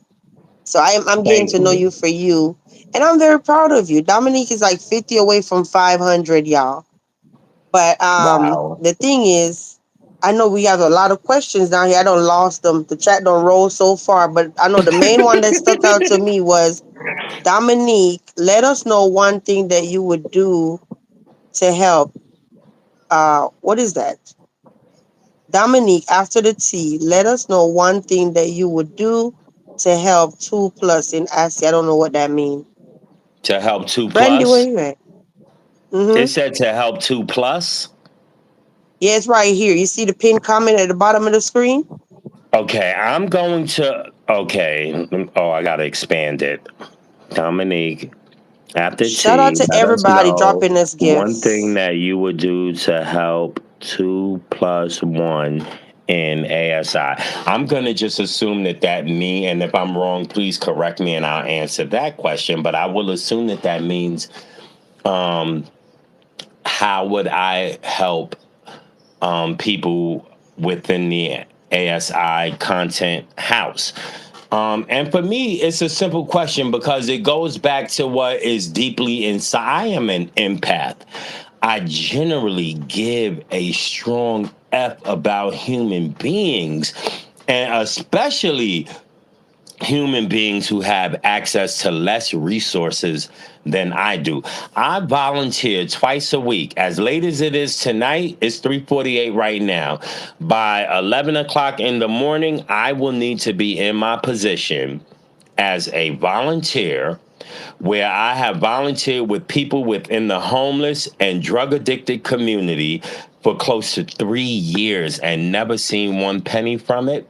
So I'm getting Thank to know you you. for you, and I'm very proud of you. Dominique is like 50 away from 500, y'all. But Wow. the thing is, I know we have a lot of questions down here. I don't lost them. The chat don't roll so far, but I know the main one that stuck out to me was Dominique. Let us know one thing that you would do to help. What is that? Dominique, after the T, let us know one thing that you would do to help two plus in ASCII. I don't know what that means. To help two Brandy, where plus. you at? It Mm-hmm. said to help two plus. Yeah, it's right here. You see the pinned comment at the bottom of the screen? Okay, I'm going to. Okay. Oh, I got to expand it. Dominique, after Shout out T, to let us everybody know dropping us one thing gifts. that you would do to help 2 plus 1 in ASI. I'm going to just assume that me, and if I'm wrong, please correct me and I'll answer that question. But I will assume that means how would I help people within the ASI content house? And for me, it's a simple question because it goes back to what is deeply inside. I am an empath. I generally give a strong F about human beings, and especially human beings who have access to less resources than I do. I volunteer twice a week. As late as it is tonight, it's 3:48 right now. By 11 o'clock in the morning, I will need to be in my position as a volunteer where I have volunteered with people within the homeless and drug addicted community for close to 3 years and never seen one penny from it,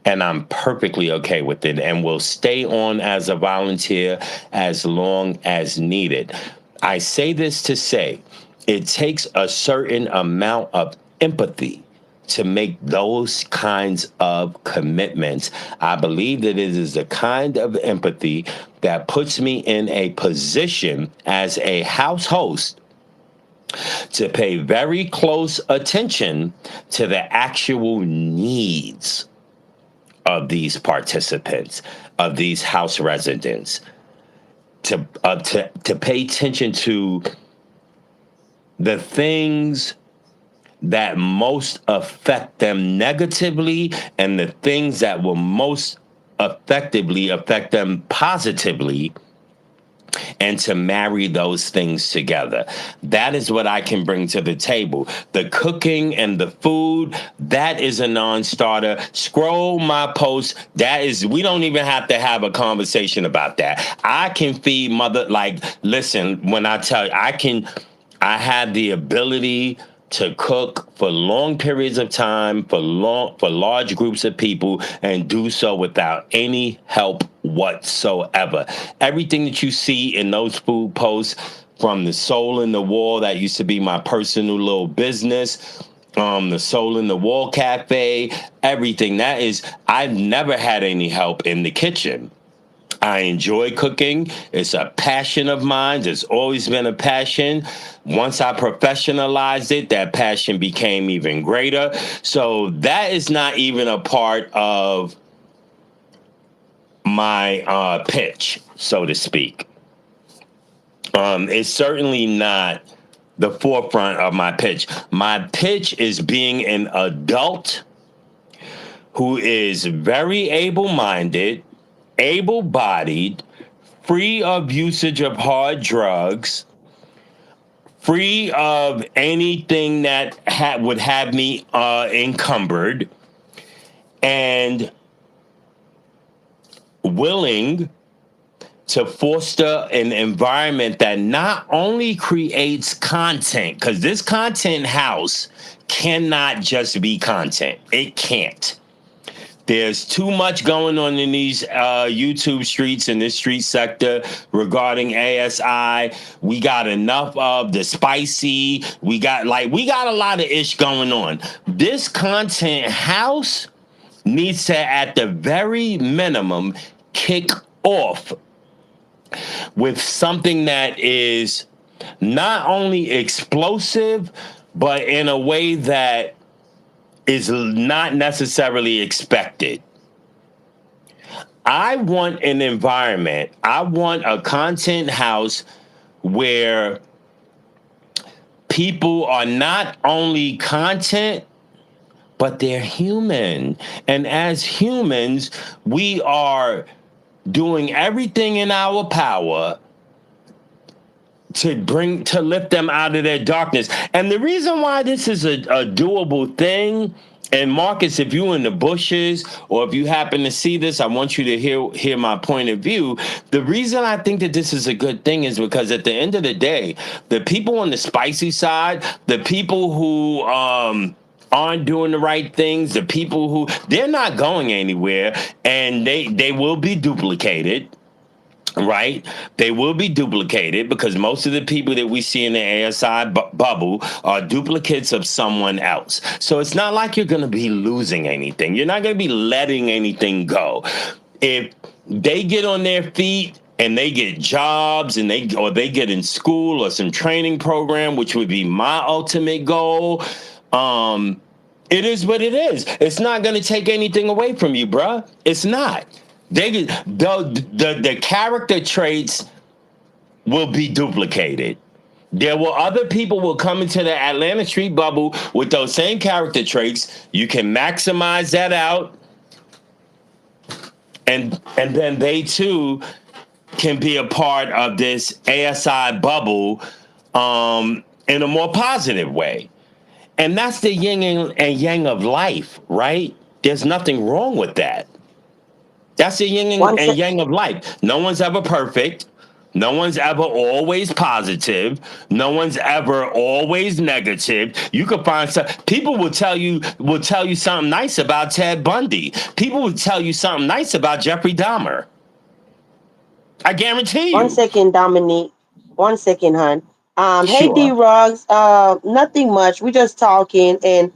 and I'm perfectly okay with it and will stay on as a volunteer as long as needed. I say this to say it takes a certain amount of empathy to make those kinds of commitments. I believe that it is the kind of empathy that puts me in a position as a house host to pay very close attention to the actual needs of these participants, of these house residents, to pay attention to the things that most affect them negatively and the things that will most effectively affect them positively, and to marry those things together. That is what I can bring to the table. The cooking and the food, that is a non-starter. Scroll my post. That is, we don't even have to have a conversation about that. I can feed mother, like, listen, when I tell you, I have the ability to cook for long periods of time for large groups of people and do so without any help whatsoever. Everything that you see in those food posts, from the Soul in the Wall that used to be my personal little business, the Soul in the Wall Cafe, everything that is, I've never had any help in the kitchen. I enjoy cooking. It's a passion of mine. It's always been a passion. Once I professionalized it, that passion became even greater. So that is not even a part of my pitch, so to speak. It's certainly not the forefront of my pitch. My pitch is being an adult who is very able minded, able bodied, free of usage of hard drugs, free of anything that would have me encumbered, and willing to foster an environment that not only creates content, because this content house cannot just be content. It can't. There's too much going on in these YouTube streets in this street sector regarding ASI. We got enough of the spicy. We got a lot of ish going on. This content house needs to, at the very minimum, kick off with something that is not only explosive, but in a way that is not necessarily expected. I want an environment, I want a content house where people are not only content, but they're human. And as humans, we are doing everything in our power to lift them out of their darkness. And the reason why this is a doable thing, and Marcus, if you in the bushes or if you happen to see this, I want you to hear my point of view. The reason I think that this is a good thing is because at the end of the day, the people on the spicy side, the people who aren't doing the right things, the people who they're not going anywhere, and they will be duplicated, right? They will be duplicated because most of the people that we see in the ASI bubble are duplicates of someone else. So it's not like you're going to be losing anything. You're not going to be letting anything go. If they get on their feet and they get jobs and they get in school or some training program, which would be my ultimate goal, it is what it is. It's not going to take anything away from you, bruh. It's not. The character traits will be duplicated. There will other people will come into the Atlanta street bubble with those same character traits. You can maximize that out, and then they too can be a part of this ASI bubble in a more positive way. And that's the yin and yang of life, right? There's nothing wrong with that. That's the yin One and sec. yang of life. No one's ever perfect. No one's ever always positive. No one's ever always negative. You could find some people will tell you something nice about Ted Bundy. People will tell you something nice about Jeffrey Dahmer. I guarantee One you. second, Dominique. 1 second, hon. Hey D Sure. Rugs. Nothing much. We just talking, and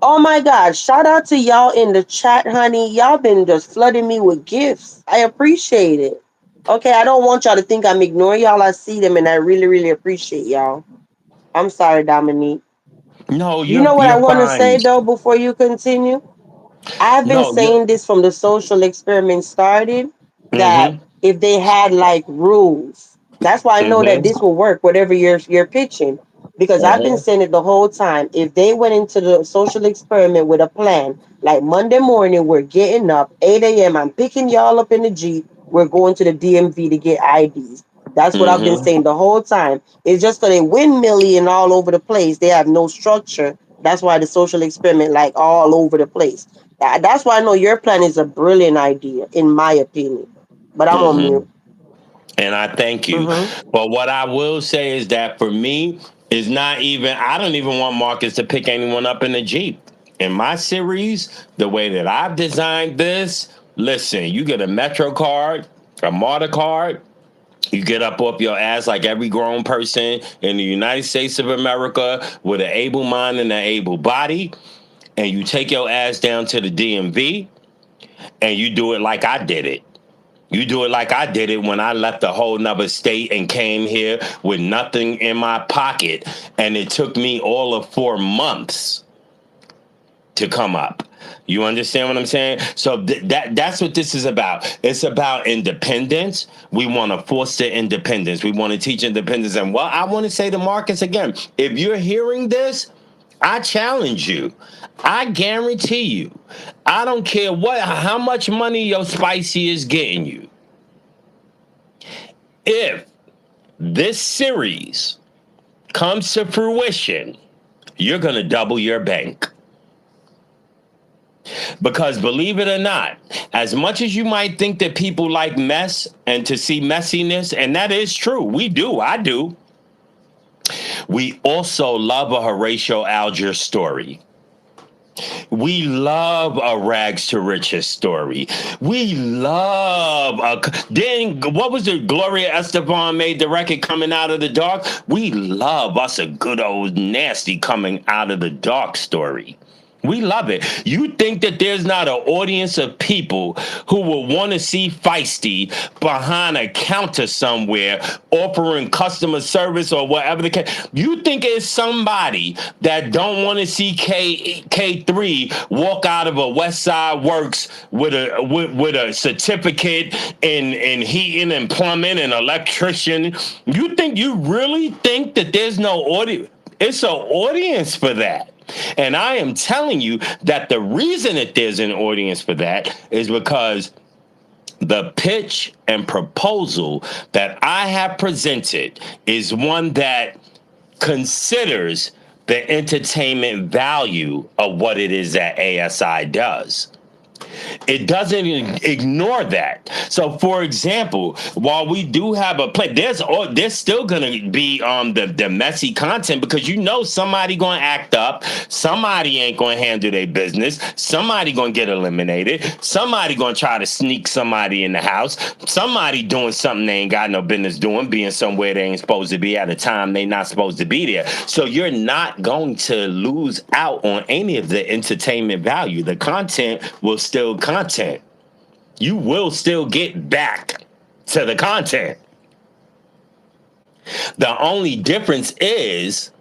oh my God, shout out to y'all in the chat, honey. Y'all been just flooding me with gifts. I appreciate it. Okay, I don't want y'all to think I'm ignoring y'all. I see them, and I really, really appreciate y'all. I'm sorry, Dominique. No, You you're know what I you're want to fine. say though before you continue? I've been No, you're. saying this from the social experiment started, that Mm-hmm. if they had like rules, that's why I know that Mm-hmm. this will work, whatever you're pitching. Because I've been Mm-hmm. saying it the whole time. If they went into the social experiment with a plan, like Monday morning, we're getting up, 8 a.m., I'm picking y'all up in the Jeep, we're going to the DMV to get IDs. That's what I've been Mm-hmm. saying the whole time. It's just that they windmilling all over the place. They have no structure. That's why the social experiment like all over the place. That's why I know your plan is a brilliant idea, in my opinion. But I'm on Mm-hmm. mute. And I thank you. Mm-hmm. But what I will say is that for me, is not even, I don't even want Marcus to pick anyone up in the Jeep. In my series, the way that I've designed this, listen, you get a Metro card, a Marta card, you get up off your ass like every grown person in the United States of America with an able mind and an able body, and you take your ass down to the DMV and you do it like I did it. You do it like I did it when I left a whole nother state and came here with nothing in my pocket. And it took me all of 4 months to come up. You understand what I'm saying? So that's what this is about. It's about independence. We want to foster independence. We want to teach independence. And well, I want to say to Marcus again, if you're hearing this, I challenge you. I guarantee you. I don't care how much money your spicy is getting you. If this series comes to fruition, you're going to double your bank. Because believe it or not, as much as you might think that people like mess and to see messiness, and that is true, we do, I do, we also love a Horatio Alger story. We love a rags to riches story. We love a. Then what was it? Gloria Estefan made the record Coming Out of the Dark. We love us a good old nasty coming out of the dark story. We love it. You think that there's not an audience of people who will want to see Feisty behind a counter somewhere offering customer service or whatever the case. You think it's somebody that don't want to see K3 walk out of a West Side Works with a certificate in heating and plumbing and electrician. You really think that there's no audience? It's an audience for that. And I am telling you that the reason that there's an audience for that is because the pitch and proposal that I have presented is one that considers the entertainment value of what it is that ASI does. It doesn't ignore that. So, for example, while we do have a play, there's still going to be the messy content because you know somebody going to act up, somebody ain't going to handle their business, somebody going to get eliminated, somebody going to try to sneak somebody in the house, somebody doing something they ain't got no business doing, being somewhere they ain't supposed to be at a time they not supposed to be there. So you're not going to lose out on any of the entertainment value. The content will still content. You will still get back to the content. The only difference is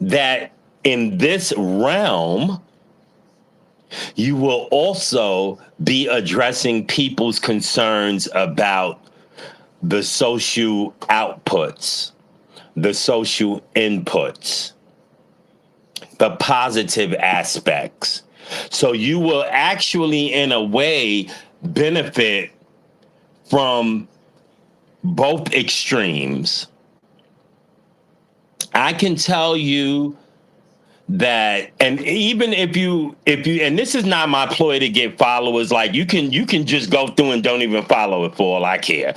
that in this realm, you will also be addressing people's concerns about the social outputs, the social inputs, the positive aspects. So you will actually, in a way, benefit from both extremes. I can tell you that, and even if you and this is not my ploy to get followers, like you can just go through and don't even follow it for all I care.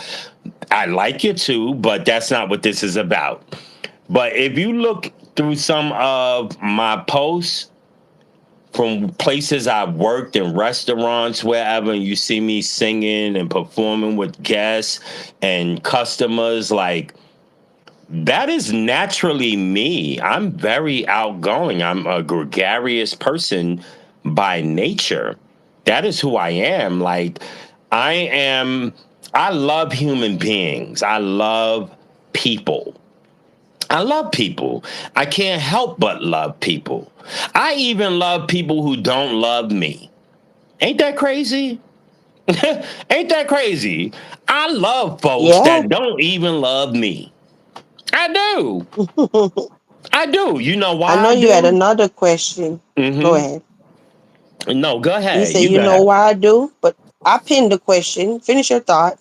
I like you too, but that's not what this is about. But if you look through some of my posts from places I've worked in restaurants, wherever, and you see me singing and performing with guests and customers, like that is naturally me. I'm very outgoing. I'm a gregarious person by nature. That is who I am. Like, I am, I love human beings. I love people. I love people. I can't help but love people. I even love people who don't love me. Ain't that crazy? Ain't that crazy? I love folks Yeah. that don't even love me. I do. I do. You know I why know I you had do? another question. Go Mm-hmm. ahead. No, go You ahead. say You you go know ahead. why I do, but I pinned the question. Finish your thought.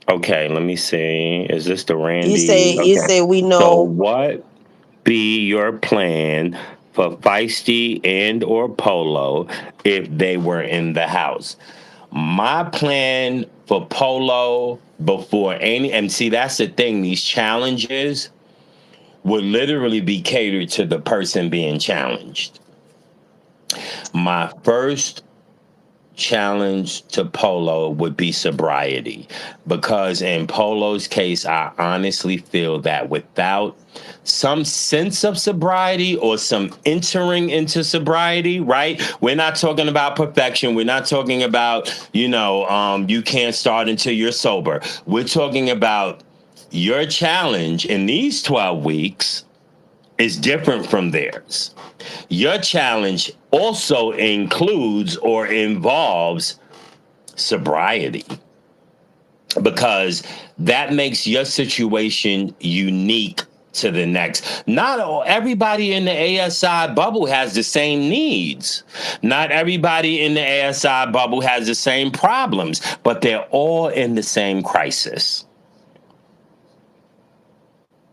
Okay, let me see. Is this the You Randy? say you Okay. say we So know. what be your plan for Feisty and or Polo if they were in the house? My plan for Polo before any, and see, that's the thing, these challenges would literally be catered to the person being challenged. My first challenge to Polo would be sobriety, because in Polo's case, I honestly feel that without some sense of sobriety or some entering into sobriety, right? We're not talking about perfection. We're not talking about, you can't start until you're sober. We're talking about your challenge in these 12 weeks is different from theirs. Your challenge also includes or involves sobriety, because that makes your situation unique to the next. Not everybody in the ASI bubble has the same needs. Not everybody in the ASI bubble has the same problems, but they're all in the same crisis.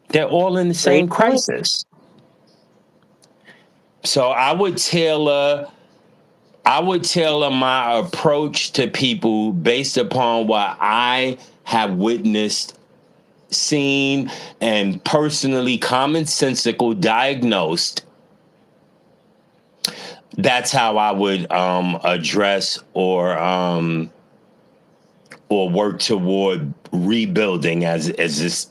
They're all in the same Great point. crisis. So I would tailor I would tailor my approach to people based upon what I have witnessed, seen, and personally commonsensical diagnosed. That's how I would address or work toward rebuilding, as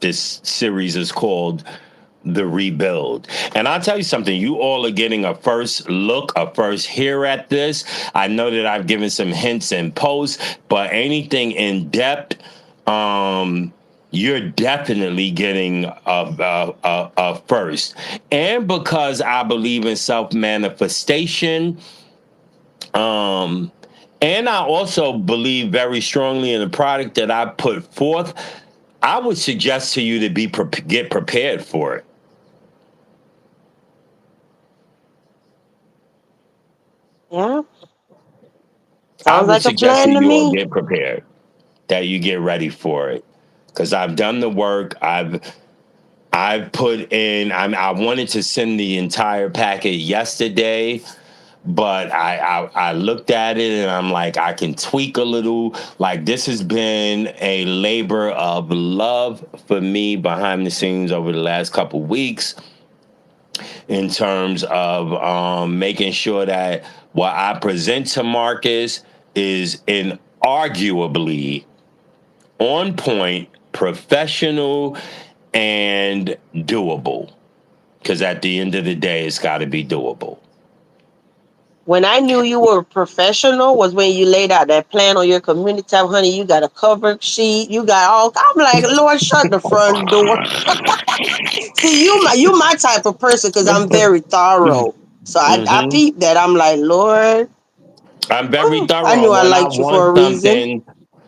this series is called, the rebuild. And I'll tell you something, you all are getting a first look, a first hear at this. I know that I've given some hints and posts, but anything in depth, you're definitely getting a first. And because I believe in self manifestation, um, and I also believe very strongly in the product that I put forth, I would suggest to you to get prepared for it. Yeah, I sounds would like a suggest that plan to you all me. get prepared, that you get ready for it, because I've done the work. I've put in. I wanted to send the entire packet yesterday, but I looked at it and I'm like, I can tweak a little. Like, this has been a labor of love for me behind the scenes over the last couple weeks, in terms of making sure that what I present to Marcus is inarguably on point, professional, and doable. Because at the end of the day, it's got to be doable. When I knew you were a professional was when you laid out that plan on your community tab, honey. You got a cover sheet. You got all. I'm like, Lord, shut the front door. See, you my type of person because I'm very thorough. So I Hmm. peeped that. I'm like, Lord, I'm very I thorough. knew I liked you for a reason.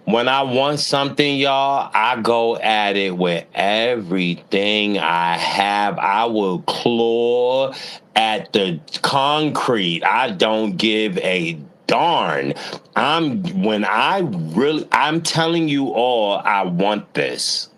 When I want something, y'all, I go at it with everything I have. I will claw at the concrete. I don't give a darn. I'm telling you all, I want this.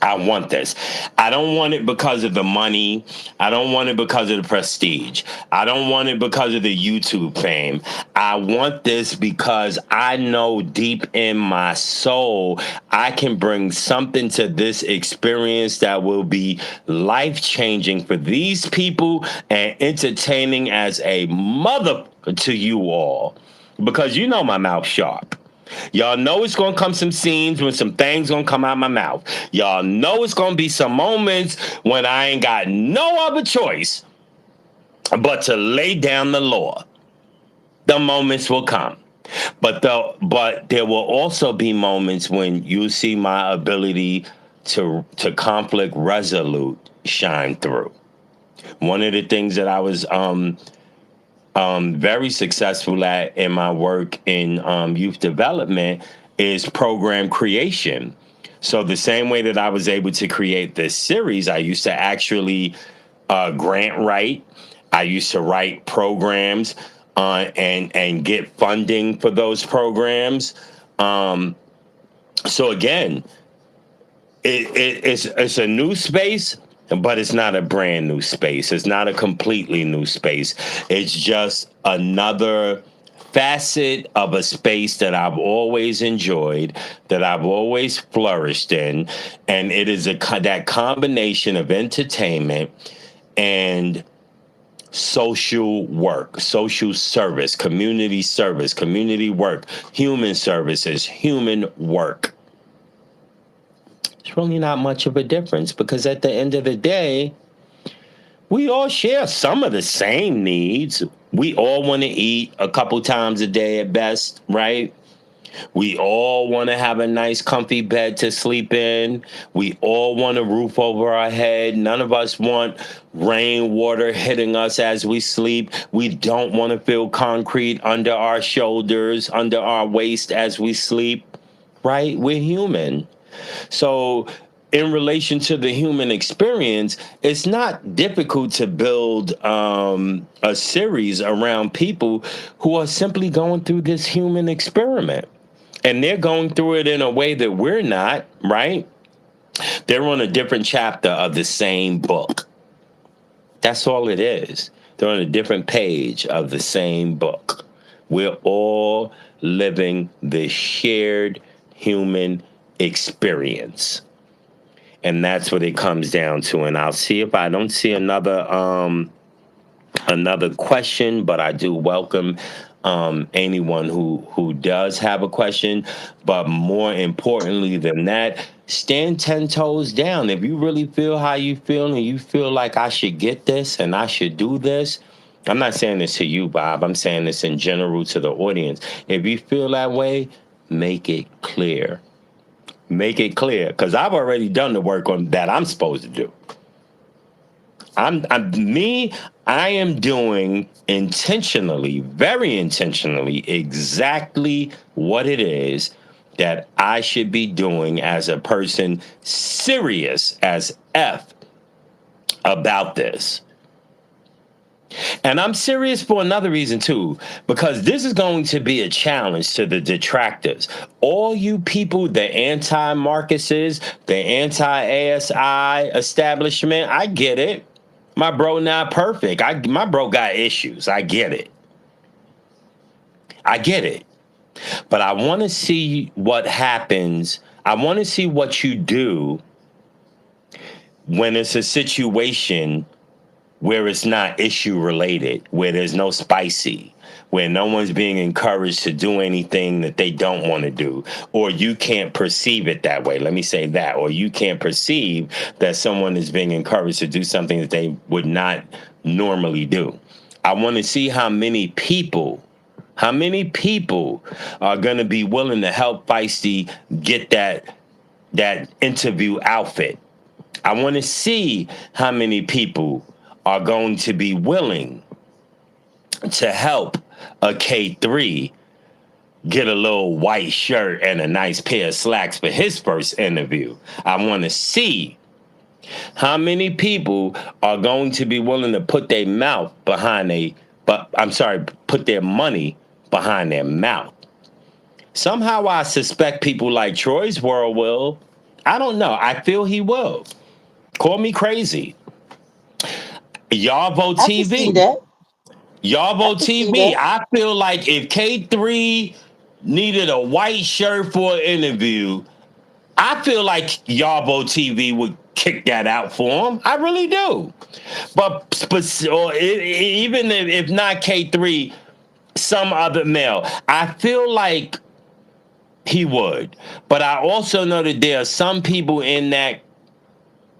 I want this. I don't want it because of the money. I don't want it because of the prestige. I don't want it because of the YouTube fame. I want this because I know deep in my soul I can bring something to this experience that will be life changing for these people and entertaining as a mother to you all. Because you know my mouth sharp. Y'all know it's gonna come some scenes when some things gonna come out my mouth. Y'all know it's gonna be some moments when I ain't got no other choice but to lay down the law. The moments will come. But there will also be moments when you see my ability to conflict resolute shine through. One of the things that I was very successful at in my work in youth development is program creation. So the same way that I was able to create this series, I used to actually grant write. I used to write programs and get funding for those programs. Um, so again, it's a new space, but it's not a brand new space. It's not a completely new space. It's just another facet of a space that I've always enjoyed, that I've always flourished in, and it is that combination of entertainment and social work, social service, community work, human services, human work. It's really not much of a difference because at the end of the day, we all share some of the same needs. We all want to eat a couple times a day at best, right? We all want to have a nice, comfy bed to sleep in. We all want a roof over our head. None of us want rainwater hitting us as we sleep. We don't want to feel concrete under our shoulders, under our waist as we sleep, right? We're human. So, in relation to the human experience, it's not difficult to build a series around people who are simply going through this human experiment. And they're going through it in a way that we're not, right? They're on a different chapter of the same book. That's all it is. They're on a different page of the same book. We're all living the shared human experience. And that's what it comes down to. And I'll see if I don't see another question, but I do welcome anyone who does have a question. But more importantly than that, stand 10 toes down. If you really feel how you feel and you feel like I should get this and I should do this, I'm not saying this to you, Bob. I'm saying this in general to the audience. If you feel that way, make it clear. Make it clear, because I've already done the work on that I'm supposed to do. I'm me. I am doing intentionally, very intentionally, exactly what it is that I should be doing as a person serious as F about this. And I'm serious for another reason too, because this is going to be a challenge to the detractors. All you people, the anti Marcuses, the anti ASI establishment, I get it. My bro not perfect. My bro got issues. I get it. I get it. But I want to see what happens. I want to see what you do when it's a situation where it's not issue related, where there's no spicy, where no one's being encouraged to do anything that they don't want to do, or you can't perceive it that way. Let me say that, or you can't perceive that someone is being encouraged to do something that they would not normally do. I want to see how many people are going to be willing to help Feisty get that interview outfit. I want to see how many people are going to be willing to help a K3 get a little white shirt and a nice pair of slacks for his first interview. I want to see how many people are going to be willing to put their mouth behind put their money behind their mouth. Somehow I suspect people like Troy's World will. I don't know. I feel he will. Call me crazy. Y'all vote I can see TV. that. Y'all I vote can see TV. that. I feel like if K3 needed a white shirt for an interview, I feel like y'all vote TV would kick that out for him. I really do. Even if not K3, some other male, I feel like he would. But I also know that there are some people in that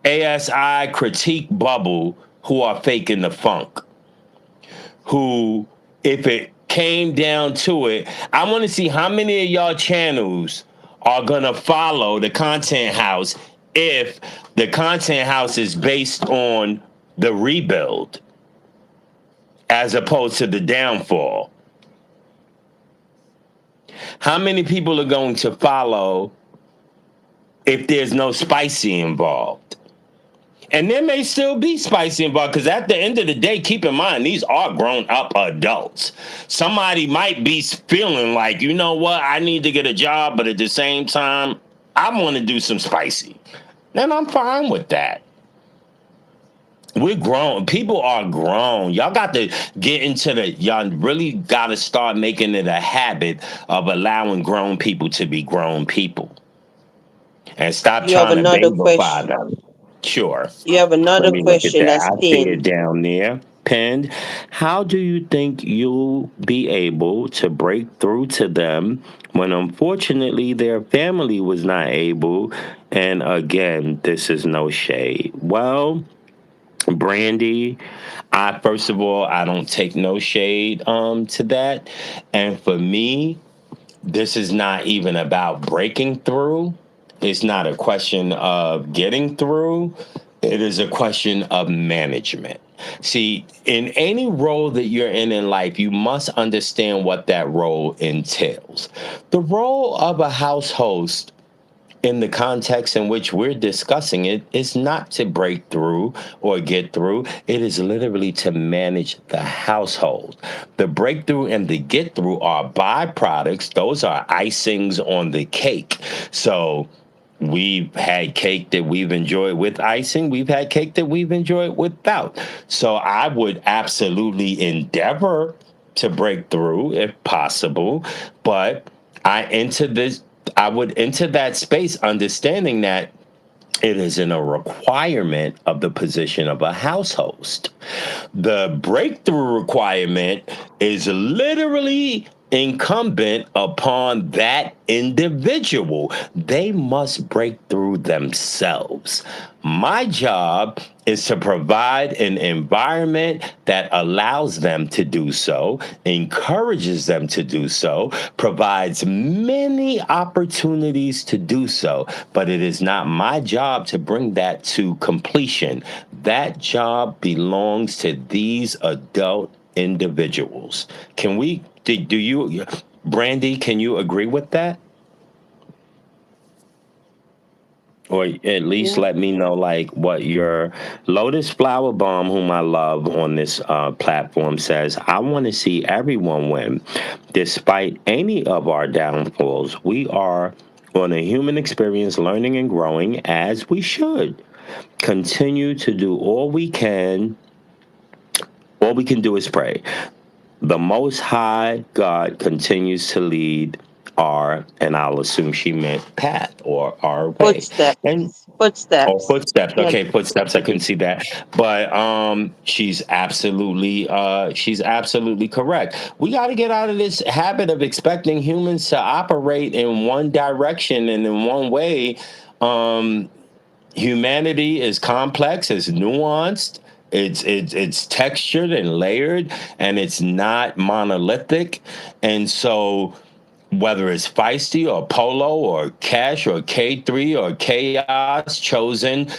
ASI critique bubble who are faking the funk, who, if it came down to it, I want to see how many of y'all channels are going to follow the content house if the content house is based on the rebuild as opposed to the downfall. How many people are going to follow if there's no spicy involved? And there may still be spicy involved, because at the end of the day, keep in mind, these are grown up adults. Somebody might be feeling like, you know what, I need to get a job, but at the same time, I want to do some spicy. And I'm fine with that. We're grown. People are grown. Y'all got to y'all really got to start making it a habit of allowing grown people to be grown people and stop You have trying to another babify question. them. Sure. You have Let another me look at question that. that's I see it pinned. down there, pinned. How do you think you'll be able to break through to them when unfortunately their family was not able? And again, this is no shade. Well, Brandy, I first of all, I don't take no shade to that. And for me, this is not even about breaking through. It's not a question of getting through. It is a question of management. See, in any role that you're in life, you must understand what that role entails. The role of a house host, in the context in which we're discussing it, is not to break through or get through. It is literally to manage the household. The breakthrough and the get through are byproducts. Those are icings on the cake. So we've had cake that we've enjoyed with icing. We've had cake that we've enjoyed without. So I would absolutely endeavor to break through if possible, but I enter this I would enter that space understanding that it is in a requirement of the position of a house host. The breakthrough requirement is literally incumbent upon that individual. They must break through themselves. My job is to provide an environment that allows them to do so, encourages them to do so, provides many opportunities to do so, but it is not my job to bring that to completion. That job belongs to these adult individuals. Can we, do you, Brandy, can you agree with that? Or at least Yeah. let me know like what your Lotus Flower Bomb, whom I love on this platform, says. I want to see everyone win, despite any of our downfalls. We are on a human experience, learning and growing as we should. Continue to do all we can. All we can do is pray. The Most High God continues to lead our, and I'll assume she meant path or our way. And Footsteps. oh, Footsteps. footsteps. Yeah. Okay, footsteps. I couldn't see that, but she's absolutely correct. We got to get out of this habit of expecting humans to operate in one direction and in one way. Um, Humanity is complex, it's nuanced, it's textured and layered, and it's not monolithic. And so whether it's feisty or polo or cash or K3 or chaos chosen,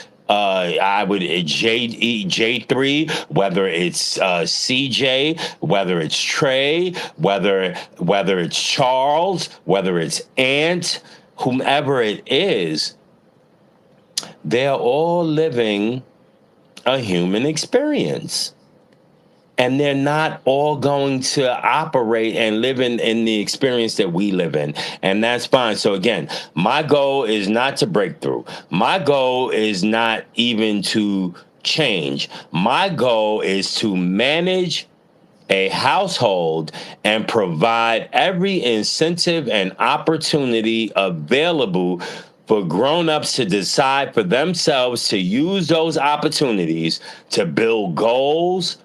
I would J3, whether it's CJ, whether it's Trey, whether it's Charles, whether it's Ant, whomever it is, they're all living a human experience. And they're not all going to operate and live in the experience that we live in. And that's fine. So, again, my goal is not to break through. My goal is not even to change. My goal is to manage a household and provide every incentive and opportunity available for grown-ups to decide for themselves to use those opportunities to build goals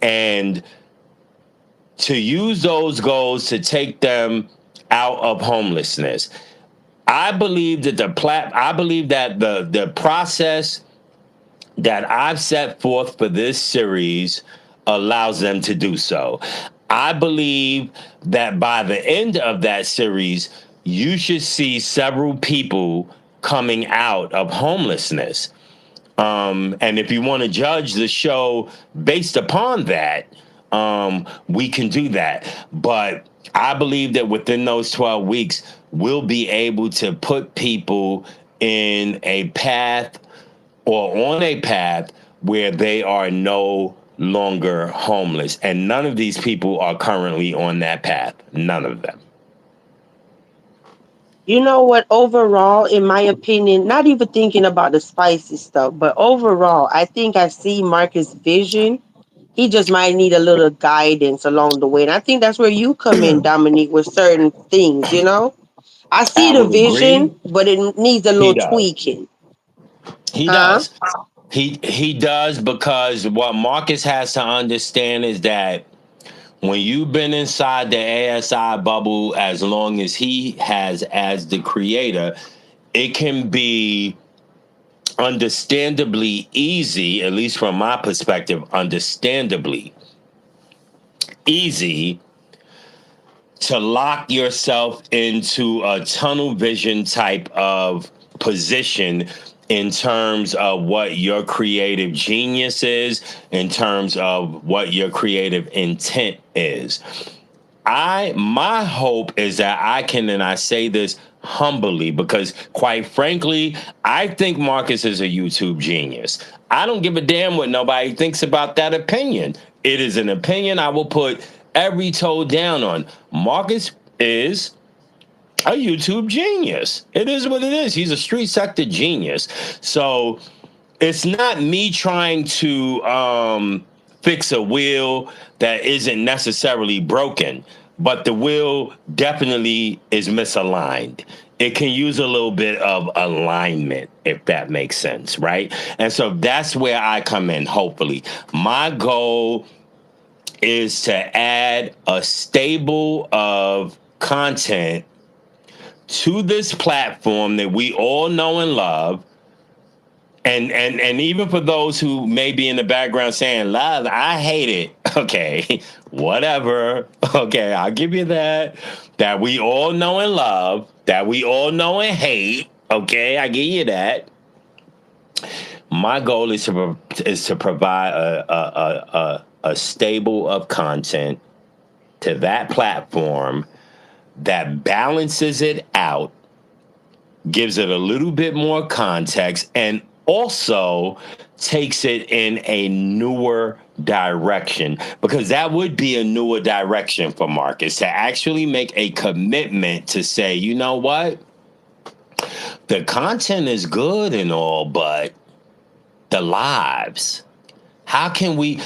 and to use those goals to take them out of homelessness. I believe that the process that I've set forth for this series allows them to do so. I believe that by the end of that series, you should see several people coming out of homelessness. And if you want to judge the show based upon that, we can do that. But I believe that within those 12 weeks, we'll be able to put people in a path or on a path where they are no longer homeless. And none of these people are currently on that path. None of them. You know what? Overall, in my opinion, not even thinking about the spicy stuff, but overall, I think I see Marcus' vision. He just might need a little guidance along the way. And I think that's where you come in, Dominique, with certain things, you know? I see I the would vision, agree. but it needs a He little does. tweaking. He Huh? does. He does because what Marcus has to understand is that when you've been inside the ASI bubble as long as he has as the creator, it can be understandably easy, at least from my perspective, understandably easy to lock yourself into a tunnel vision type of position in terms of what your creative genius is, in terms of what your creative intent is. My hope is that I can, and I say this humbly because quite frankly, I think Marcus is a YouTube genius. I don't give a damn what nobody thinks about that opinion. It is an opinion I will put every toe down on. Marcus is a YouTube genius. It is what it is. He's a street sector genius. So it's not me trying to fix a wheel that isn't necessarily broken, but the wheel definitely is misaligned. It can use a little bit of alignment, if that makes sense, right? And so that's where I come in, hopefully. My goal is to add a stable of content to this platform that we all know and love. And even for those who may be in the background saying, love, I hate it. Okay, whatever. Okay, I'll give you that. That we all know and love, that we all know and hate. Okay, I give you that. My goal is to provide a stable of content to that platform that balances it out, gives it a little bit more context, and also takes it in a newer direction, because that would be a newer direction for Marcus to actually make a commitment to say, you know what, the content is good and all, but the lives, how can we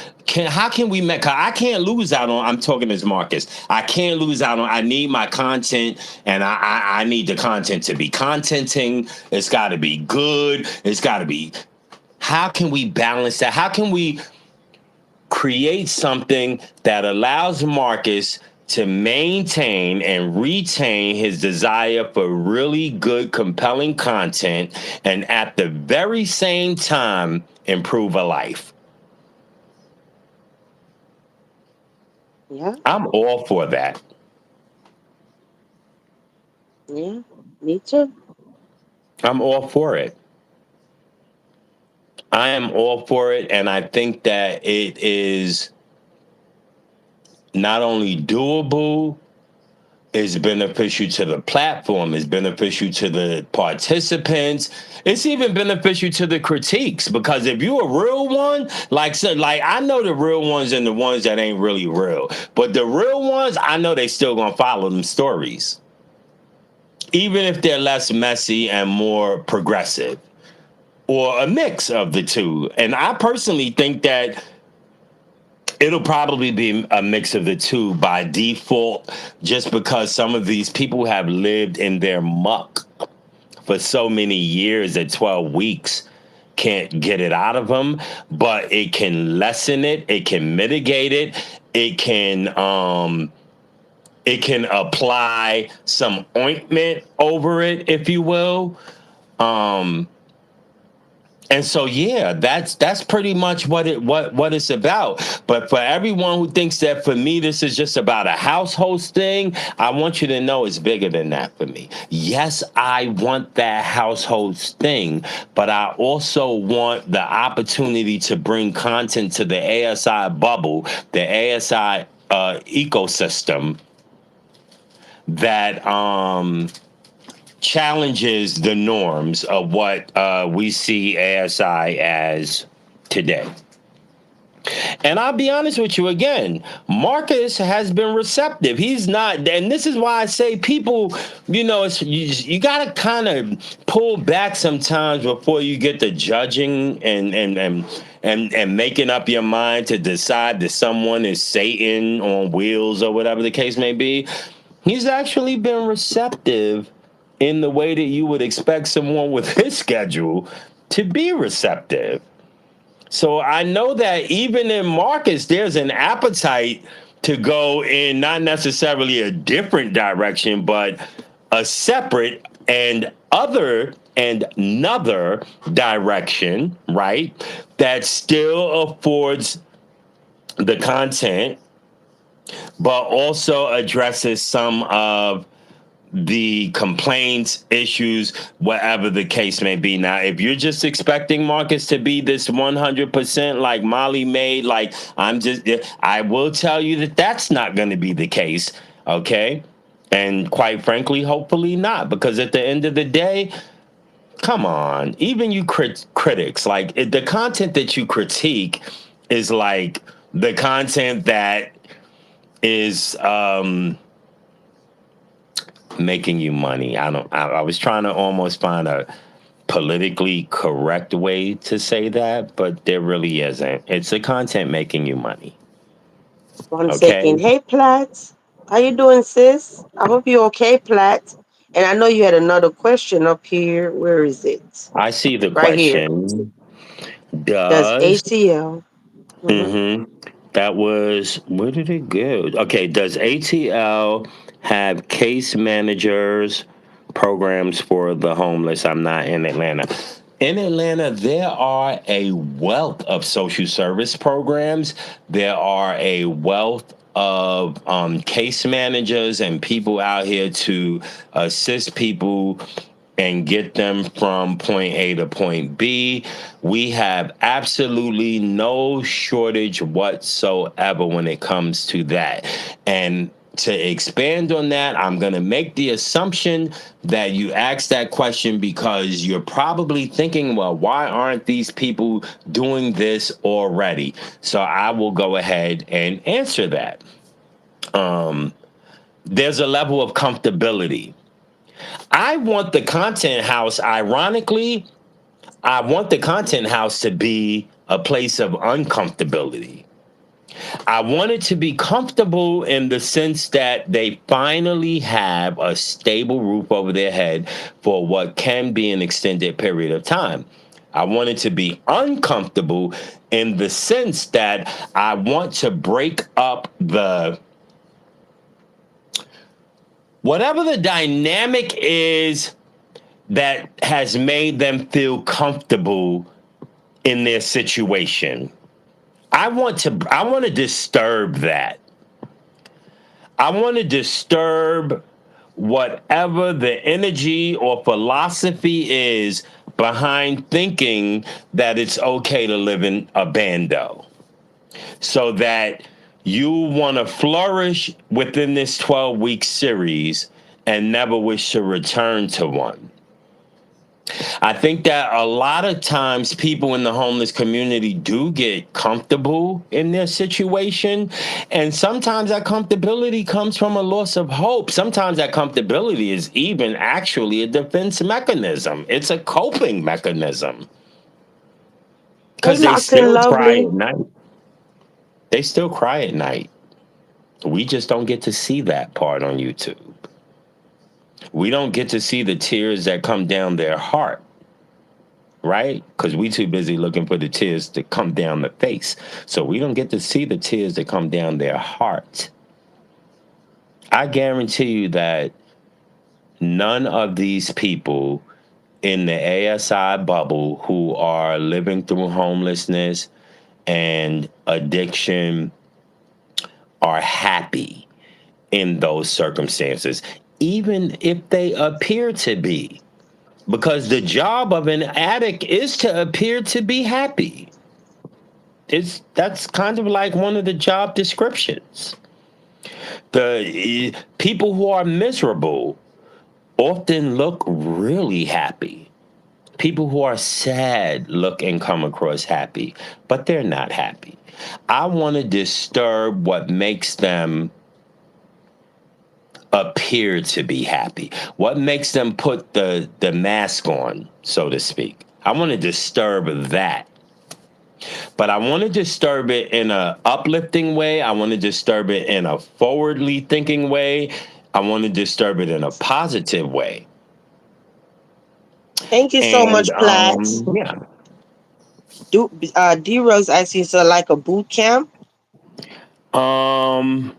make, I can't lose out on, I'm talking as Marcus, I can't lose out on, I need my content, and I need the content to be contenting, it's got to be good, it's got to be, how can we balance that, how can we create something that allows Marcus to maintain and retain his desire for really good, compelling content, and at the very same time improve a life. Yeah, I'm all for that. yeah, me too. I'm all for it. I am all for it. And I think that it is not only doable, it's beneficial to the platform, it's beneficial to the participants, it's even beneficial to the critiques. Because if you're a real one, like, so, like, I know the real ones and the ones that ain't really real, but the real ones, I know they still gonna follow them stories, even if they're less messy and more progressive, or a mix of the two. And I personally think that it'll probably be a mix of the two by default, just because some of these people have lived in their muck for so many years that 12 weeks can't get it out of them. But it can lessen it, it can mitigate it, it can apply some ointment over it, if you will. Um, And so, yeah, that's pretty much what it's about. But for everyone who thinks that for me this is just about a household thing, I want you to know it's bigger than that for me. Yes, I want that household thing, but I also want the opportunity to bring content to the ASI bubble, the ASI ecosystem, that challenges the norms of what we see ASI as today. And I'll be honest with you again, Marcus has been receptive. He's not, and this is why I say people, you got to kind of pull back sometimes before you get to judging and making up your mind to decide that someone is Satan on wheels or whatever the case may be. He's actually been receptive in the way that you would expect someone with his schedule to be receptive. So I know that even in Marcus, there's an appetite to go in not necessarily a different direction, but a separate and other and another direction, right? That still affords the content, but also addresses some of the complaints, issues, whatever the case may be. Now, if you're just expecting Marcus to be this 100% like Molly made, like I will tell you that that's not going to be the case. Okay. And quite frankly, hopefully not, because at the end of the day, come on, even you critics, like the content that you critique is like the content that is, making you money. I don't. I was trying to almost find politically correct way to say that, but there really isn't. It's the content making you money. One Okay. second. Hey, Platt. How you doing, sis? I hope you're okay, Platt. And I know you had another question up here. Where is it? I see the Right here. question. Does Does ATL? Mhm. hmm that was where did it go? Okay, does ATL have case managers programs for the homeless? I'm not in Atlanta. In Atlanta, there are a wealth of social service programs. There are a wealth of case managers and people out here to assist people and get them from point A to point B. We have absolutely no shortage whatsoever when it comes to that. And to expand on that, I'm going to make the assumption that you asked that question because you're probably thinking, well, why aren't these people doing this already? So I will go ahead and answer that. Um, there's a level of comfortability. I want the content house, ironically, I want the content house to be a place of uncomfortability. I want it to be comfortable in the sense that they finally have a stable roof over their head for what can be an extended period of time. I want it to be uncomfortable in the sense that I want to break up the whatever the dynamic is that has made them feel comfortable in their situation. I want to disturb that. I want to disturb whatever the energy or philosophy is behind thinking that it's okay to live in a bando. So that you want to flourish within this 12-week series and never wish to return to one. I think that a lot of times people in the homeless community do get comfortable in their situation. And sometimes that comfortability comes from a loss of hope. Sometimes that comfortability is even actually a defense mechanism, it's a coping mechanism Hey, because they Lockton still cry Lovely. at night. They still cry at night. We just don't get to see that part on YouTube. We don't get to see the tears that come down their heart, right? Because we too busy looking for the tears to come down the face. So we don't get to see the tears that come down their heart. I guarantee you that none of these people in the ASI bubble who are living through homelessness and addiction are happy in those circumstances, even if they appear to be. Because the job of an addict is to appear to be happy. That's kind of like one of the job descriptions. The people who are miserable often look really happy. People who are sad look and come across happy, but they're not happy. I want to disturb what makes them appear to be happy. What makes them put the mask on, so to speak. I want to disturb that. But I want to disturb it in a uplifting way. I want to disturb it in a forwardly thinking way. I want to disturb it in a positive way. Thank you so And much, Platt. yeah. D Rose asking, so like a boot camp? Um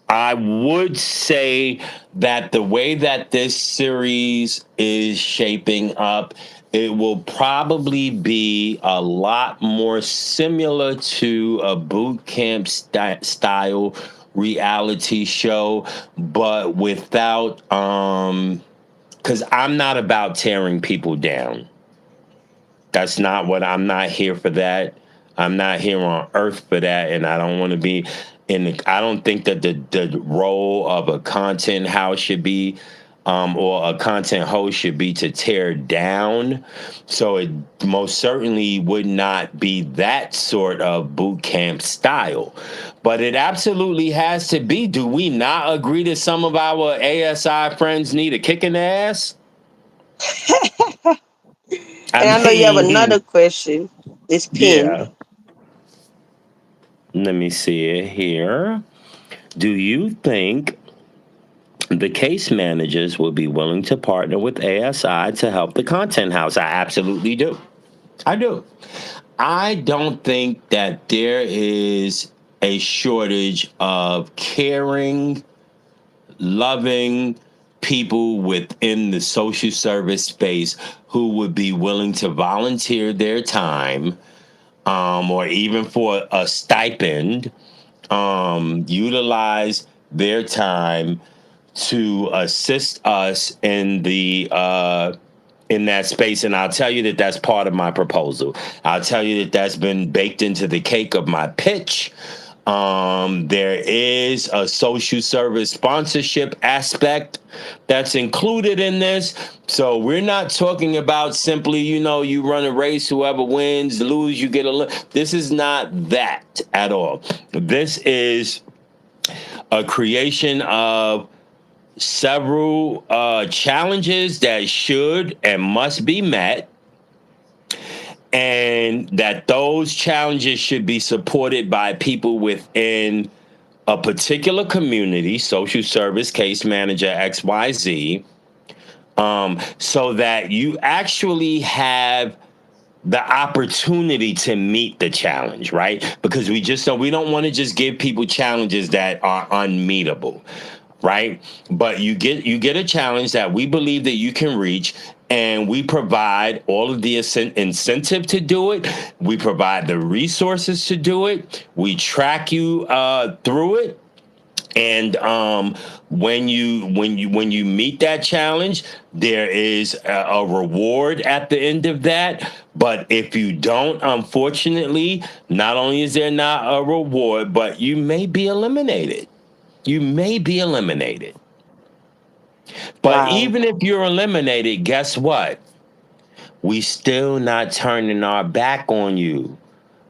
I would say that the way that this series is shaping up, it will probably be a lot more similar to a boot camp style reality show, but without because I'm not about tearing people down. That's not what I'm not here for that. I'm not here on earth for that. And I don't want to be I don't think that the role of a content house should be or a content host should be to tear down. So it most certainly would not be that sort of boot camp style. But it absolutely has to be. Do we not agree that some of our ASI friends need a kick in the ass? I And I know you have mean, another question. It's pinned. yeah. Let me see it here. Do you think the case managers will be willing to partner with ASI to help the content house? I absolutely do. I do. I don't think that there is a shortage of caring, loving people within the social service space who would be willing to volunteer their time, or even for a stipend, utilize their time to assist us in that space. And I'll tell you that that's part of my proposal. I'll tell you that that's been baked into the cake of my pitch. There is a social service sponsorship aspect that's included in this. So we're not talking about simply, you run a race, whoever wins, lose, you get This is not that at all. This is a creation of several challenges that should and must be met, and that those challenges should be supported by people within a particular community, social service, case manager, XYZ, so that you actually have the opportunity to meet the challenge, right? Because we don't want to just give people challenges that are unmeetable, right? But you get a challenge that we believe that you can reach, and we provide all of the incentive to do it. We provide the resources to do it. We track you through it, and when you meet that challenge, there is a reward at the end of that. But if you don't, unfortunately, not only is there not a reward, but you may be eliminated. You may be eliminated. But Wow. even if you're eliminated, guess what? We still not turning our back on you,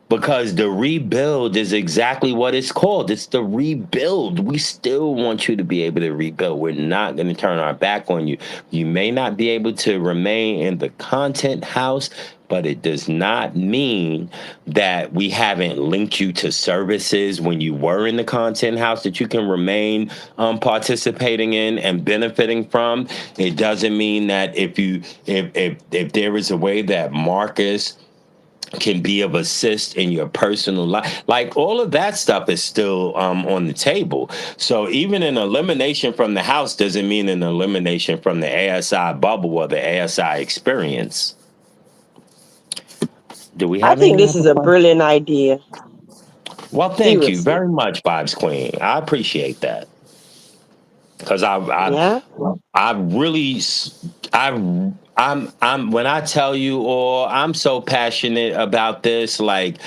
because the rebuild is exactly what it's called. It's the rebuild. We still want you to be able to rebuild. We're not going to turn our back on you. You may not be able to remain in the content house, but it does not mean that we haven't linked you to services when you were in the content house that you can remain participating in and benefiting from. It doesn't mean that if there is a way that Marcus can be of assist in your personal life. Like, all of that stuff is still on the table. So even an elimination from the house doesn't mean an elimination from the ASI bubble or the ASI experience. Do we I have think any this other is a questions? brilliant idea. Well, thank you Seriously. very much, Vibes Queen. I appreciate that, because Yeah. I really, I'm when I tell you all, I'm so passionate about this. Like,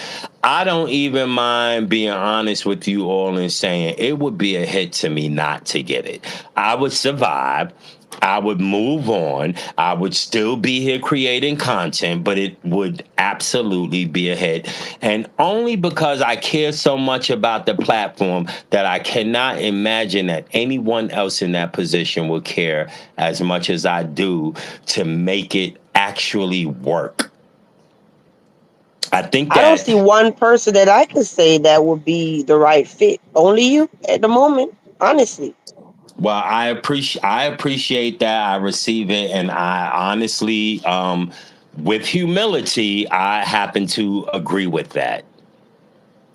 I don't even mind being honest with you all and saying it would be a hit to me not to get it. I would survive. I would move on. I would still be here creating content, but it would absolutely be a hit. And only because I care so much about the platform that I cannot imagine that anyone else in that position will care as much as I do to make it actually work. I think I don't that see one person that I could say that would be the right fit. Only you at the moment, honestly. Well, I appreciate that. I receive it, and I honestly, with humility, I happen to agree with that.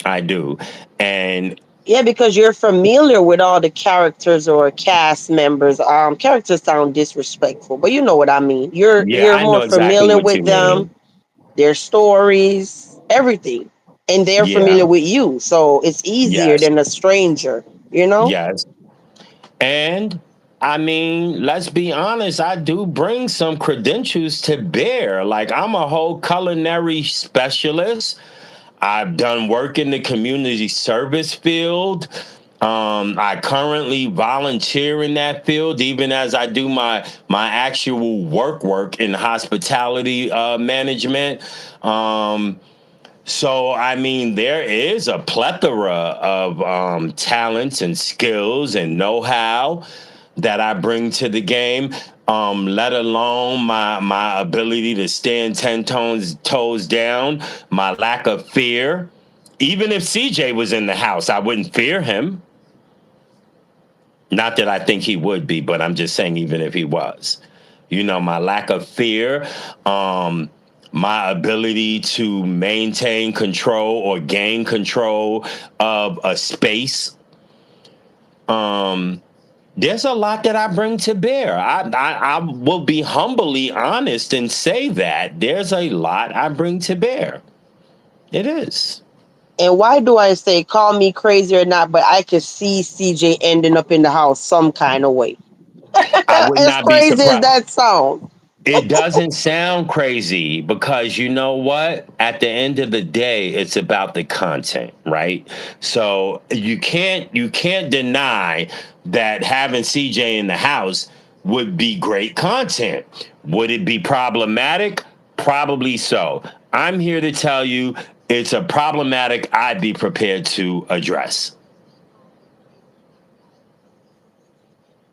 I do, and Yeah, because you're familiar with all the characters or cast members. Characters sound disrespectful, but you know what I mean. You're yeah, you're I more know exactly familiar what you with them, mean. their stories, everything. And they're Yeah, familiar with you. So it's easier yes, than a stranger, you know? yes, and I mean, let's be honest. I do bring some credentials to bear. Like, I'm a whole culinary specialist. I've done work in the community service field. I currently volunteer in that field, even as I do my actual work in hospitality management. Um, so, I mean, there is a plethora of talents and skills and know-how that I bring to the game. let alone my ability to stand 10 toes down, my lack of fear. Even if CJ was in the house, I wouldn't fear him. Not that I think he would be, but I'm just saying, even if he was, my lack of fear, my ability to maintain control or gain control of a space. There's a lot that I bring to bear. I will be humbly honest and say that there's a lot I bring to bear. It is. And why do I say call me crazy or not, but I can see CJ ending up in the house some kind of way. I would As not be crazy as surprised. that sounds. It doesn't sound crazy because you know what? At the end of the day, it's about the content, right? So you can't deny that having CJ in the house would be great content. Would it be problematic? Probably so. I'm here to tell you it's a problematic I'd be prepared to address.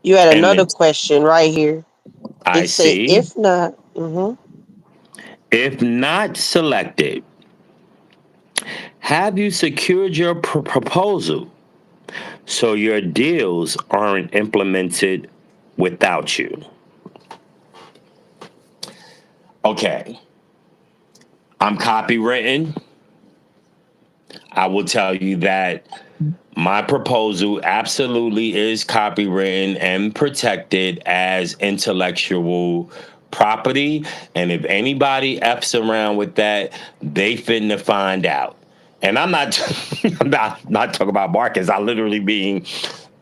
You had And another question right here. I It say see. if not, If not selected, have you secured your proposal so your deals aren't implemented without you? Okay, I'm copywritten. I will tell you that my proposal absolutely is copywritten and protected as intellectual property. And if anybody F's around with that, they finna find out. And I'm not, I'm not talking about Marcus. I literally mean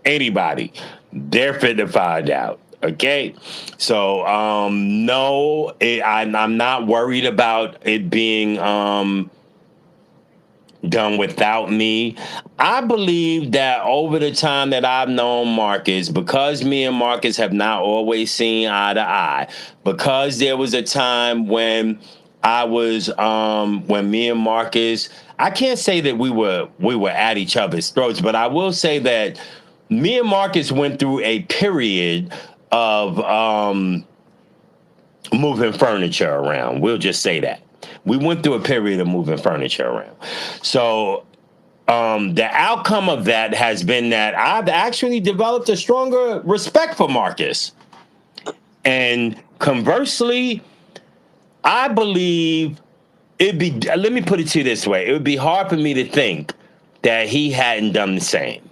anybody. They're finna find out. Okay, so no, I'm not worried about it being done without me. I believe that over the time that I've known Marcus, because me and Marcus have not always seen eye to eye, because there was a time when me and Marcus, I can't say that we were at each other's throats, but I will say that me and Marcus went through a period of moving furniture around. We'll just say that. We went through a period of moving furniture around. So the outcome of that has been that I've actually developed a stronger respect for Marcus. And conversely, I believe let me put it to you this way, it would be hard for me to think that he hadn't done the same.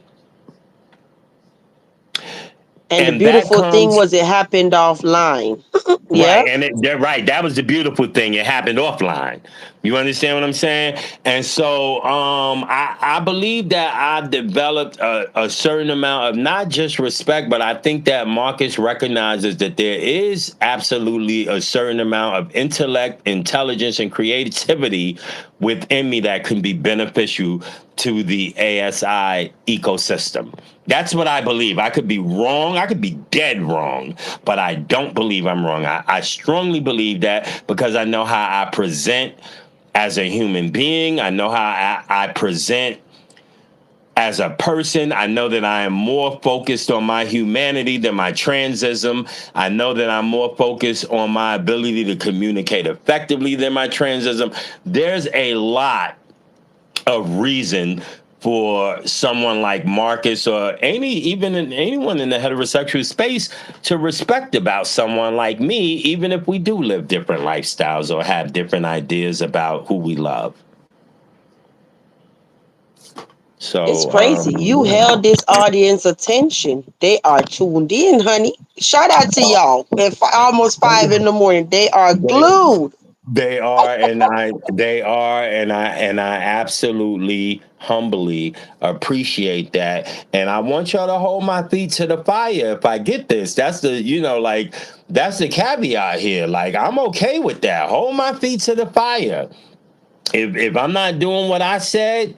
and the And that beautiful thing comes was it happened offline. right, Yep. and they're right. That was the beautiful thing. It happened offline. You understand what I'm saying? And so, I believe that I've developed a certain amount of not just respect, but I think that Marcus recognizes that there is absolutely a certain amount of intellect, intelligence, and creativity within me that can be beneficial to the ASI ecosystem. That's what I believe. I could be wrong. I could be dead wrong, but I don't believe I'm wrong. I strongly believe that because I know how I present as a human being. I know how I present as a person. I know that I am more focused on my humanity than my transism. I know that I'm more focused on my ability to communicate effectively than my transism. There's a lot of reason for someone like Marcus or anyone in the heterosexual space to respect about someone like me, even if we do live different lifestyles or have different ideas about who we love. It's So, crazy. You held this audience attention. They are tuned in, honey. Shout out to y'all. At almost 5 in the morning, they are glued. they are, and I absolutely humbly appreciate that. And I want y'all to hold my feet to the fire if I get this. That's that's the caveat here. Like, I'm okay with that. Hold my feet to the fire. If I'm not doing what I said,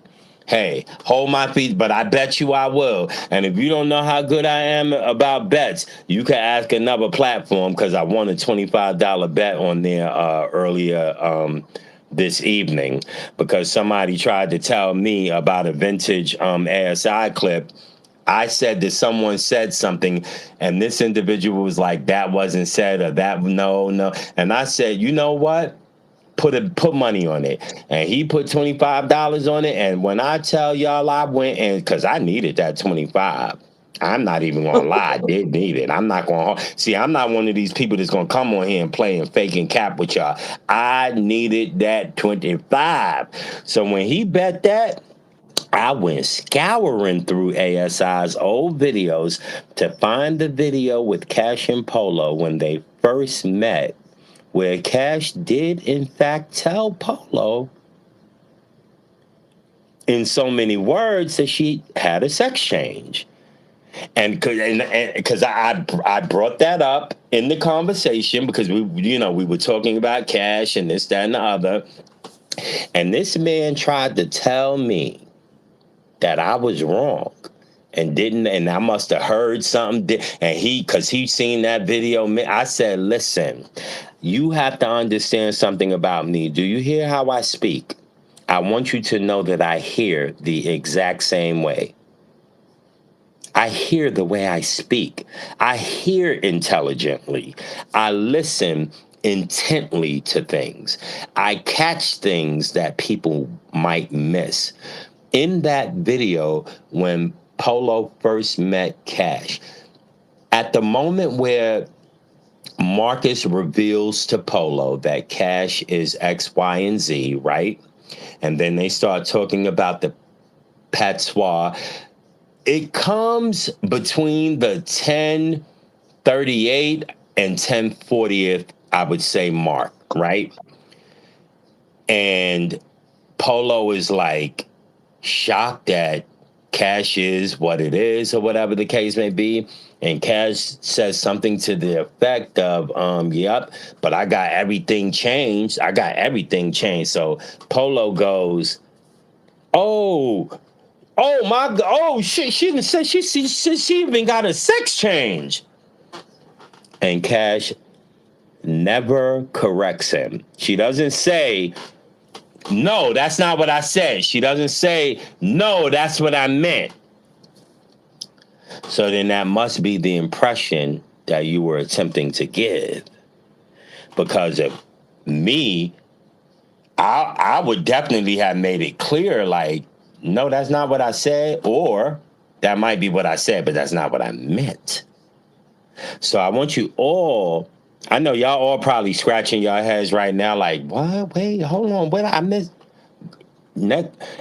hey, hold my feet, but I bet you I will. And if you don't know how good I am about bets, you can ask another platform because I won a $25 bet on there earlier this evening because somebody tried to tell me about a vintage ASI clip. I said that someone said something, and this individual was like, that wasn't said, or that, no, no. And I said, you know what? Put money on it. And he put $25 on it. And when I tell y'all, I went, and because I needed that 25. I'm not even gonna lie, I did need it. I'm not gonna see, I'm not one of these people that's gonna come on here and play and fake and cap with y'all. I needed that 25. So when he bet that, I went scouring through ASI's old videos to find the video with Cash and Polo when they first met, where Cash did, in fact, tell Polo in so many words that she had a sex change. And because I brought that up in the conversation because we were talking about Cash and this, that, and the other. And this man tried to tell me that I was wrong and didn't, and I must have heard something. And because he seen that video, I said, listen, you have to understand something about me. Do you hear how I speak? I want you to know that I hear the exact same way. I hear the way I speak. I hear intelligently. I listen intently to things. I catch things that people might miss. In that video, when Polo first met Cash, at the moment where Marcus reveals to Polo that Cash is X, Y, and Z, right? And then they start talking about the patois. It comes between the 10:38 and 10:40th, I would say, mark, right? And Polo is like shocked that Cash is what it is, or whatever the case may be. And Cash says something to the effect of, yep, but I got everything changed. I got everything changed. So Polo goes, oh, oh my, oh shit, she even said she even got a sex change. And Cash never corrects him. She doesn't say, no, that's not what I said. She doesn't say, no, that's what I meant. So then that must be the impression that you were attempting to give. Because of me, I would definitely have made it clear, like, no, that's not what I said, or that might be what I said, but that's not what I meant. So I want you all, I know y'all all probably scratching your heads right now, like, what? Wait, hold on, what I missed?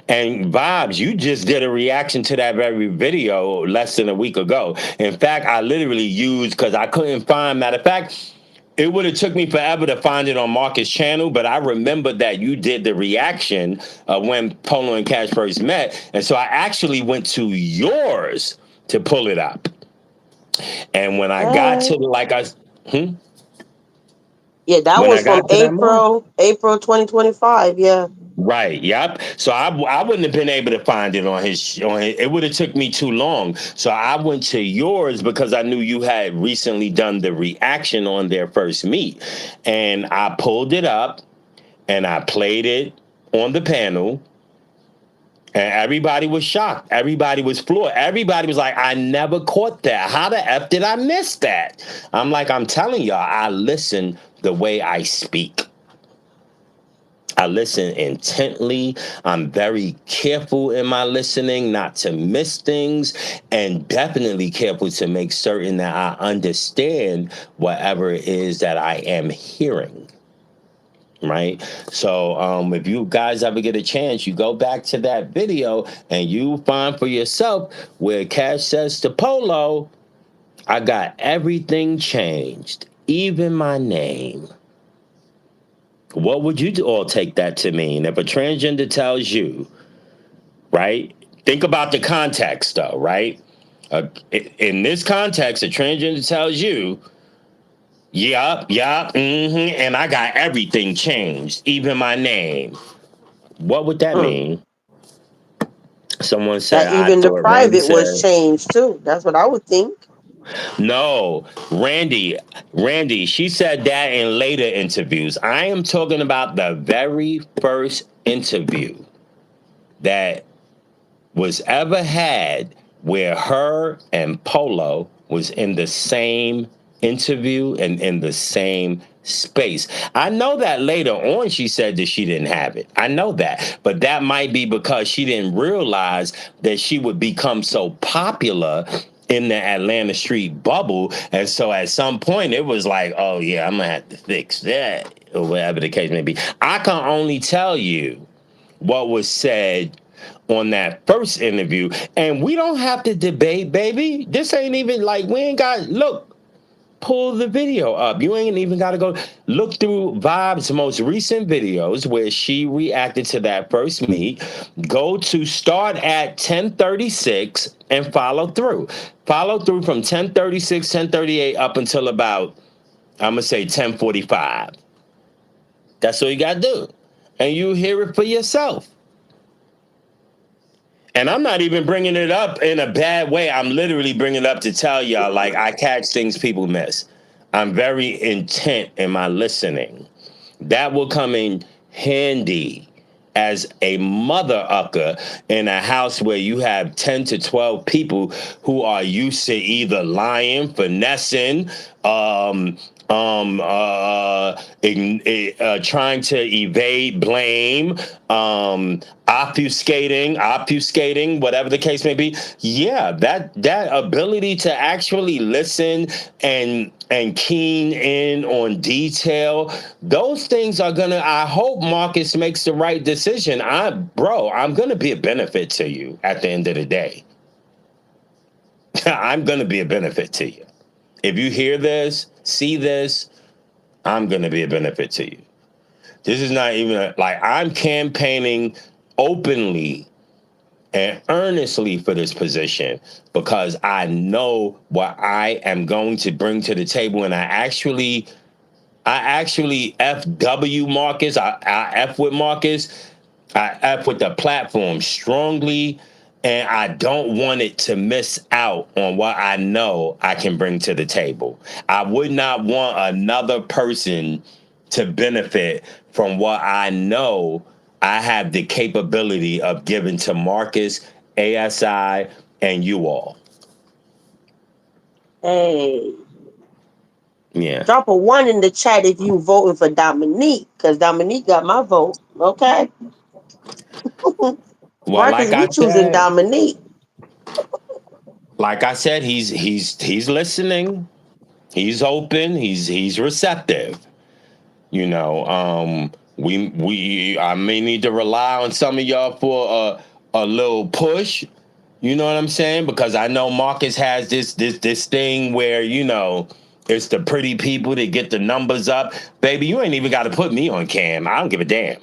And Bobs, you just did a reaction to that very video less than a week ago. In fact, I literally used, because I couldn't find, matter of fact, it would have took me forever to find it on Marcus' channel, but I remember that you did the reaction when Polo and Cash first met. And so I actually went to yours to pull it up. And when I got to, Hey. like I, hmm? Yeah, that When I was from got to that mark. April 2025. Yeah. Right. Yep. So I wouldn't have been able to find it on his. It would have took me too long. So I went to yours because I knew you had recently done the reaction on their first meet, and I pulled it up and I played it on the panel. And everybody was shocked. Everybody was floored. Everybody was like, I never caught that. How the F did I miss that? I'm like, I'm telling y'all, I listen the way I speak. I listen intently. I'm very careful in my listening not to miss things, and definitely careful to make certain that I understand whatever it is that I am hearing. Right. So if you guys ever get a chance, you go back to that video and you find for yourself where Cash says to Polo, I got everything changed, even my name. What would you all take that to mean? If a transgender tells you, right? Think about the context, though, right? In this context, a transgender tells you, yup, yup, and I got everything changed, even my name. What would that Mm. mean? Someone said, That I even the thought, Randy private was said, changed too. That's what I would think. no, Randy, she said that in later interviews. I am talking about the very first interview that was ever had where her and Polo was in the same interview and in the same space. I know that later on she said that she didn't have it. I know that. But that might be because she didn't realize that she would become so popular in the Atlanta street bubble. And so at some point it was like, oh yeah, I'm gonna have to fix that, or whatever the case may be. I can only tell you what was said on that first interview. And we don't have to debate, baby. This ain't even like, we ain't got, look, pull the video up. You ain't even got to go look through Vibe's most recent videos where she reacted to that first meet. Go to start at 10:36 and follow through. Follow through from 10:36, 10:38 up until about, I'm going to say 10:45. That's all you got to do. And you hear it for yourself. And I'm not even bringing it up in a bad way. I'm literally bringing it up to tell y'all, like, I catch things people miss. I'm very intent in my listening. That will come in handy as a mother ucker in a house where you have 10 to 12 people who are used to either lying, finessing, um, trying to evade blame, obfuscating, whatever the case may be. Yeah, that ability to actually listen and keen in on detail, those things are gonna. I hope Marcus makes the right decision. I'm gonna be a benefit to you at the end of the day. I'm gonna be a benefit to you. If you hear this, see this, I'm gonna be a benefit to you. This is not even like I'm campaigning openly and earnestly for this position because I know what I am going to bring to the table, and I actually FW Marcus. I F with Marcus. I F with the platform strongly, and I don't want it to miss out on what I know I can bring to the table. I would not want another person to benefit from what I know I have the capability of giving to Marcus, ASI, and you all. Hey, Yeah. drop a one in the chat if you voting for Dominique, because Dominique got my vote. Okay. Well, Marcus, we choosing Dominique. like I said, he's listening. He's open. He's receptive. You know, we I may need to rely on some of y'all for a little push. You know what I'm saying? Because I know Marcus has this thing where it's the pretty people that get the numbers up. Baby, you ain't even got to put me on cam. I don't give a damn.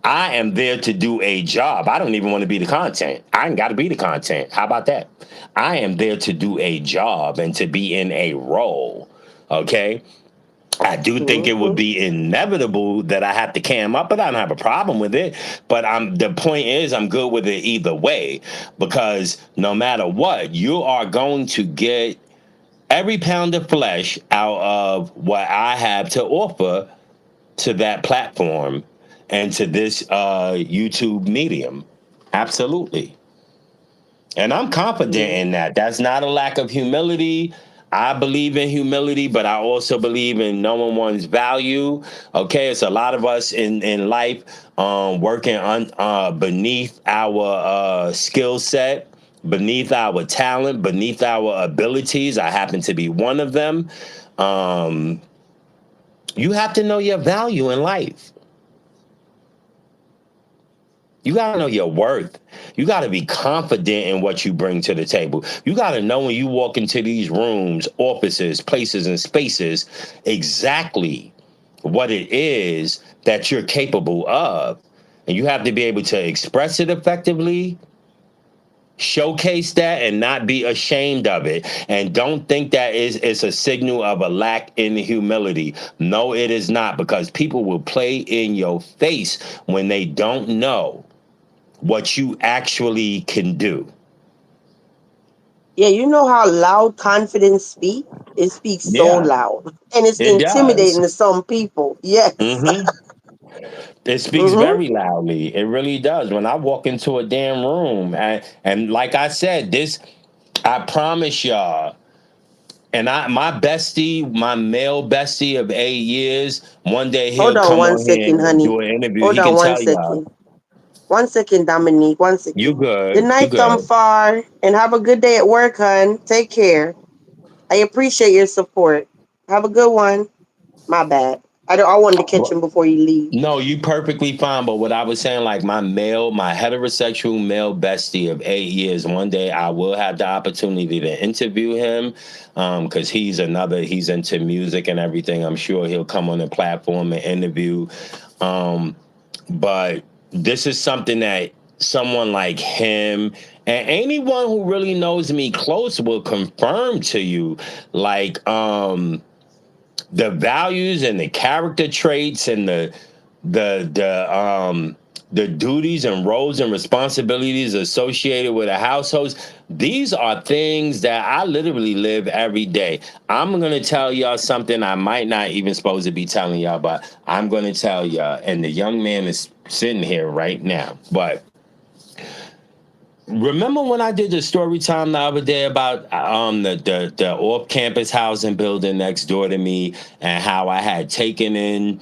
I am there to do a job. I don't even want to be the content. I ain't got to be the content. How about that? I am there to do a job and to be in a role. Okay. I do think it would Mm-hmm. be inevitable that I have to cam up, but I don't have a problem with it. But the point is I'm good with it either way, because no matter what, you are going to get every pound of flesh out of what I have to offer to that platform and to this YouTube medium. Absolutely. And I'm confident Yeah. in that. That's not a lack of humility. I believe in humility, but I also believe in knowing one's value. Okay, it's a lot of us in life working beneath our skill set, beneath our talent, beneath our abilities. I happen to be one of them. Um, you have to know your value in life. You got to know your worth. You got to be confident in what you bring to the table. You got to know when you walk into these rooms, offices, places, and spaces exactly what it is that you're capable of. And you have to be able to express it effectively, showcase that, and not be ashamed of it. And don't think that it's a signal of a lack in humility. No, it is not, because people will play in your face when they don't know what you actually can do. Yeah, you know how loud confidence speak? It speaks so Yeah, loud. And it's it does. intimidating to some people. Yes. Hmm. It speaks Mm-hmm. very loudly. It really does. When I walk into a damn room, and like I said, this I promise y'all. And my bestie, my male bestie of 8 years, one day Hold he'll on come one on here second, and honey. do an interview. Hold He on can one tell y'all, second. 1 second, Dominique. One you second. Good good, you night, good. Far, and have a good day at work, hon. Take care. I appreciate your support. Have a good one. My bad. I wanted to catch him before you leave. No, you perfectly fine. But what I was saying, like my heterosexual male bestie of 8 years, one day I will have the opportunity to interview him, because he's into music and everything. I'm sure he'll come on the platform and interview. Um, but this is something that someone like him and anyone who really knows me close will confirm to you. Like, the values and the character traits and the duties and roles and responsibilities associated with a household. These are things that I literally live every day. I'm gonna tell y'all something I might not even supposed to be telling y'all, but I'm gonna tell y'all. And the young man is sitting here right now. But remember when I did the story time the other day about the off campus housing building next door to me, and how I had taken in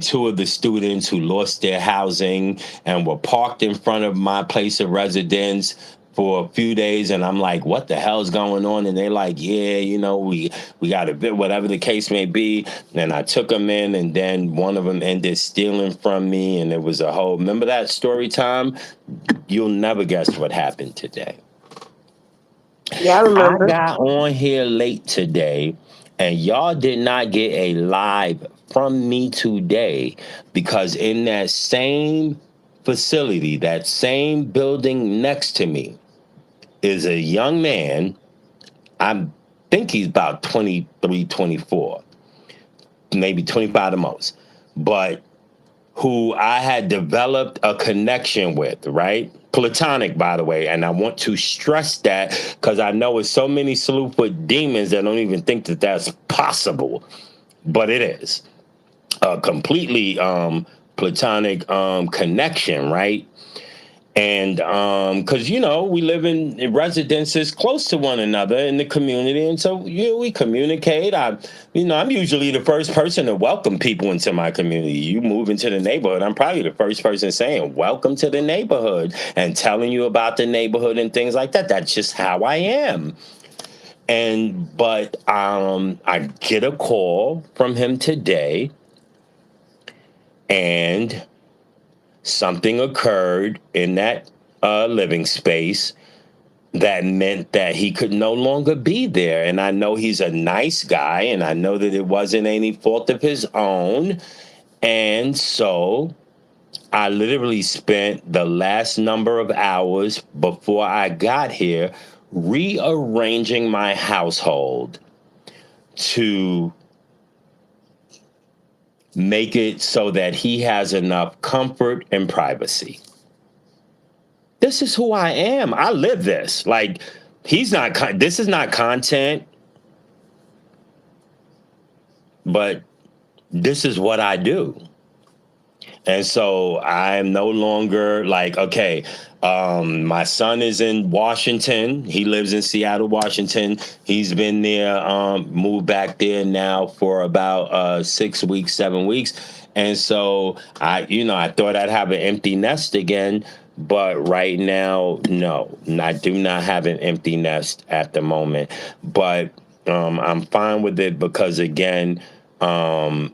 two of the students who lost their housing and were parked in front of my place of residence for a few days, and I'm like, what the hell's going on? And they're like, yeah, we got a bit, whatever the case may be. And I took them in, and then one of them ended stealing from me, and it was a whole, remember that story time? You'll never guess what happened today. Yeah, I I remember. got on here late today, and y'all did not get a live from me today, because in that same facility, that same building next to me, is a young man. I think he's about 23, 24, maybe 25 the most. But who I had developed a connection with, right? Platonic, by the way. And I want to stress that because I know it's so many slewfoot demons that don't even think that that's possible, but it is a completely platonic connection, right? And because we live in residences close to one another in the community, and so we communicate. I'm usually the first person to welcome people into my community. You move into the neighborhood, I'm probably the first person saying welcome to the neighborhood and telling you about the neighborhood and things like that. That's just how I am. But I get a call from him today, and something occurred in that living space that meant that he could no longer be there. And I know he's a nice guy, and I know that it wasn't any fault of his own. And so I literally spent the last number of hours before I got here rearranging my household to make it so that he has enough comfort and privacy. This is who I am. I live this. Like, this is not content, but this is what I do. And so I'm no longer like, okay, my son is in Washington. He lives in Seattle, Washington. He's been there, moved back there now for about 6 weeks, 7 weeks. And so I thought I'd have an empty nest again. But right now, no, I do not have an empty nest at the moment. But I'm fine with it because, again, um,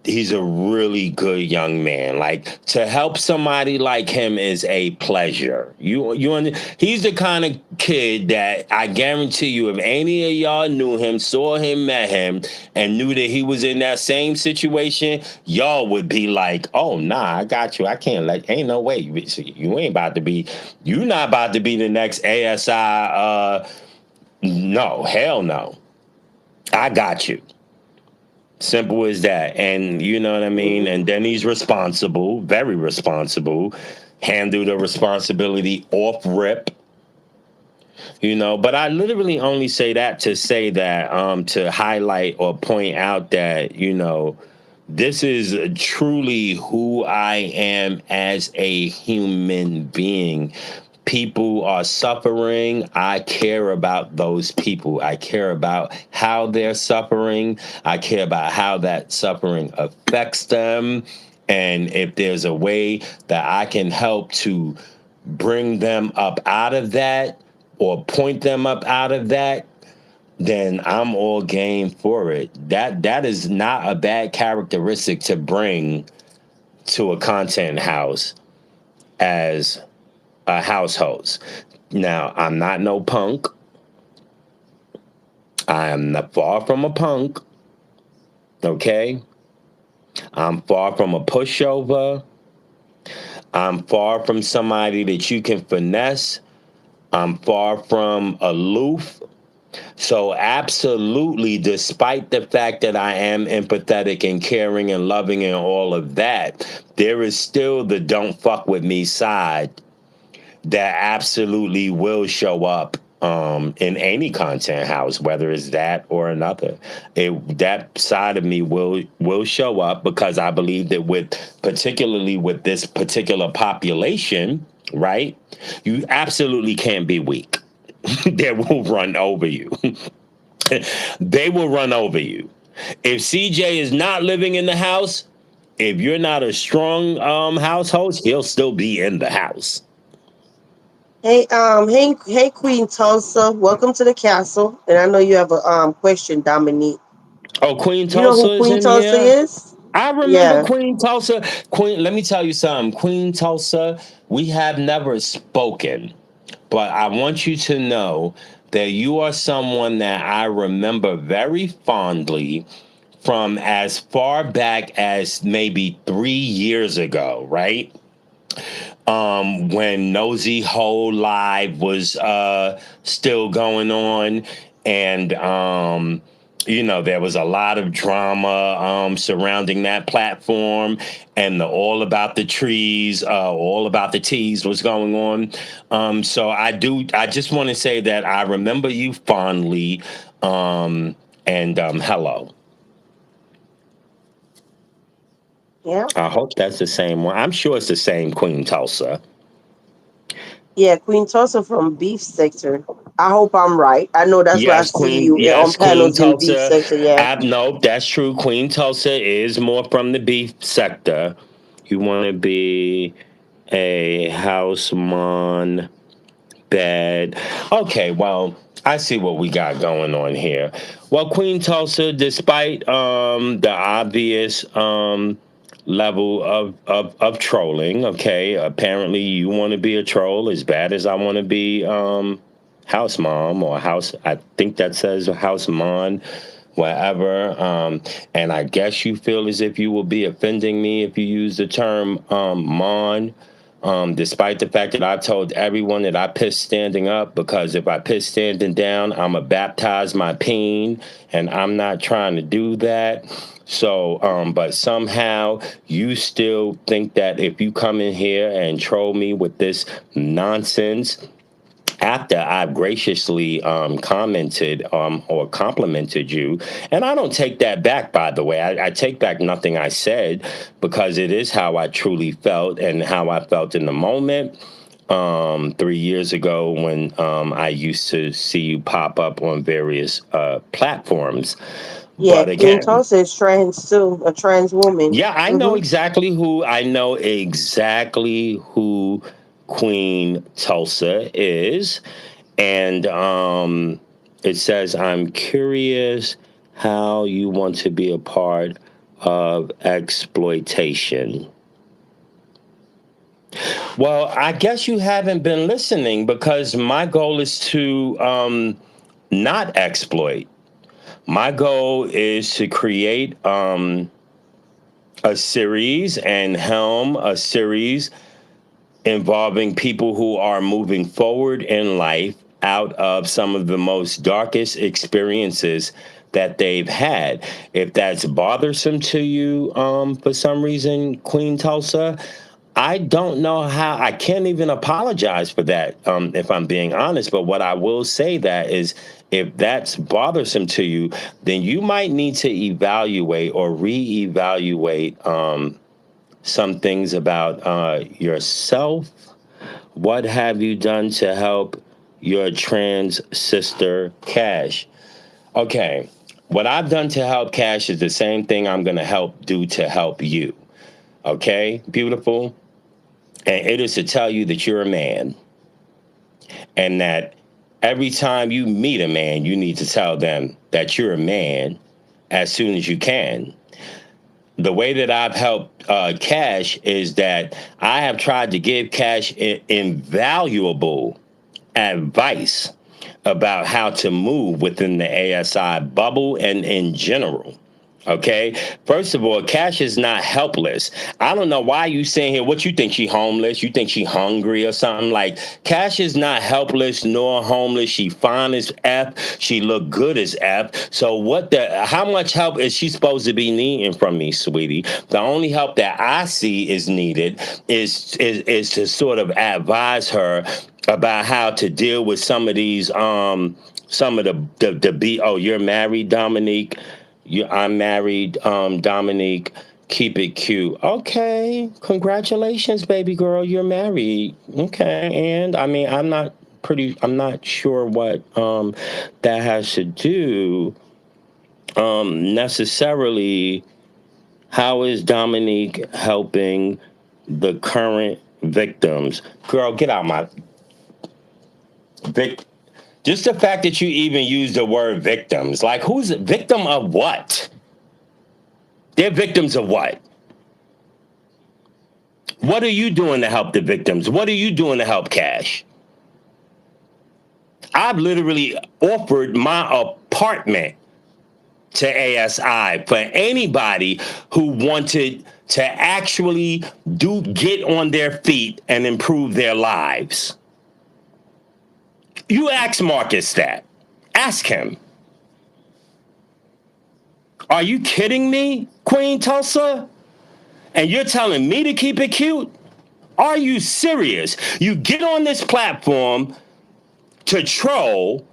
he's a really good young man. Like, to help somebody like him is a pleasure. He's the kind of kid that I guarantee you, if any of y'all knew him, saw him, met him, and knew that he was in that same situation, y'all would be like, "Oh nah, I got you. I can't let. Ain't no way. You ain't about to be. You not about to be the next ASI. No, hell no. I got you." Simple as that. And you know what I mean? And then he's responsible, very responsible, handle the responsibility off rip, But I literally only say that to say that, to highlight or point out that, this is truly who I am as a human being. people are suffering, I care about those people. I care about how they're suffering. I care about how that suffering affects them. And if there's a way that I can help to bring them up out of that or point them up out of that, then I'm all game for it. That is not a bad characteristic to bring to a content house as a house host. Now, I'm not no punk. I am not far from a punk. Okay, I'm far from a pushover. I'm far from somebody that you can finesse. I'm far from aloof. So, absolutely, despite the fact that I am empathetic and caring and loving and all of that, there is still the don't fuck with me side that absolutely will show up in any content house, whether it's that or another. That side of me will show up because I believe that particularly with this particular population, right? You absolutely can't be weak. They will run over you. They will run over you. If CJ is not living in the house, if you're not a strong house host, he'll still be in the house. Hey, Queen Tulsa, welcome to the castle. And I know you have a question, Dominique. Oh, Queen Do you know who Tulsa is Queen in Tulsa here. is? I remember Yeah. Queen Tulsa. Queen, let me tell you something. Queen Tulsa, we have never spoken, but I want you to know that you are someone that I remember very fondly from as far back as maybe 3 years ago, right? When Nosy Hole Live was still going on, and there was a lot of drama surrounding that platform, and the All About the Trees, All About the Teas was going on. So I just want to say that I remember you fondly, and hello. Yeah. I hope that's the same one. I'm sure it's the same Queen Tulsa. Yeah, Queen Tulsa from Beef Sector. I hope I'm right. I know that's where I Yes, see Queen. you on Yes, Queen panels in Beef Tulsa. Sector. Yeah. No, that's true. Queen Tulsa is more from the beef sector. You want to be a houseman bed. Okay, well, I see what we got going on here. Well, Queen Tulsa, despite the obvious level of trolling, okay, apparently you want to be a troll as bad as I want to be house mom or house, I think that says house mom, whatever. And I guess you feel as if you will be offending me if you use the term mon. Despite the fact that I told everyone that I pissed standing up, because if I piss standing down, I'm going to baptize my peen, and I'm not trying to do that. So, but somehow you still think that if you come in here and troll me with this nonsense, after I've graciously commented or complimented you, and I don't take that back, by the way. I take back nothing I said because it is how I truly felt and how I felt in the moment. 3 years ago, when I used to see you pop up on various platforms. Yeah, But Queen again, Tulsa is trans too, a trans woman. yeah, I know exactly who Queen Tulsa is. And it says, I'm curious how you want to be a part of exploitation. Well, I guess you haven't been listening because my goal is to not exploit. My goal is to create a series and helm a series involving people who are moving forward in life out of some of the most darkest experiences that they've had. If that's bothersome to you for some reason, Queen Tulsa, I don't know how. I can't even apologize for that, if I'm being honest. But what I will say that is, if that's bothersome to you, then you might need to evaluate or reevaluate some things about yourself What have you done to help your trans sister Cash? Okay, what I've done to help Cash is the same thing I'm going to help do to help you. Okay, beautiful? And it is to tell you that you're a man and that every time you meet a man, you need to tell them that you're a man as soon as you can. The way that I've helped Cash is that I have tried to give Cash invaluable advice about how to move within the ASI bubble and in general. Okay. First of all, Cash is not helpless. I don't know why you saying here. What you think she homeless? You think she hungry or something? Like Cash is not helpless nor homeless. She fine as F. She look good as F. So what the? How much help is she supposed to be needing from me, sweetie? The only help that I see is needed is to sort of advise her about how to deal with some of the be. Oh, you're married, Dominique. I'm married, Dominique. Keep it cute. Okay, congratulations, baby girl. You're married. Okay, and I mean, I'm not sure what that has to do necessarily. How is Dominique helping the current victims? Girl, get out my vic. Just the fact that you even use the word victims, like who's a victim of what? They're victims of what? What are you doing to help the victims? What are you doing to help Cash? I've literally offered my apartment to ASI for anybody who wanted to actually do get on their feet and improve their lives. You ask Marcus that. Ask him. Are you kidding me, Queen Tulsa? And you're telling me to keep it cute? Are you serious? You get on this platform to troll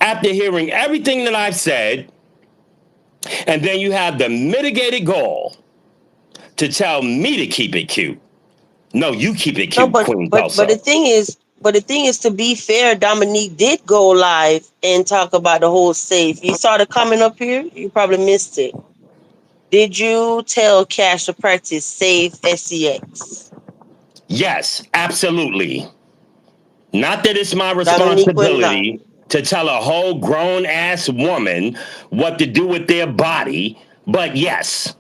after hearing everything that I've said, and then you have the mitigated goal to tell me to keep it cute. No, you keep it No, cute, Queen but the Tulsa. thing is, to be fair, Dominique did go live and talk about the whole safe. You saw the comment up here. You probably missed it. Did you tell Cash to practice safe sex? Yes, absolutely. Not that it's my Dominique went live. responsibility to tell a whole grown ass woman what to do with their body, but yes.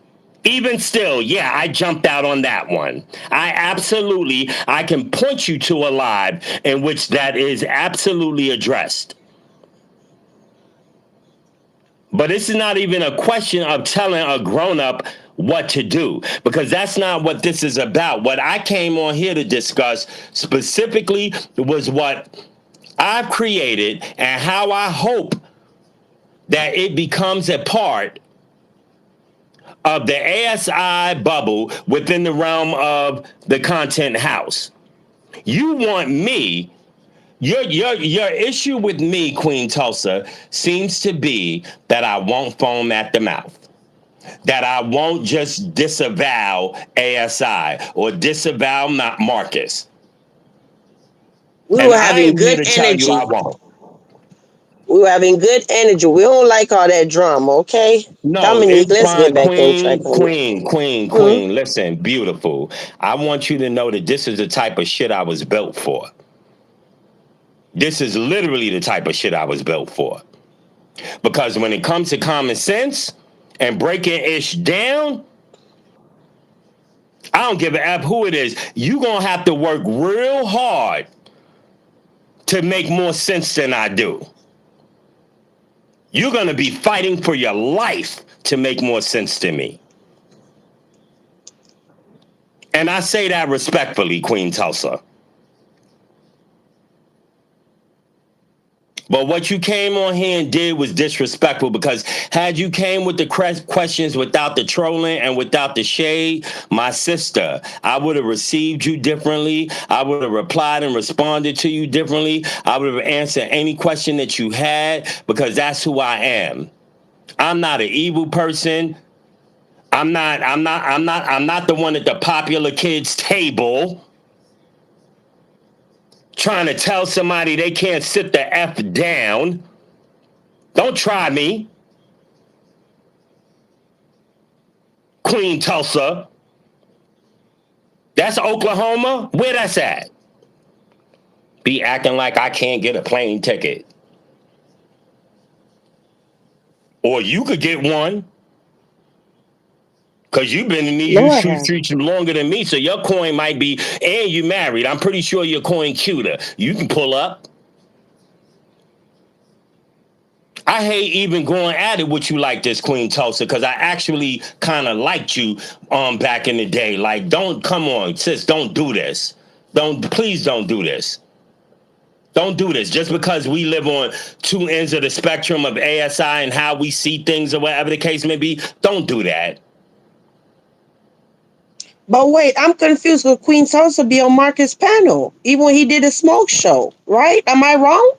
Even still, yeah, I jumped out on that one. I can point you to a live in which that is absolutely addressed. But this is not even a question of telling a grown up what to do because that's not what this is about. What I came on here to discuss specifically was what I've created and how I hope that it becomes a part of the ASI bubble within the realm of the content house. You want me, your issue with me, Queen Tulsa, seems to be that I won't foam at the mouth. That I won't just disavow ASI or disavow Marcus. We And were I having am here good to tell you I energy. won't. We were having good energy. We don't like all that drama, okay? No, Dominique, it's let's get fine. back on track Queen, on this. queen, queen, Hmm? queen. Listen, beautiful. I want you to know that this is the type of shit I was built for. This is literally the type of shit I was built for. Because when it comes to common sense and breaking ish down, I don't give a F who it is. You gonna have to work real hard to make more sense than I do. You're gonna be fighting for your life to make more sense to me. And I say that respectfully, Queen Tulsa. But what you came on here and did was disrespectful because had you came with the questions without the trolling and without the shade, my sister, I would have received you differently. I would have replied and responded to you differently. I would have answered any question that you had because that's who I am. I'm not an evil person. I'm not the one at the popular kids table. trying to tell somebody they can't sit the F down. Don't try me, Queen Tulsa. That's Oklahoma. Where that's at? Be acting like I can't get a plane ticket. Or you could get one. Because you've been in these Lord, streets longer than me, so your coin might be, and you married. I'm pretty sure your coin cuter. You can pull up. I hate even going at it with you like this, Queen Tulsa, because I actually kind of liked you back in the day. Like, don't come on, sis, don't do this. Please don't do this. Don't do this just because we live on two ends of the spectrum of ASI and how we see things or whatever the case may be. Don't do that. but wait, I'm confused because Queen Tulsa be on Marcus' panel, even when he did a smoke show, right? Am I wrong?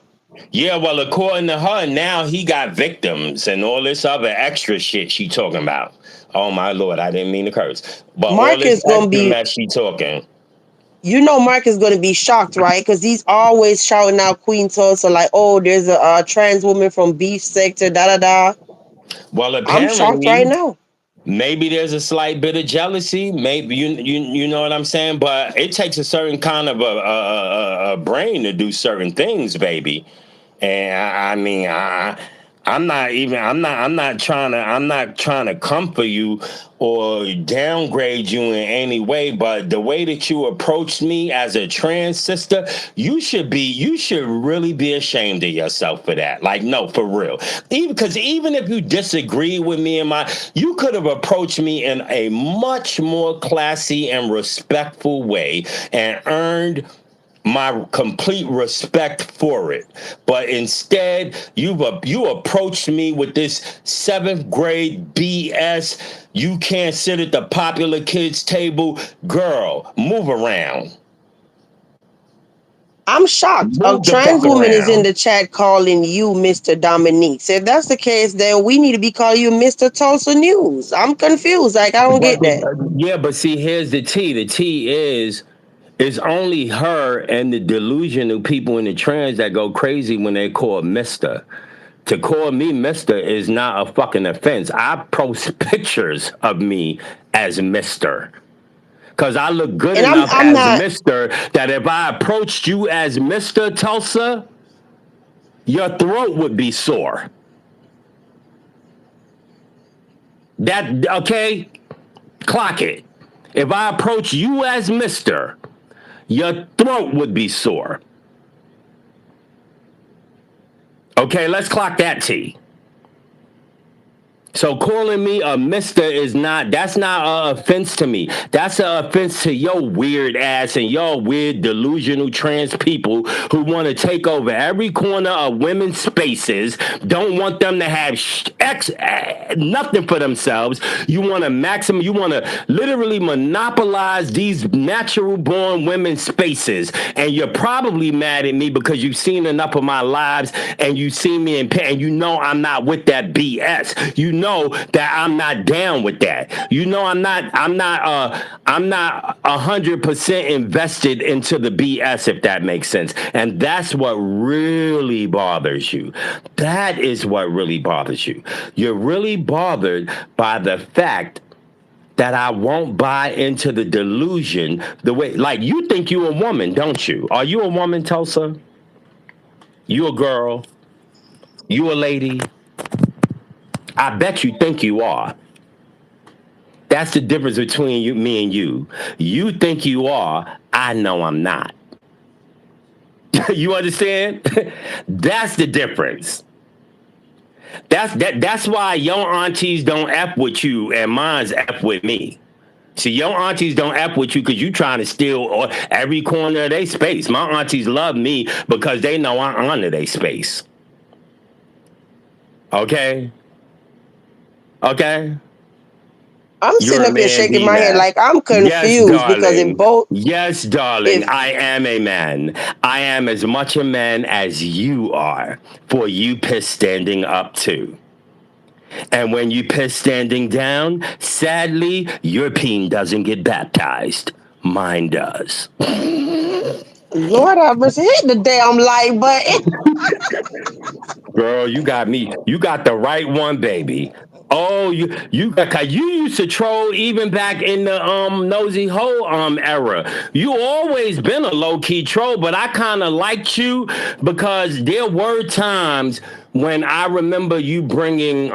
Yeah, well, according to her, now he got victims and all this other extra shit she talking about. Oh my lord, I didn't mean to curse. But all this Marcus gonna extra be, mess she talking. Marcus gonna be shocked, right? Because he's always shouting out Queen Tulsa like, "Oh, there's a trans woman from Beef Sector, da da da." Well, I'm shocked right apparently, now. maybe there's a slight bit of jealousy. Maybe you know what I'm saying. But it takes a certain kind of a brain to do certain things, baby. And I mean, I'm not trying to comfort you or downgrade you in any way, but the way that you approached me as a trans sister, you should really be ashamed of yourself for that. Like, no, for real. Even if you disagree with me and you could have approached me in a much more classy and respectful way and earned my complete respect for it. But instead, you approached me with this seventh grade BS. You can't sit at the popular kids table. Girl, move around. I'm shocked. A Move the trans fuck woman is in around. the chat calling you Mr. Dominique. So if that's the case, then we need to be calling you Mr. Tulsa News. I'm confused. Like I don't But get that. yeah, but see, here's the T. The T is it's only her and the delusional people in the trans that go crazy when they call Mister. To call me Mister is not a fucking offense. I post pictures of me as Mister. Because I look good And I'm enough I'm as not Mister that if I approached you as Mister Tulsa, your throat would be sore. That, okay? Clock it. If I approach you as Mister, your throat would be sore. Okay, let's clock that T. So calling me a mister is that's not an offense to me. That's an offense to your weird ass and your weird delusional trans people who want to take over every corner of women's spaces, don't want them to have nothing for themselves. You want to literally monopolize these natural born women's spaces. And you're probably mad at me because you've seen enough of my lives and you've seen me in pain and you know I'm not with that BS. You know that I'm not down with that. You know I'm not 100% invested into the BS, if that makes sense. And that's what really bothers you. That is what really bothers you. You're really bothered by the fact that I won't buy into the delusion the way, like, you think you a woman, don't you? Are you a woman, Tulsa? You a girl? You a lady? I bet you think you are. That's the difference between me and you. You think you are. I know I'm not. You understand? That's the difference. That's why your aunties don't F with you and mine's F with me. See, your aunties don't F with you because you trying to steal every corner of their space. My aunties love me because they know I honor their space. Okay? Okay? I'm You're sitting a up here man, shaking be my head that. like I'm Yes, confused because if darling. both Yes, darling. if I am a man. I am as much a man as you are, for you piss standing up too. And when you piss standing down, sadly, your peen doesn't get baptized. Mine does. Lord have mercy. Hit the damn like button. Girl, you got me. You got the right one, baby. Oh, you got 'cause you used to troll even back in the nosy hole era. You always been a low key troll, but I kind of liked you because there were times when I remember you bringing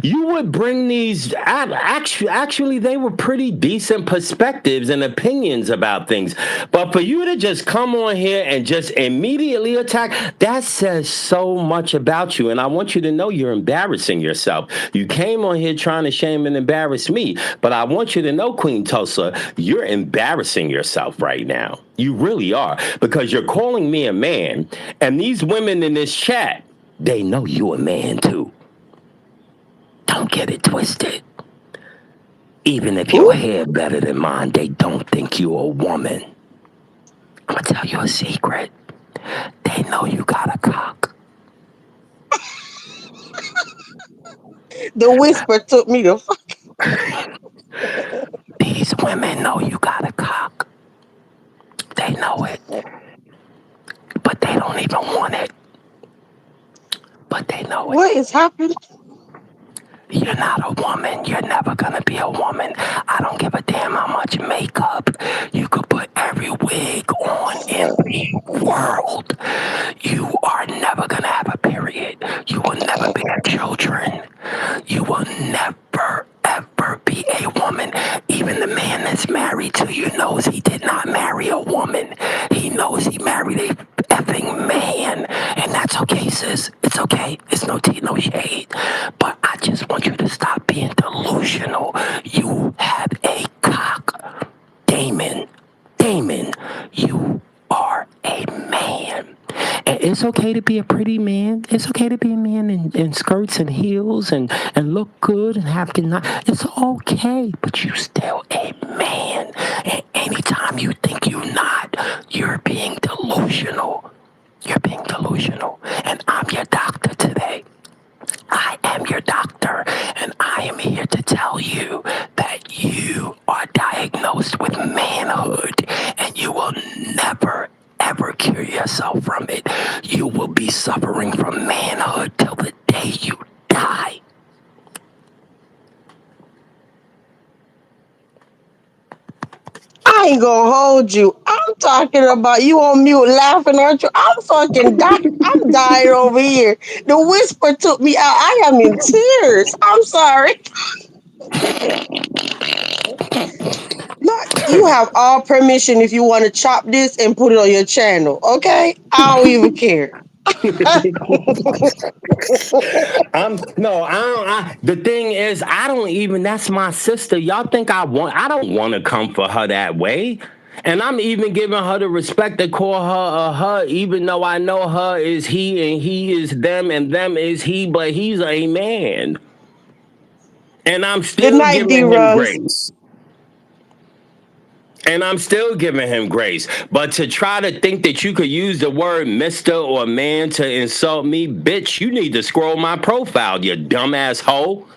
you would bring these actually they were pretty decent perspectives and opinions about things, but for you to just come on here and just immediately attack, that says so much about you, and I want you to know you're embarrassing yourself. You came on here trying to shame and embarrass me, but I want you to know, Queen Tulsa, you're embarrassing yourself right now. You really are, because you're calling me a man, and these women in this chat, they know you a man too. Don't get it twisted. Even if your Ooh, hair better than mine, they don't think you a woman. I'm gonna tell you a secret. They know you got a cock. the whisper took me to fuck. These women know you got a cock. They know it, but they don't even want it. But they know it. What is happening? You're not a woman. You're never gonna be a woman. I don't give a damn how much makeup you could put every wig on in the world. You are never gonna have a period. You will never bear children. You will never ever be a woman. Even the man that's married to you knows he did not marry a woman. He knows he married a effing man. And that's okay, sis. It's okay. It's no tea, no shade. But I just want you to stop being delusional. You have a cock. Damon. Damon, you are a man. And it's okay to be a pretty man. It's okay to be a man in skirts and heels and look good and have good night. It's okay, but you still a man. And anytime you think you're not, you're being delusional. You're being delusional. And I'm your doctor today. I am your doctor, and I am here to tell you that you are diagnosed with manhood, and you will never, ever cure yourself from it. You will be suffering from manhood till the day you die. I ain't gonna hold you. I'm talking about you on mute laughing, aren't you? I'm fucking dying. I'm dying over here. The whisper took me out. I am in tears. I'm sorry. Not you have all permission if you want to chop this and put it on your channel. Okay? I don't even care. No, I don't. The thing is, I don't even. That's my sister. Y'all think I want? I don't want to come for her that way. And I'm even giving her the respect to call her a her, even though I know her is he and he is them and them is he, but he's a man. And I'm Good still night, D giving him Rose. grace. And I'm still giving him grace. But to try to think that you could use the word mister or man to insult me, bitch, you need to scroll my profile, you dumbass hoe.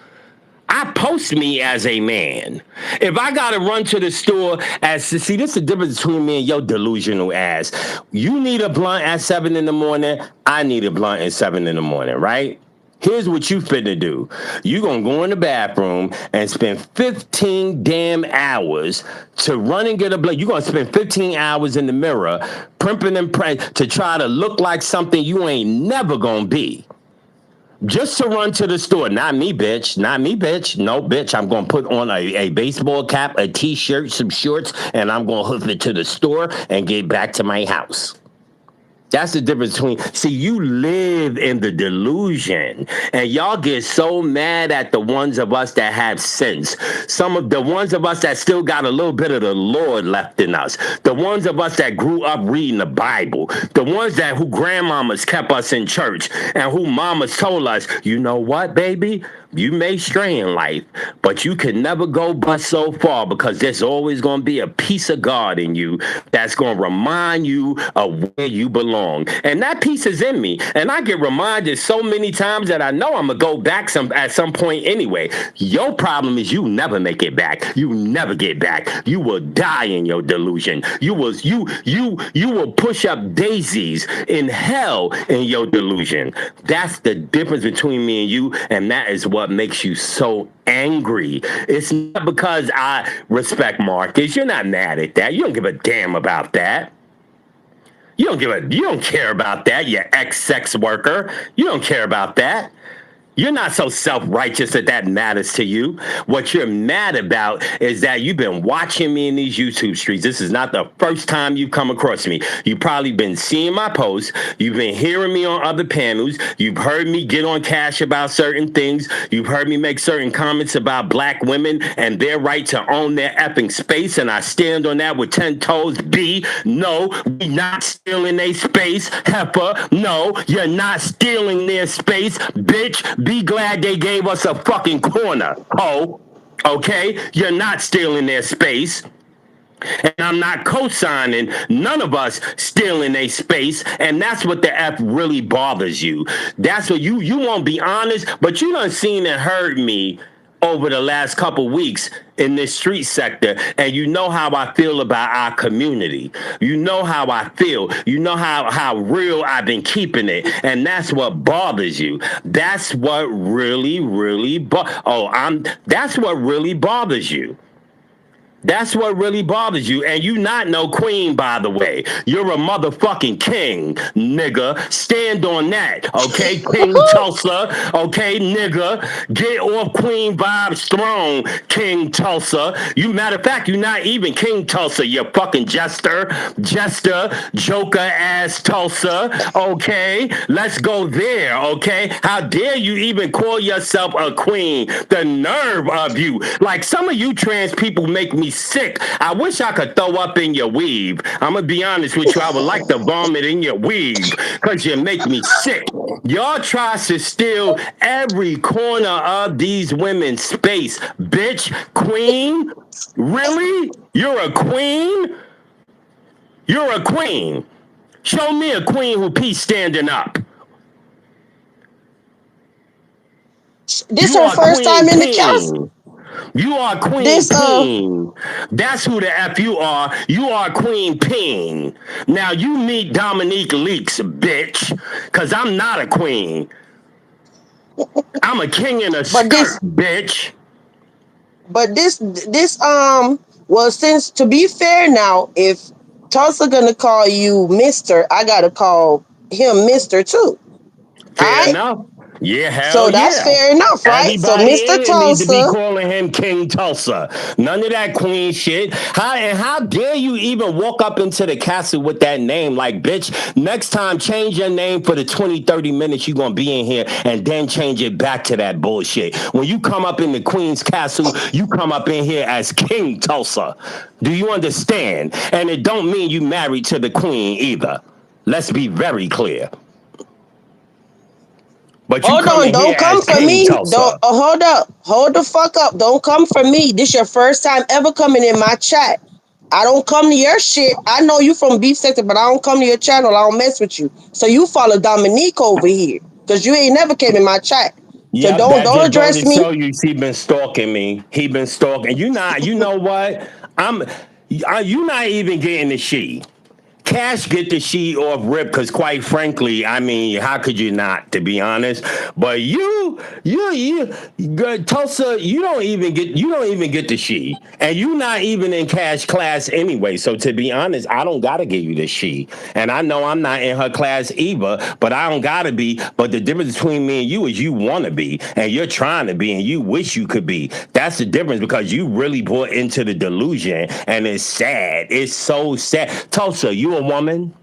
I post me as a man. If I gotta run to the store as see, this is the difference between me and your delusional ass. You need a blunt at 7 in the morning. I need a blunt at 7 in the morning, right? Here's what you finna do. You gonna go in the bathroom and spend 15 damn hours to run and get a blunt. You gonna spend 15 hours in the mirror, primping and praying to try to look like something you ain't never gonna be just to run to the store. Not me, bitch. Not me, bitch. No, bitch. I'm going to put on a baseball cap, a t-shirt, some shorts, and I'm going to hoof it to the store and get back to my house. That's the difference between. See, you live in the delusion, and y'all get so mad at the ones of us that have sense. Some of the ones of us that still got a little bit of the Lord left in us. The ones of us that grew up reading the Bible. The ones that who grandmamas kept us in church, and who mamas told us, you know what, baby, you may stray in life, but you can never go but so far because there's always going to be a piece of God in you that's going to remind you of where you belong. wrong. And that piece is in me. And I get reminded so many times that I know I'm gonna go back at some point anyway. Your problem is you never make it back. You never get back. You will die in your delusion. You will push up daisies in hell in your delusion. That's the difference between me and you, and that is what makes you so angry. It's not because I respect Marcus. You're not mad at that. You don't give a damn about that. You don't care about that, you ex-sex worker. You don't care about that. You're not so self-righteous that that matters to you. What you're mad about is that you've been watching me in these YouTube streets. This is not the first time you've come across me. You've probably been seeing my posts. You've been hearing me on other panels. You've heard me get on Cash about certain things. You've heard me make certain comments about black women and their right to own their effing space. And I stand on that with 10 toes. B, no, we not stealing their space. Heifer, no, you're not stealing their space. Bitch, be glad they gave us a fucking corner, ho. Okay? You're not stealing their space. And I'm not co-signing none of us stealing a space. And that's what the F really bothers you. That's what you won't be honest, but you done seen and heard me over the last couple weeks in this street sector, and you know how I feel about our community. You know how I feel. You know how real I've been keeping it, and that's what bothers you. That's what really, really that's what really bothers you. That's what really bothers you. And you not no queen, by the way. You're a motherfucking king, nigga. Stand on that, okay? King Tulsa, okay, nigga. Get off Queen Vibe's throne, King Tulsa. You, matter of fact, you're not even King Tulsa, you fucking jester, joker ass Tulsa, okay? Let's go there, okay? How dare you even call yourself a queen? The nerve of you. Like, some of you trans people make me sick. I wish I could throw up in your weave. I'm gonna be honest with you. I would like to vomit in your weave because you make me sick. Y'all try to steal every corner of these women's space. Bitch, queen? Really? You're a queen? You're a queen. Show me a queen who peace standing up. This You her are first Queen time in the council. Peen. You are Queen This Peen. That's who the F you are. You are Queen Peen. Now you meet Dominique Leaks, bitch. Cause I'm not a queen. I'm a king in a but skirt, this bitch. but this well, since, to be fair now, if Tulsa gonna call you Mister, I gotta call him Mister too. Fair Alright? enough. Yeah, hell So that's yeah. fair enough, right? So Everybody Mr. in here need to be Tulsa. calling him King Tulsa. None of that queen shit. How dare you even walk up into the castle with that name? Like, bitch, next time change your name for the 20, 30 minutes you're gonna be in here and then change it back to that bullshit. When you come up in the Queen's Castle, you come up in here as King Tulsa. Do you understand? And it don't mean you married to the Queen either. Let's be very clear. But you Hold come on, in here don't as come for King me. Don't Tulsa. hold up. Hold the fuck up. Don't come for me. This your first time ever coming in my chat. I don't come to your shit. I know you from Beef Sector, but I don't come to your channel. I don't mess with you. So you follow Dominique over here. Cause you ain't never came in my chat. So Yep, don't that don't just go address to me. show you he been stalking me. He been stalking. You not. You know what? I'm. You not even getting the she. Cash get the sheet off rip because, quite frankly, I mean, how could you not? To be honest, but good Tulsa, you don't even get the she, and you not even in Cash class anyway. So to be honest, I don't gotta give you the she, and I know I'm not in her class either, but I don't gotta be. But the difference between me and you is you want to be, and you're trying to be, and you wish you could be. That's the difference because you really bought into the delusion, and it's sad. It's so sad. Tulsa, you a woman?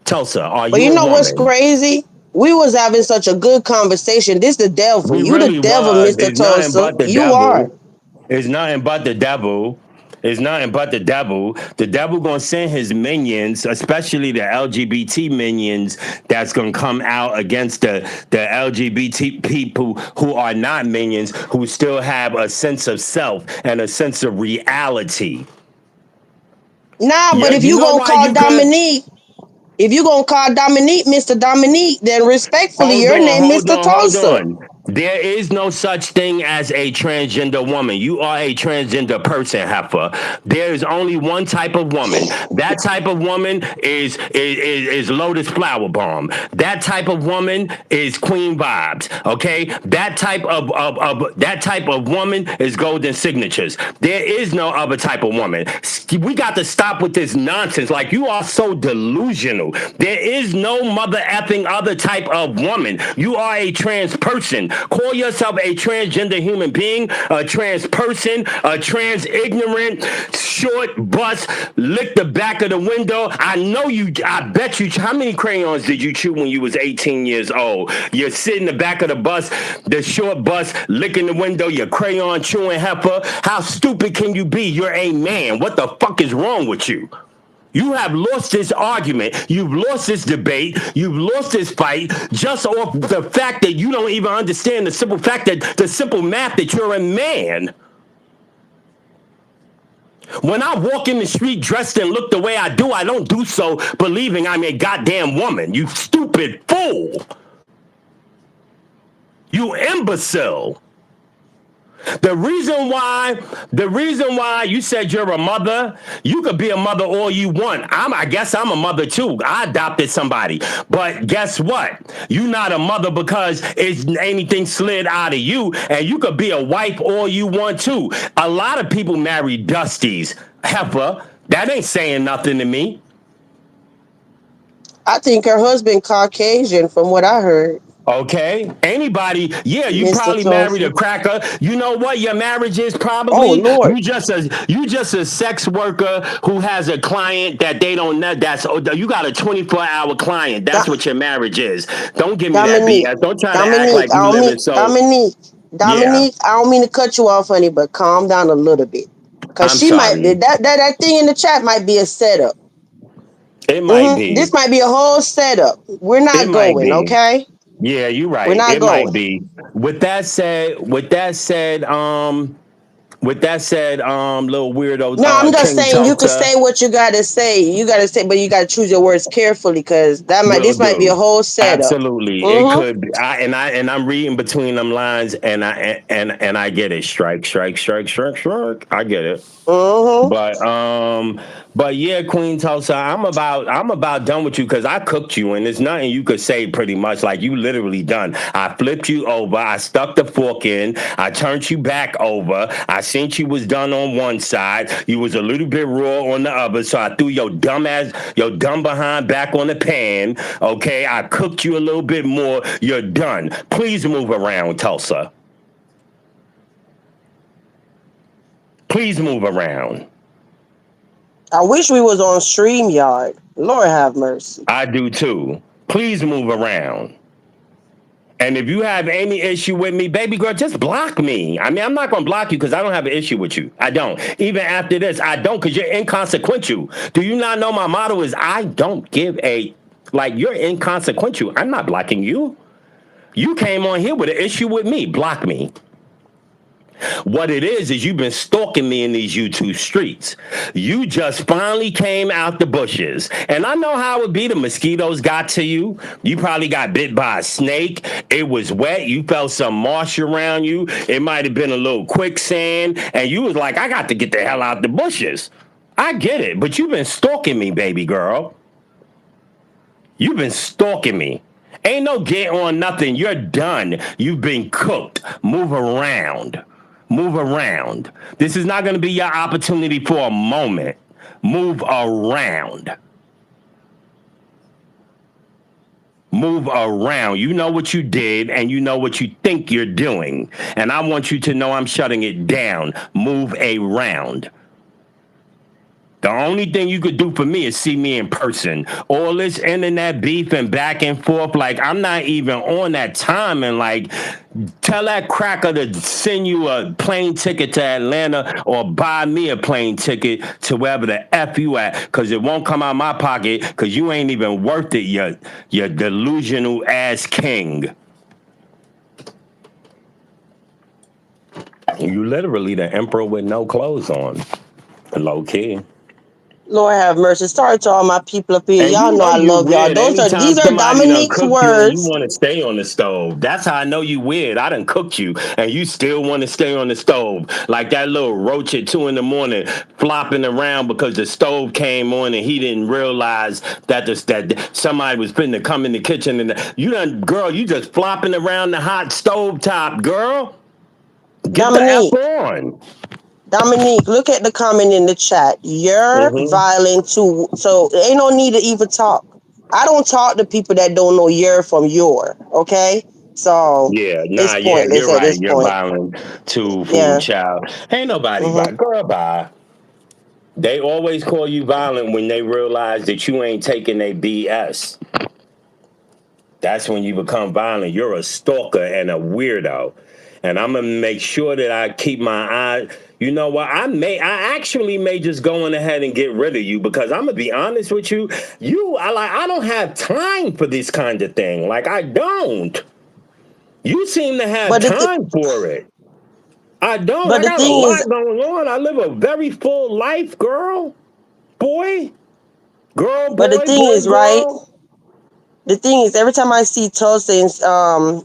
Tulsa, are But you you a know what's woman? crazy? We was having such a good conversation. This the devil. We You the really devil, was. Mr. Tulsa. You are. It's nothing but the devil. It's nothing but the devil. The devil gonna send his minions, especially the LGBT minions, that's gonna come out against the LGBT people who are not minions, who still have a sense of self and a sense of reality. Nah, but Yeah, if you you know gonna why call you could? Dominique, If you gonna call Dominique Mr. Dominique, then respectfully, Hold your on, name hold Mr. on, hold Tulsa. on. There is no such thing as a transgender woman. You are a transgender person, heifer. There is only one type of woman. That type of woman is Lotus Flower Bomb. That type of woman is Queen Vibes. Okay, that type of woman is Golden Signatures. There is no other type of woman. We got to stop with this nonsense. Like, you are so delusional. There is no mother effing other type of woman. You are a trans person. Call yourself a transgender human being, a trans person, a trans ignorant, short bus, lick the back of the window. I know you, I bet you, how many crayons did you chew when you was 18 years old? You're sitting in the back of the bus, the short bus, licking the window, your crayon chewing heifer. How stupid can you be? You're a man. What the fuck is wrong with you? You have lost this argument. You've lost this debate. You've lost this fight just off the fact that you don't even understand the simple fact that the simple math that you're a man. When I walk in the street dressed and look the way I don't do so believing I'm a goddamn woman. You stupid fool. You imbecile. The reason why you said you're a mother, you could be a mother all you want. I guess I'm a mother too. I adopted somebody. But guess what? You're not a mother because it's anything slid out of you, and you could be a wife all you want to. A lot of people marry Dusties. Heifer, that ain't saying nothing to me. I think her husband Caucasian, from what I heard, Okay. Anybody, yeah, you Mr. probably married a Tulsa. cracker. You know what your marriage is Oh probably? Lord, You just a sex worker who has a client that they don't know. That's, you got a 24-hour client. That's Do- what your marriage is. Don't give me that Dominique, BS. Don't try to act Dominique, like you live in so Dominique, yeah. Dominique. I don't mean to cut you off, honey, but calm down a little bit, cause I'm she might sorry. that thing in the chat might be a setup. It might This be. might be a whole setup. We're It not might going, be. okay? Yeah, you're We're right. not It might going. be. With that said, little weirdo, No, I'm just King saying you could Tulsa. say what you gotta say. You gotta say, but you gotta choose your words carefully, cause Will this might be a do. whole setup. Absolutely. It Mm-hmm. could be. I'm reading between them lines, and I get it. Strike, strike, strike, strike, strike. I get it. Mm-hmm. But but yeah, Queen Tulsa, I'm about done with you because I cooked you and there's nothing you could say pretty much. Like, you literally done. I flipped you over, I stuck the fork in, I turned you back over, I seen you was done on one side, you was a little bit raw on the other, so I threw your dumb behind back on the pan. Okay, I cooked you a little bit more, you're done. Please move around, Tulsa. Please move around. I wish we was on StreamYard. Lord have mercy. I do too. Please move around. And if you have any issue with me, baby girl, just block me. I mean, I'm not going to block you because I don't have an issue with you. I don't. Even after this, I don't, because you're inconsequential. Do you not know my motto is I don't give a, like, you're inconsequential. I'm not blocking you. You came on here with an issue with me. Block me. What it is you've been stalking me in these YouTube streets. You just finally came out the bushes. And I know how it would be. The mosquitoes got to you. You probably got bit by a snake. It was wet. You felt some marsh around you. It might have been a little quicksand. And you was like, I got to get the hell out the bushes. I get it. But you've been stalking me, baby girl. You've been stalking me. Ain't no get on nothing. You're done. You've been cooked. Move around. Move around. This is not going to be your opportunity for a moment. Move around. Move around. You know what you did and you know what you think you're doing. And I want you to know I'm shutting it down. Move around. The only thing you could do for me is see me in person. All this internet beef and back and forth, like, I'm not even on that time. And like, tell that cracker to send you a plane ticket to Atlanta or buy me a plane ticket to wherever the F you at, because it won't come out of my pocket because you ain't even worth it, you delusional ass king. You literally the emperor with no clothes on. Low key. Lord have mercy. Sorry to all my people up here. And Y'all you know know I you love y'all. weird anytime These are somebody done Dominique's cooked you and you words. want to stay on the stove. That's how I know you weird. I done cooked you and you still want to stay on the stove. Like that little roach at 2 in the morning flopping around because the stove came on and he didn't realize that somebody was finna to come in the kitchen and you done girl, you just flopping around the hot stove top, girl. Get the F Dominique, on. Dominique, look at the comment in the chat. You're Hmm. violent too. So ain't no need to even talk. I don't talk to people that don't know you're from your. Okay, so Yeah, it's nah, yeah, pointless you're at right. this You're point. violent too, fool Yeah. child. Ain't nobody Mm-hmm. right. Girl, bye. They always call you violent when they realize that you ain't taking their BS. That's when you become violent. You're a stalker and a weirdo. And I'm gonna make sure that I keep my eye. You know what? I actually may just go on ahead and get rid of you because I'm gonna be honest with you. I don't have time for this kind of thing. Like I don't. You seem to have But time for it. I don't. but I the got a thing is, lot going on. I live a very full life, girl, boy, girl, but the boy, thing boy, is, right? girl. The thing is, every time I see Tulsa,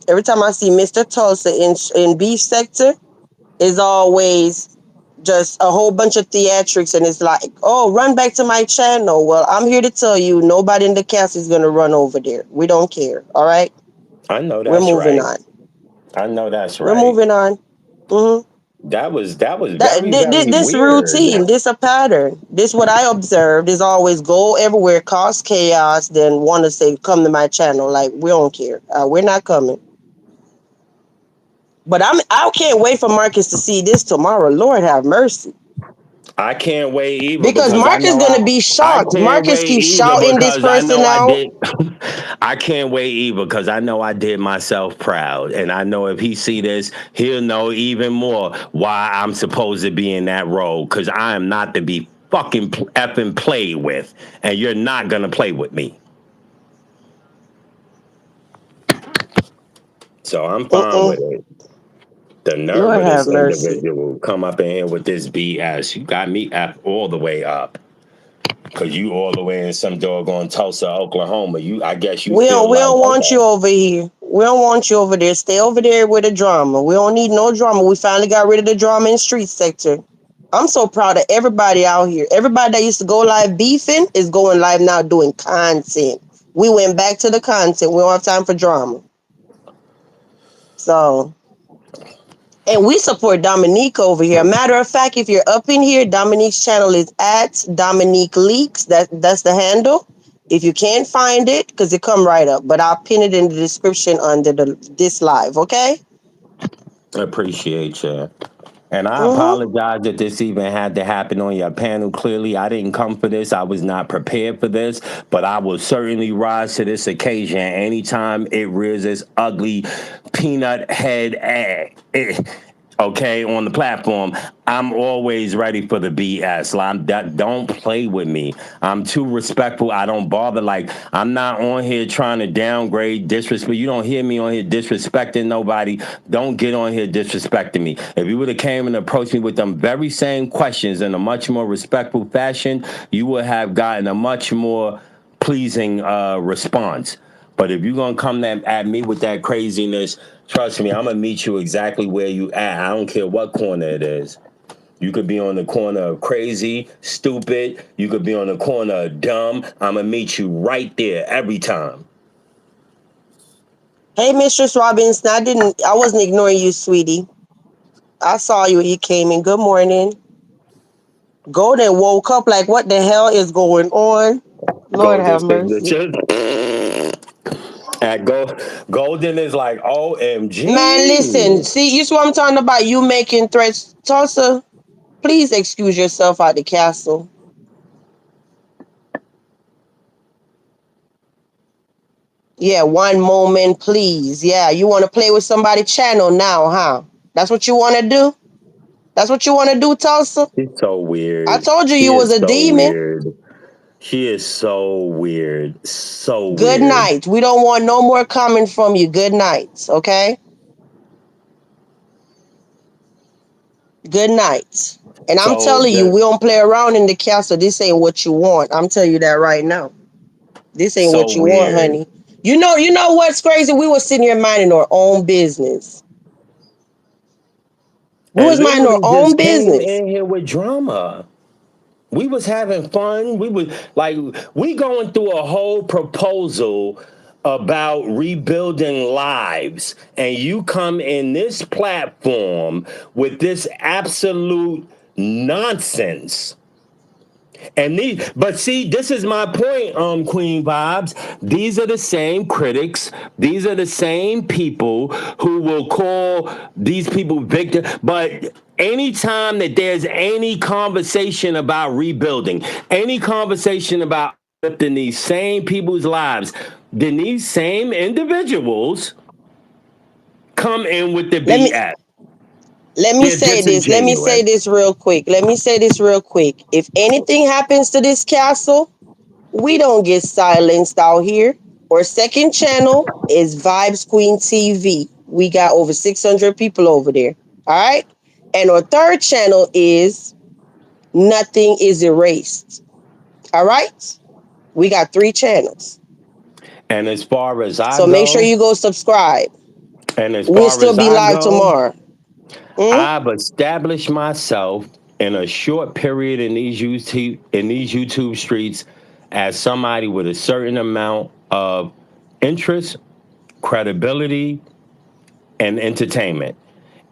every time I see Mr. Tulsa in beef sector, is always just a whole bunch of theatrics, and it's like, oh, run back to my channel. Well, I'm here to tell you, nobody in the cast is gonna run over there. We don't care. All right, I know we're that's moving right. on. I know that's We're right. moving on. hmm That was That very very this weird. routine, this a pattern. This what I observed is always go everywhere, cause chaos, then want to say come to my channel. Like we don't care. We're not coming. But I can't wait for Marcus to see this tomorrow. Lord have mercy. I can't wait either Because because I Mark is know gonna be I shocked. can't Marcus wait keeps either shouting this because I person know I out. did. I can't wait either because I know I did myself proud, and I know if he see this, he'll know even more why I'm supposed to be in that role because I am not to be fucking effing played with, and you're not gonna play with me. So I'm fine with Mm-mm. it. The nerve Lord of have this mercy. individual come up in here with this BS. You got me up all the way up. Cause you all the way in some doggone Tulsa, Oklahoma. I guess you feel We like don't want you okay. over here. We don't want you over there. Stay over there with the drama. We don't need no drama. We finally got rid of the drama in street sector. I'm so proud of everybody out here. Everybody that used to go live beefing is going live now doing content. We went back to the content. We don't have time for drama. So, and we support Dominique over here. Matter of fact, if you're up in here, Dominique's channel is at Dominique Leaks. That's the handle. If you can't find it, because it come right up, but I'll pin it in the description under this live. Okay. Appreciate you. And I Mhm. apologize that this even had to happen on your panel. Clearly, I didn't come for this. I was not prepared for this, but I will certainly rise to this occasion anytime it rears its ugly peanut head egg. Okay, on the platform, I'm always ready for the BS. Don't play with me. I'm too respectful. I don't bother. Like I'm not on here trying to downgrade, disrespect. You don't hear me on here disrespecting nobody. Don't get on here disrespecting me. If you would have came and approached me with them very same questions in a much more respectful fashion, you would have gotten a much more pleasing response. But if you're gonna come at me with that craziness, trust me, I'm gonna meet you exactly where you at. I don't care what corner it is. You could be on the corner of crazy, stupid. You could be on the corner of dumb. I'm gonna meet you right there every time. Hey, Mistress Robinson. I wasn't ignoring you, sweetie. I saw you when you came in. Good morning. Golden woke up like, what the hell is going on? Lord Golden have mercy. signature. At Golden is like Man, listen. OMG. See, you see what I'm talking about? You making threats. Tulsa, please excuse yourself out the castle. Yeah, one moment, please. Yeah, you want to play with somebody's channel now, huh? That's what you want to do? That's what you want to do, Tulsa? She's so I weird. told you She you was is a so demon. weird. She is so weird. So Good weird. night. We don't want no more coming from you. Good night, okay? Good night. And I'm So telling you, the we don't play around in the castle. This ain't what you want. I'm telling you that right now. This ain't so what you want, weird. honey. You know what's crazy? We were sitting here minding our own business. We And was minding our literally own just came business. in here with drama. We was having fun. We was like we going through a whole proposal about rebuilding lives, and you come in this platform with this absolute nonsense. And these, but see, this is my point, Queen Vibes. These are the same critics. These are the same people who will call these people victim. But anytime that there's any conversation about rebuilding, any conversation about uplifting these same people's lives, then these same individuals come in with the Let me BS. let me They're say this. Let me say disingenuous. this real quick. Let me say this real quick. If anything happens to this castle, we don't get silenced out here. Our second channel is Vibes Queen TV. We got over 600 people over there. All right. And our third channel is Nothing is Erased. All right. We got three channels. And as far as I So make sure go, you go subscribe. and as We'll far still as be I live go, tomorrow. Mm? I've established myself in a short period in these YouTube streets as somebody with a certain amount of interest, credibility, and entertainment.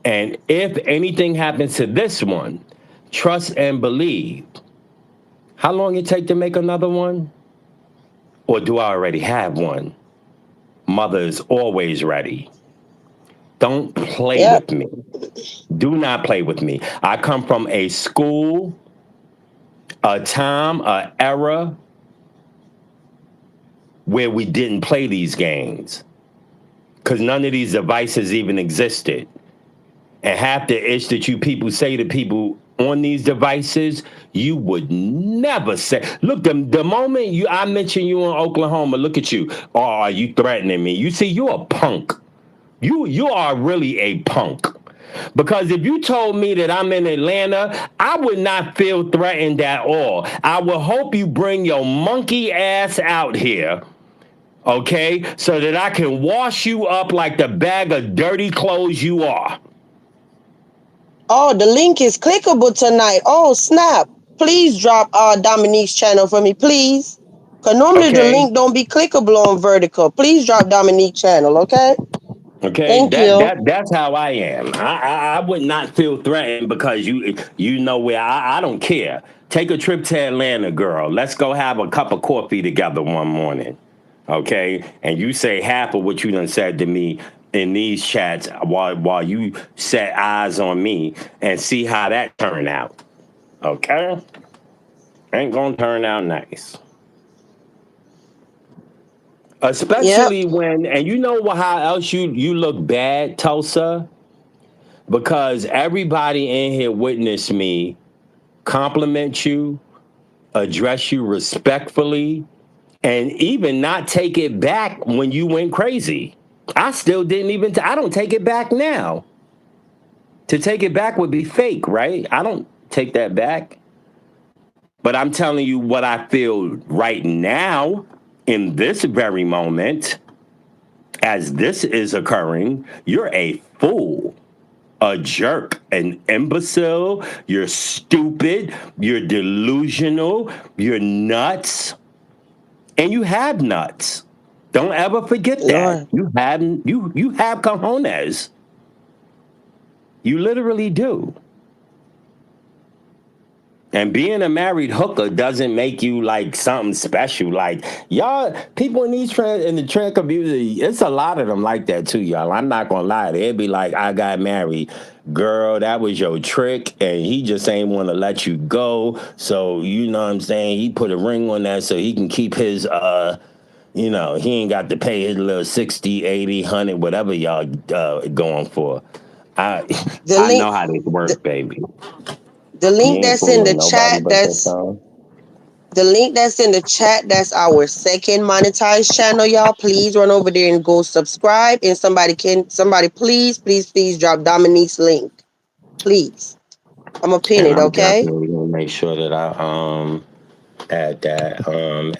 And if anything happens to this one, trust and believe. How long it take to make another one? Or do I already have one? Mother is always ready. Don't play Yep. with me. Do not play with me. I come from a school, a time, a era where we didn't play these games because none of these devices even existed. And half the ish that you people say to people on these devices, you would never say. Look, the moment I mention you in Oklahoma, look at you. Oh, are you threatening me? You see, you're a punk. You are really a punk. Because if you told me that I'm in Atlanta, I would not feel threatened at all. I would hope you bring your monkey ass out here, okay, so that I can wash you up like the bag of dirty clothes you are. Oh, the link is clickable tonight. Oh, snap. Please drop Dominique's channel for me, please. Because normally the Okay? link don't be clickable on vertical. Please drop Dominique's channel, okay? Okay, Thank you. that's how I am. I would not feel threatened because you know where I don't care. Take a trip to Atlanta, girl. Let's go have a cup of coffee together one morning. Okay? And you say half of what you done said to me in these chats while you set eyes on me and see how that turned out. Okay? Ain't gonna turn out nice. Yep. Especially when and you know how else you look bad, Tulsa? Because everybody in here witnessed me compliment you, address you respectfully, and even not take it back when you went crazy. I still didn't even, I don't take it back now. To take it back would be fake, right? I don't take that back. But I'm telling you what I feel right now in this very moment as this is occurring. You're a fool, a jerk, an imbecile, you're stupid, you're delusional, you're nuts, and you have nuts. Don't ever forget that. Lord. You have cojones. You literally do. And being a married hooker doesn't make you like something special. Like y'all, people in in the trans community, it's a lot of them like that too, y'all. I'm not gonna lie. They'd be like, "I got married, girl. That was your trick, and he just ain't want to let you go. So you know what I'm saying? He put a ring on that so he can keep his he ain't got to pay his little 60, 80, 100, whatever y'all going for. I The I link know how this the, work, baby. the You link ain't that's in the fooling nobody chat, but yourself. that's our second monetized channel, y'all. Please run over there and go subscribe. And somebody please, please, please drop Dominique's link. Please. I'm gonna pin And it, I'm okay? definitely gonna make sure that I at that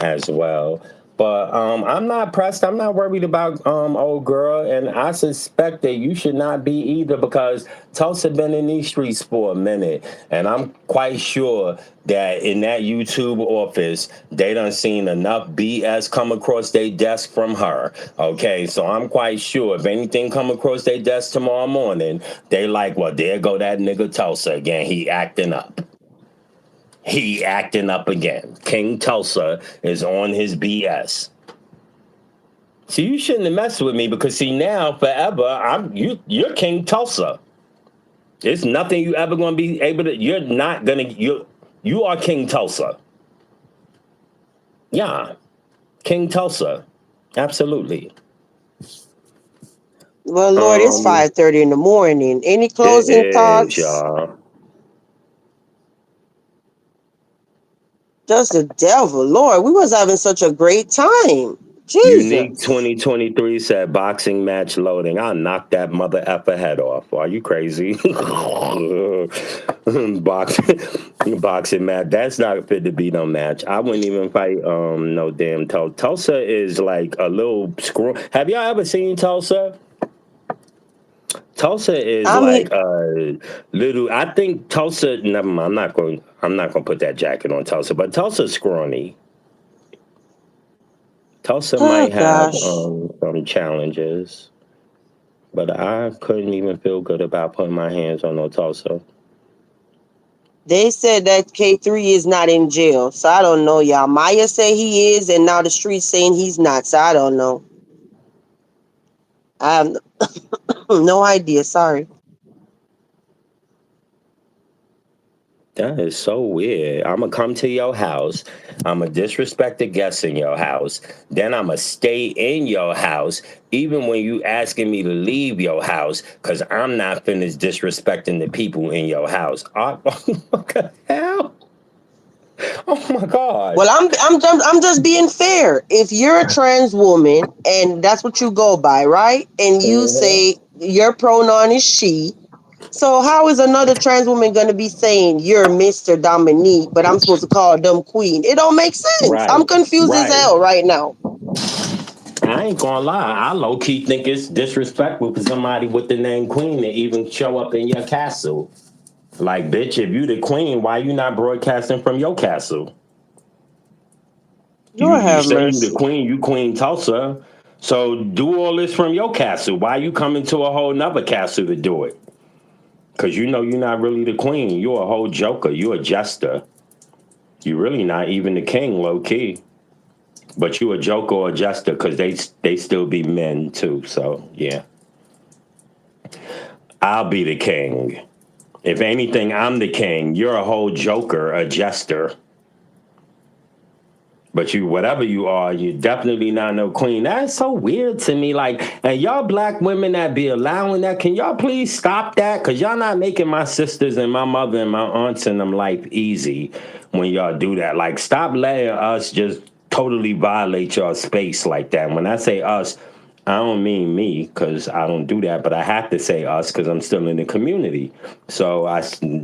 as well. But I'm not pressed. I'm not worried about old girl, and I suspect that you should not be either because Tulsa been in these streets for a minute, and I'm quite sure that in that YouTube office they done seen enough BS come across their desk from her. Okay, so I'm quite sure if anything come across their desk tomorrow morning, they like, well, there go that nigga Tulsa again. He acting up. He acting up again. King Tulsa is on his BS. See, you shouldn't have messed with me because see now forever you're King Tulsa. There's nothing you ever gonna be able to. You're not gonna you are King Tulsa. Yeah, King Tulsa. Absolutely. Well, Lord, it's Um, 5:30 in the morning. Any it closing is thoughts? y'all. Just the devil, Lord. We was having such a great time. Unique Jesus. 2023 said boxing match loading. I'll knock that mother effer head off. Are you crazy? boxing, boxing match. That's not fit to be no match. I wouldn't even fight no damn Tulsa. Tulsa is like a little screw. Have y'all ever seen Tulsa? Tulsa is I mean, like a little. I think Tulsa. Never mind. I'm not going. I'm not going to put that jacket on Tulsa. But Tulsa's scrawny. Tulsa oh might have gosh. some challenges, but I couldn't even feel good about putting my hands on no Tulsa. They said that K3 is not in jail. So I don't know, y'all. Maya say he is, and now the street's saying he's not. So I don't know. I have no idea. Sorry. That is so weird. I'm gonna come to your house. I'm gonna disrespect the guests in your house. Then I'm gonna stay in your house, even when you asking me to leave your house, cause I'm not finished disrespecting the people in your house. What the hell? Oh my god. Well, I'm just being fair. If you're a trans woman and that's what you go by, right? And you Mhm. say your pronoun is she, so how is another trans woman going to be saying you're Mr. Dominique, but I'm supposed to call them Queen? It don't make sense. I'm Right, confused as right. hell right now. I ain't gonna lie. I low key think it's disrespectful for somebody with the name Queen to even show up in your castle. Like, bitch, if you the queen, why you not broadcasting from your castle? You Lord you have say you the mercy. queen, you Queen Tulsa. So do all this from your castle. Why you coming to a whole nother castle to do it? Cause you know you're not really the queen. You're a whole joker. You're a jester. You really not even the king, low key. But you a joker or a jester, cause they still be men too. So yeah, I'll be the king. If anything, I'm the king. You're a whole joker, a jester. But you, whatever you are, you definitely not no queen. That's so weird to me. Like, and y'all black women that be allowing that, can y'all please stop that? Cause y'all not making my sisters and my mother and my aunts and them life easy when y'all do that. Like, stop letting us just totally violate y'all space like that. When I say us, I don't mean me because I don't do that, but I have to say us because I'm still in the community. So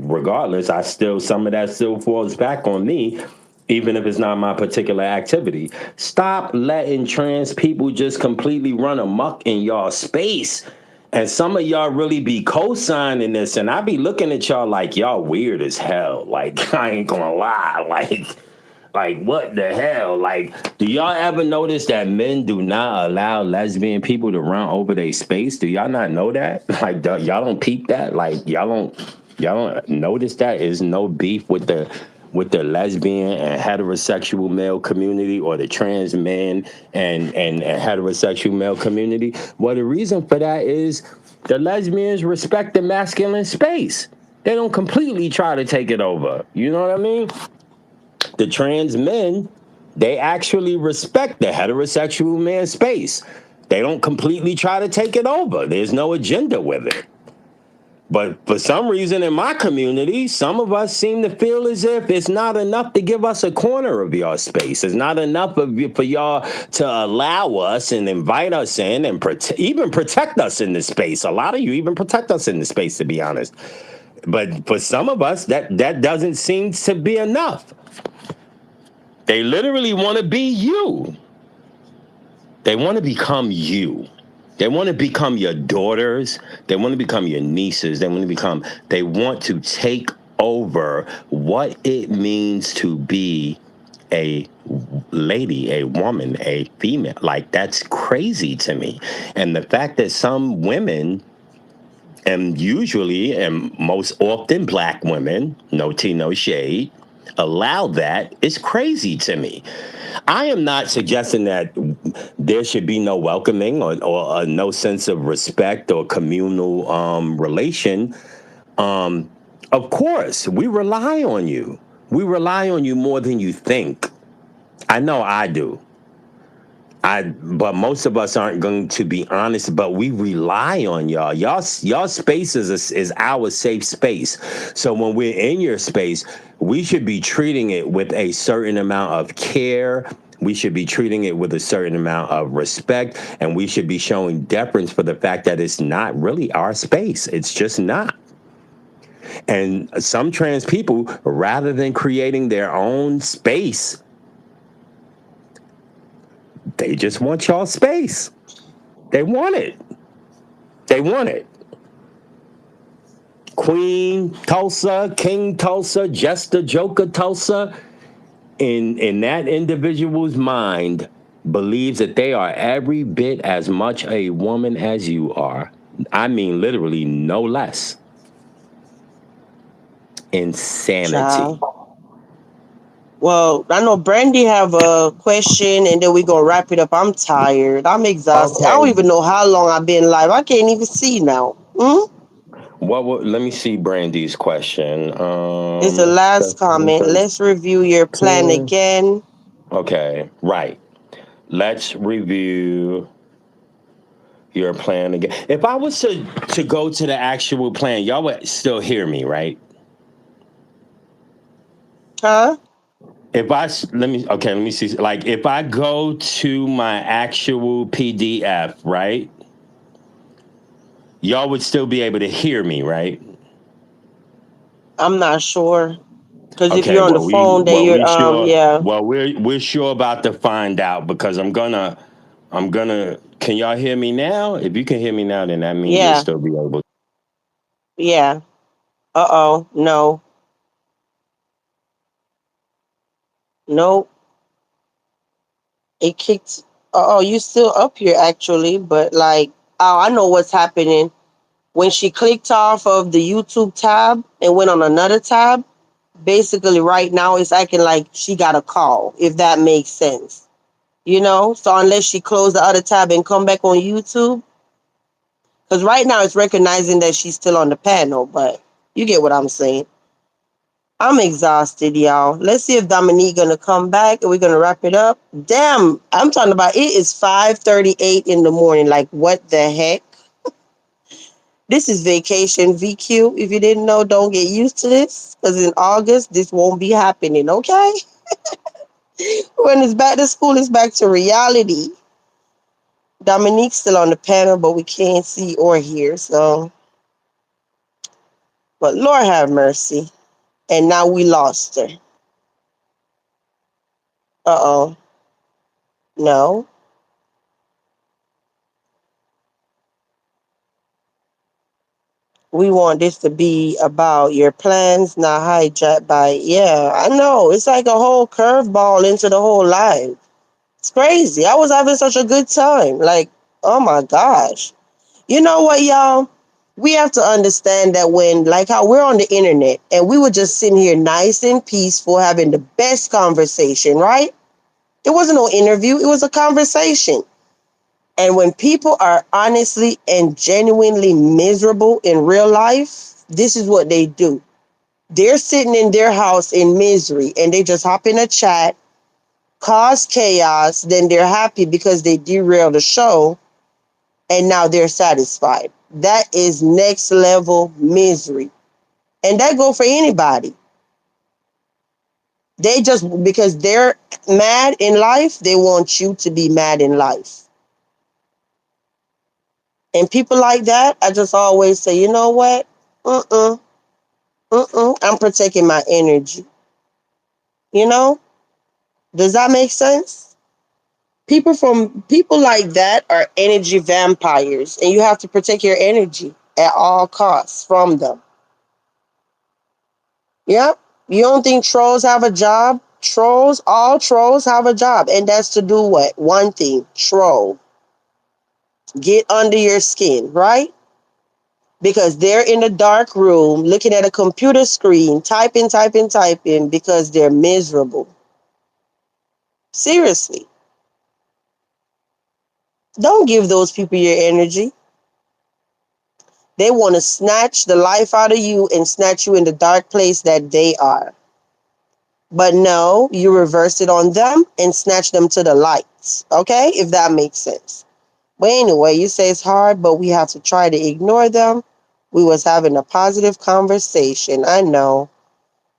regardless, I still some of that still falls back on me, even if it's not my particular activity. Stop letting trans people just completely run amok in y'all space. And some of y'all really be co-signing this, and I be looking at y'all like y'all weird as hell. Like I ain't gonna lie, like what the hell? Like, do y'all ever notice that men do not allow lesbian people to run over their space? Do y'all not know that? Like, y'all don't peep that? Like, y'all don't notice that? Is no beef with the lesbian and heterosexual male community or the trans men and heterosexual male community? Well, the reason for that is the lesbians respect the masculine space. They don't completely try to take it over. You know what I mean? The trans men, they actually respect the heterosexual man's space. They don't completely try to take it over. There's no agenda with it. But for some reason in my community, some of us seem to feel as if it's not enough to give us a corner of your space. It's not enough for y'all to allow us and invite us in and even protect us in this space. A lot of you even protect us in this space, to be honest. But for some of us, that doesn't seem to be enough. They literally want to be you. They want to become you. They want to become your daughters. They want to become your nieces. They want to take over what it means to be a lady, a woman, a female. Like, that's crazy to me. And the fact that some women, and usually and most often black women, no tea, no shade, allow that is crazy to me. I am not suggesting that there should be no welcoming or no sense of respect or communal relation. Of course, we rely on you. We rely on you more than you think. I know I do. But most of us aren't going to be honest. But we rely on y'all. Y'all space is our safe space. So when we're in your space, we should be treating it with a certain amount of care. We should be treating it with a certain amount of respect, and we should be showing deference for the fact that it's not really our space. It's just not. And some trans people, rather than creating their own space, they just want y'all space. They want it. They want it. Queen Tulsa, King Tulsa, Jester Joker Tulsa, in that individual's mind, believes that they are every bit as much a woman as you are. I mean, literally, no less. Insanity. Child. Well, I know Brandy have a question, and then we gonna wrap it up. I'm tired. I'm exhausted. I Okay. don't even know how long I've been live. I can't even see now. Let me see Brandy's question. It's the last comment. Let's review your plan again. Okay, right. Let's review your plan again. If I was to go to the actual plan, y'all would still hear me, right? Huh? If I let me see. Like, if I go to my actual PDF, right? Y'all would still be able to hear me, right? I'm not sure. Because if Okay. you're on the phone, then you're, yeah. We're sure about to find out because I'm gonna. Can y'all hear me now? If you can hear me now, then that means you'll Yeah. still be able. Yeah. Uh-oh. No. Nope. It kicked. Oh, you still up here actually, but like, oh, I know what's happening. When she clicked off of the YouTube tab and went on another tab, basically right now it's acting like she got a call, if that makes sense. So unless she closed the other tab and come back on YouTube, because right now it's recognizing that she's still on the panel, but you get what I'm saying. I'm exhausted, y'all. Let's see if Dominique gonna come back and we're gonna wrap it up. Damn, I'm talking about it is 5:38 in the morning. Like, what the heck? This is vacation VQ. If you didn't know, don't get used to this. Because in August, this won't be happening, okay? When it's back to school, it's back to reality. Dominique's still on the panel, but we can't see or hear. So, but Lord have mercy. And now we lost her. Uh-oh. No. We want this to be about your plans, not hijacked by, yeah, I know. It's like a whole curveball into the whole life. It's crazy. I was having such a good time. Like, oh my gosh. You know what, y'all? We have to understand that when, like how we're on the internet and we were just sitting here nice and peaceful, having the best conversation, right? It wasn't no interview, it was a conversation. And when people are honestly and genuinely miserable in real life, this is what they do. They're sitting in their house in misery and they just hop in a chat, cause chaos, then they're happy because they derailed the show and now they're satisfied. That is next level misery. And that go for anybody. They just because they're mad in life, they want you to be mad in life. And people like that, I just always say, you know what? Mm-mm. I'm protecting my energy. You know? Does that make sense? People like that are energy vampires, and you have to protect your energy at all costs from them. Yep. You don't think trolls have a job? All trolls have a job, and that's to do what? One thing, troll. Get under your skin, right? Because they're in a dark room looking at a computer screen, typing, typing, typing because they're miserable. Seriously. Don't give those people your energy. They want to snatch the life out of you and snatch you in the dark place that they are. But no, you reverse it on them and snatch them to the lights. Okay? If that makes sense. But anyway, you say it's hard, but we have to try to ignore them. We was having a positive conversation. I know.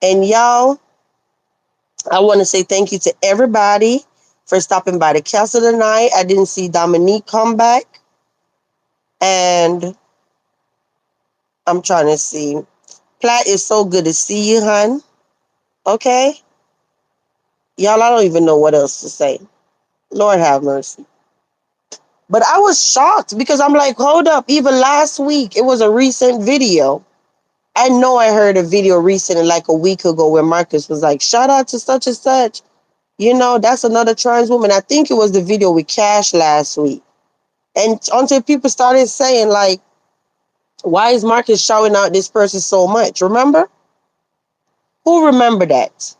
And y'all, I want to say thank you to everybody for stopping by the castle tonight. I didn't see Dominique come back. And I'm trying to see. Platt, it's so good to see you, hun. Okay? Y'all, I don't even know what else to say. Lord have mercy. But I was shocked because I'm like, hold up. Even last week, it was a recent video. I know I heard a video recently, like a week ago, where Marcus was like, shout out to such and such. You know, that's another trans woman. I think it was the video with Cash last week. And until people started saying, like, why is Marcus shouting out this person so much? Remember? Who remember that?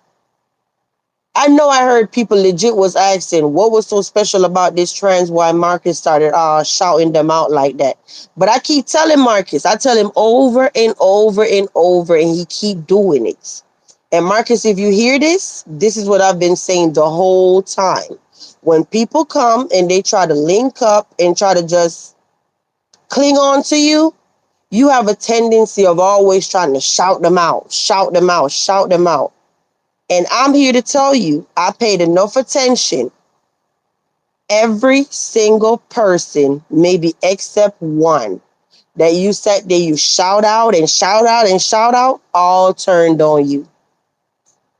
I know I heard people legit was asking what was so special about this trans why Marcus started shouting them out like that. But I keep telling Marcus, I tell him over and over and over, and he keep doing it. And Marcus, if you hear this, this is what I've been saying the whole time. When people come and they try to link up and try to just cling on to you, you have a tendency of always trying to shout them out, shout them out, shout them out. And I'm here to tell you, I paid enough attention. Every single person, maybe except one, that you sat there, you shout out and shout out and shout out, all turned on you.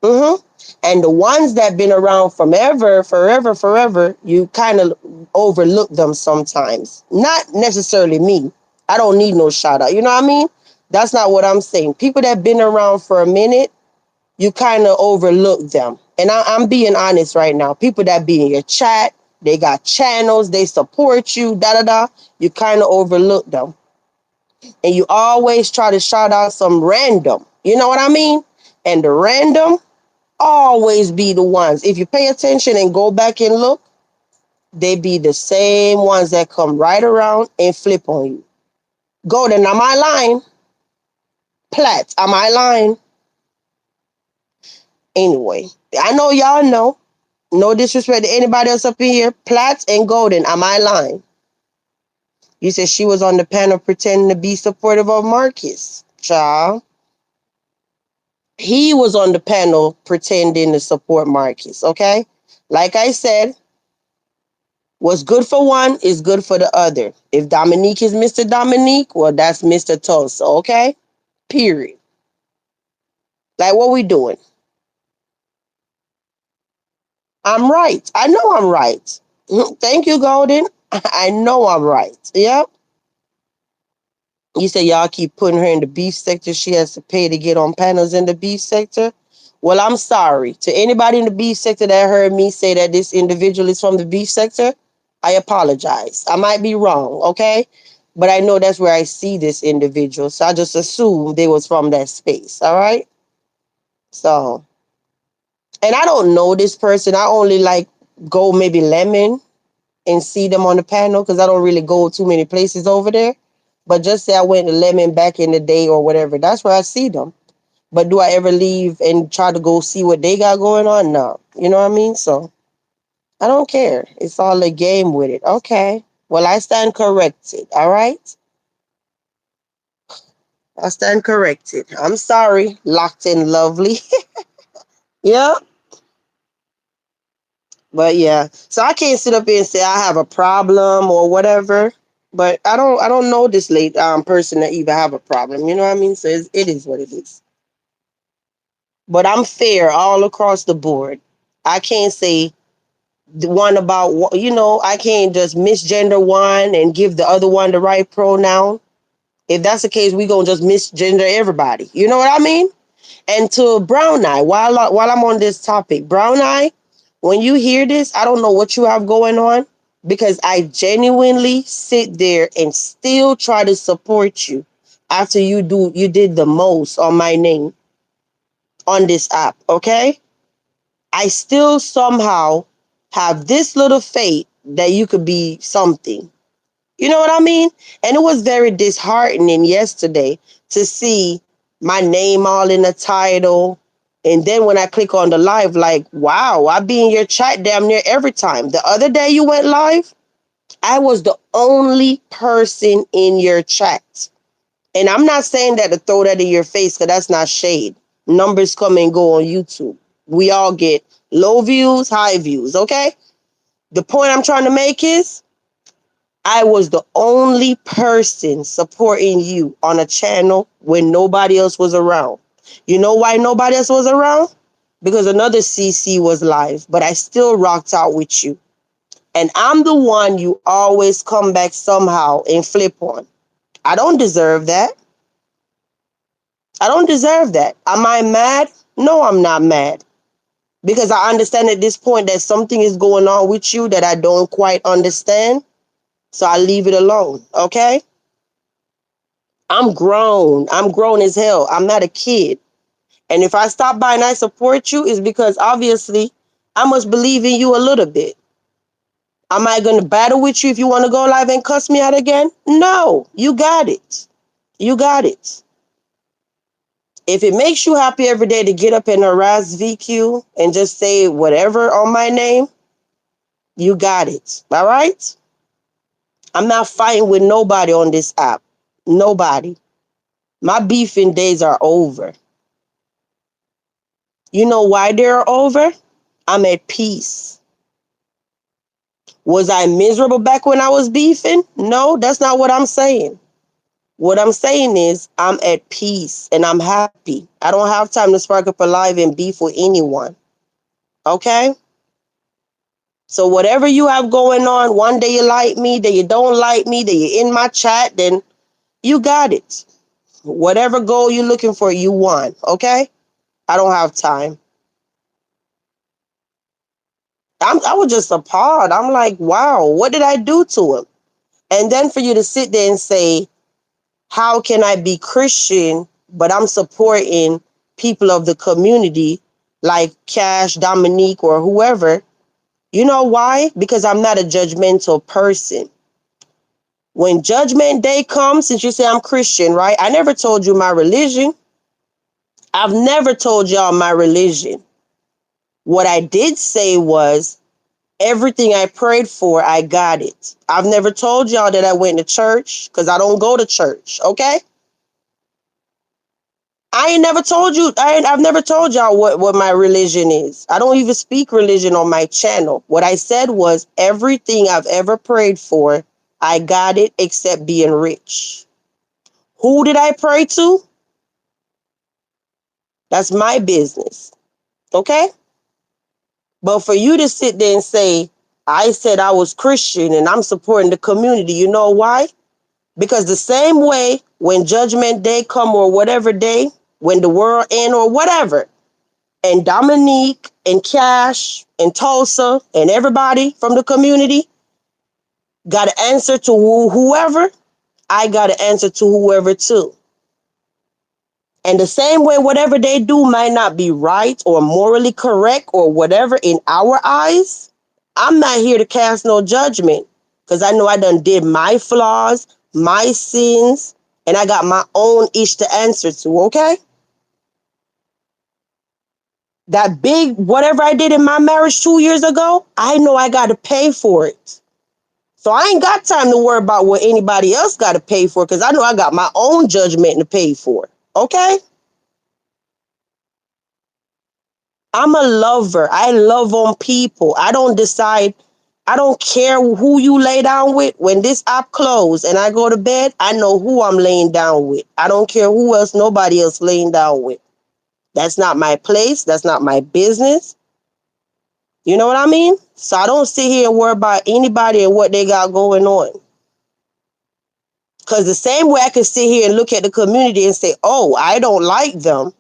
Mm-hmm. And the ones that been around from ever, forever, forever, you kind of overlook them sometimes. Not necessarily me. I don't need no shout out. You know what I mean? That's not what I'm saying. People that been around for a minute, you kind of overlook them. And I'm being honest right now. People that be in your chat, they got channels, they support you, da da da. You kind of overlook them. And you always try to shout out some random. You know what I mean? And the random always be the ones. If you pay attention and go back and look, they be the same ones that come right around and flip on you. Golden, am I lying? Platt, am I lying? Anyway, I know y'all know. No disrespect to anybody else up in here. Platt and Golden, am I lying? You said she was on the panel pretending to be supportive of Marcus. Child. He was on the panel pretending to support Marcus, okay? Like I said, what's good for one is good for the other. If Dominique is Mr. Dominique, well, that's Mr. Tulsa, okay? Period. Like, what we doing? I'm right. I know I'm right. Thank you, Golden. I know I'm right. Yep. You say y'all keep putting her in the beef sector. She has to pay to get on panels in the beef sector. Well, I'm sorry. To anybody in the beef sector that heard me say that this individual is from the beef sector, I apologize. I might be wrong, okay? But I know that's where I see this individual. So I just assumed they was from that space, all right? So, and I don't know this person. I only like go maybe Lemon and see them on the panel because I don't really go too many places over there. But just say I went to Lemon back in the day or whatever, that's where I see them. But do I ever leave and try to go see what they got going on? No. You know what I mean? So I don't care. It's all a game with it. Okay. Well, I stand corrected. All right. I stand corrected. I'm sorry. Locked in lovely. Yeah. But yeah. So I can't sit up here and say I have a problem or whatever. But I don't know this late person that even have a problem. You know what I mean? So it is what it is. but I'm fair all across the board. I can't say the one about, I can't just misgender one and give the other one the right pronoun. If that's the case, we gonna just misgender everybody. You know what I mean? And to Brown Eye, while I'm on this topic, Brown Eye, when you hear this, I don't know what you have going on because I genuinely sit there and still try to support you after you did the most on my name on this app, okay? I still somehow have this little faith that you could be something. You know what I mean? And it was very disheartening yesterday to see my name all in the title. And then when I click on the live, like, wow, I be in your chat damn near every time. The other day you went live, I was the only person in your chat. And I'm not saying that to throw that in your face because that's not shade. Numbers come and go on YouTube. We all get low views, high views, okay? The point I'm trying to make is I was the only person supporting you on a channel when nobody else was around. You know why nobody else was around? Because another CC was live, but I still rocked out with you. And I'm the one you always come back somehow and flip on. I don't deserve that. I don't deserve that. Am I mad? No, I'm not mad. Because I understand at this point that something is going on with you that I don't quite understand. So I leave it alone. Okay? I'm grown. I'm grown as hell. I'm not a kid. And if I stop by and I support you, it's because obviously I must believe in you a little bit. Am I going to battle with you if you want to go live and cuss me out again? No, you got it. You got it. If it makes you happy every day to get up and harass VQ and just say whatever on my name, you got it. All right? I'm not fighting with nobody on this app. Nobody. My beefing days are over. You know why they're over? I'm at peace. Was I miserable back when I was beefing? No, that's not what I'm saying. What I'm saying is I'm at peace and I'm happy. I don't have time to spark up a live and beef with anyone. Okay? So whatever you have going on, one day you like me, then you don't like me, then you're in my chat, then you got it. Whatever goal you're looking for, you won. Okay? I don't have time. I was just appalled. I'm like, wow, what did I do to him? And then for you to sit there and say, how can I be Christian, but I'm supporting people of the community like Cash, Dominique, or whoever? You know why? Because I'm not a judgmental person. When judgment day comes, since you say I'm Christian, right? I never told you my religion. I've never told y'all my religion. What I did say was everything I prayed for, I got it. I've never told y'all that I went to church because I don't go to church, okay? I ain't never told you. I've never told y'all what my religion is. I don't even speak religion on my channel. What I said was everything I've ever prayed for, I got it except being rich. Who did I pray to? That's my business. Okay? But for you to sit there and say, I said I was Christian and I'm supporting the community, you know why? Because the same way when judgment day come or whatever day, when the world end or whatever, and Dominique and Cash and Tulsa and everybody from the community got to answer to whoever, I got to answer to whoever too. And the same way, whatever they do might not be right or morally correct or whatever in our eyes, I'm not here to cast no judgment because I know I done did my flaws, my sins, and I got my own ish to answer to, okay? That big whatever I did in my marriage 2 years ago, I know I got to pay for it. So I ain't got time to worry about what anybody else got to pay for because I know I got my own judgment to pay for. Okay? I'm a lover. I love on people. I don't decide. I don't care who you lay down with. When this app closed and I go to bed, I know who I'm laying down with. I don't care who else, nobody else laying down with. That's not my place. That's not my business. You know what I mean? So I don't sit here and worry about anybody and what they got going on. Because the same way I can sit here and look at the community and say, oh, I don't like them.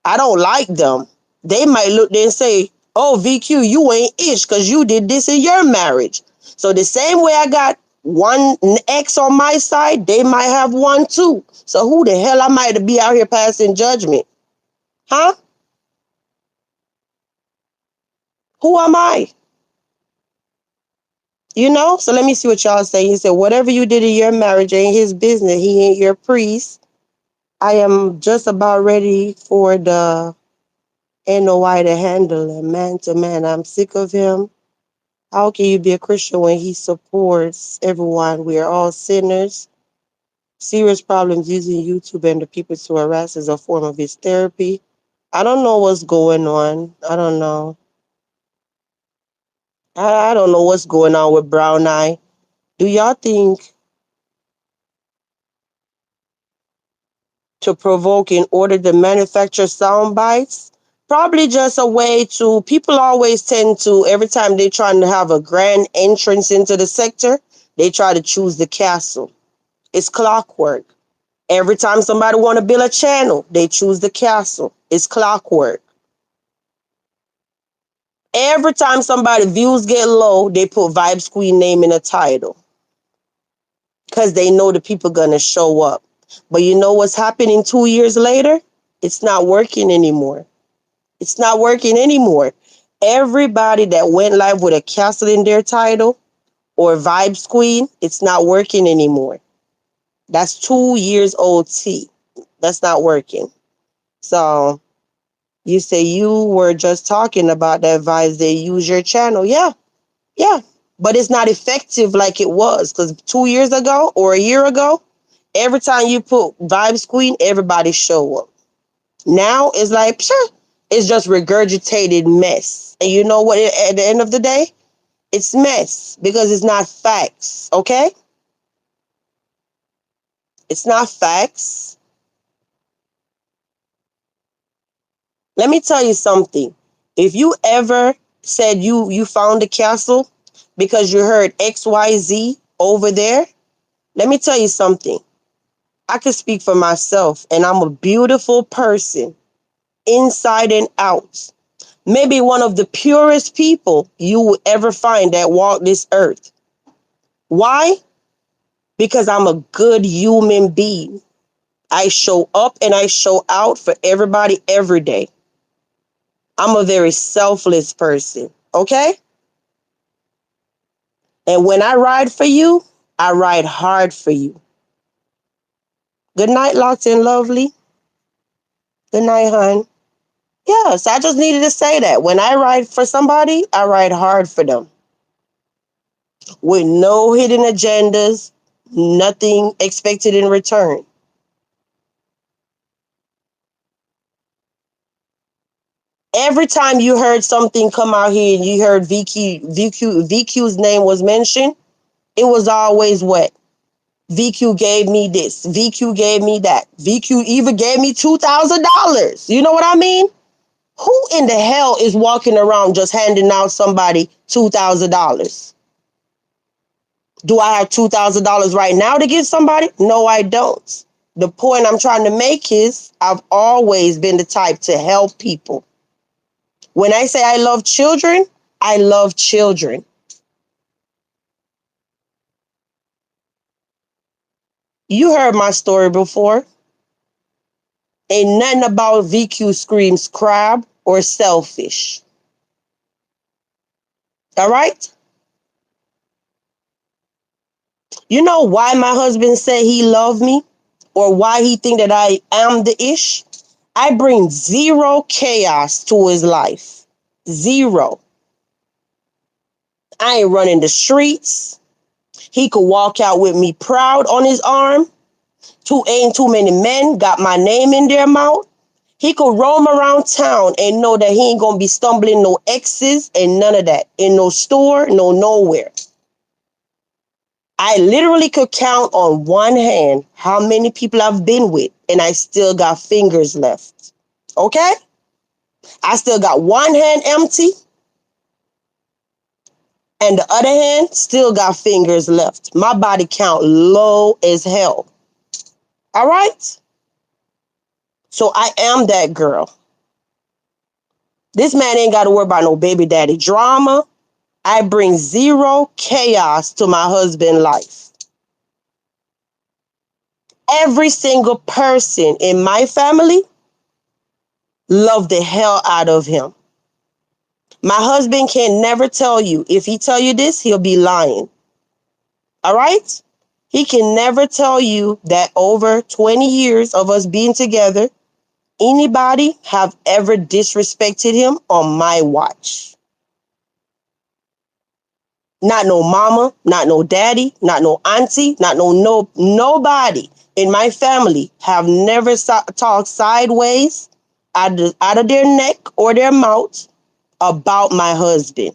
I don't like them. They might look there and say, oh, VQ, you ain't ish because you did this in your marriage. So the same way I got one ex on my side, they might have one too. So who the hell am I to be out here passing judgment? Huh? Who am I? You know? So let me see what y'all say. He said, whatever you did in your marriage ain't his business. He ain't your priest. I am just about ready for the NOI to handle him, man to man. I'm sick of him. How can you be a Christian when he supports everyone? We are all sinners. Serious problems using YouTube and the people to harass as a form of his therapy. I don't know what's going on. I don't know. I don't know what's going on with Brown Eye. Do y'all think to provoke in order to manufacture sound bites? Probably just a way to, people always tend to, every time they're trying to have a grand entrance into the sector, they try to choose the castle. It's clockwork. Every time somebody want to build a channel, they choose the castle. It's clockwork. Every time somebody views get low, they put Vibes Queen name in a title because they know the people gonna show up. But you know what's happening 2 years later? It's not working anymore. It's not working anymore. Everybody that went live with a castle in their title or Vibes Queen, it's not working anymore. That's 2 years old T. That's not working. So you say you were just talking about that vibes. They use your channel. Yeah, yeah. But it's not effective like it was. Because 2 years ago or a year ago, every time you put Vibes Queen, everybody show up. Now it's like, sure, it's just regurgitated mess. And you know what? At the end of the day, it's mess because it's not facts. Okay? It's not facts. Let me tell you something. If you ever said you found a castle because you heard XYZ over there, let me tell you something. I can speak for myself and I'm a beautiful person inside and out. Maybe one of the purest people you will ever find that walk this earth. Why? Because I'm a good human being. I show up and I show out for everybody every day. I'm a very selfless person. Okay? And when I ride for you, I ride hard for you. Good night, locked in lovely. Good night, hon. Yes, I just needed to say that. When I ride for somebody, I ride hard for them. With no hidden agendas, nothing expected in return. Every time you heard something come out here and you heard VQ's name was mentioned, it was always what? VQ gave me this. VQ gave me that. VQ even gave me $2,000. You know what I mean? Who in the hell is walking around just handing out somebody $2,000? Do I have $2,000 right now to give somebody? No, I don't. The point I'm trying to make is I've always been the type to help people. When I say I love children, I love children. You heard my story before. Ain't nothing about VQ screams crab or selfish. All right? You know why my husband said he loved me or why he think that I am the ish? I bring zero chaos to his life. Zero. I ain't running the streets. He could walk out with me proud on his arm. Ain't too many men got my name in their mouth. He could roam around town and know that he ain't gonna be stumbling no exes and none of that. In no store, no nowhere. I literally could count on one hand how many people I've been with, and I still got fingers left. Okay? I still got one hand empty and the other hand still got fingers left. My body count low as hell. All right? So I am that girl. This man ain't got to worry about no baby daddy drama. I bring zero chaos to my husband's life. Every single person in my family love the hell out of him. My husband can never tell you. If he tell you this, he'll be lying. All right? He can never tell you that over 20 years of us being together, anybody have ever disrespected him on my watch. Not no mama, not no daddy, not no auntie, not nobody in my family have never talked sideways out of their neck or their mouth about my husband.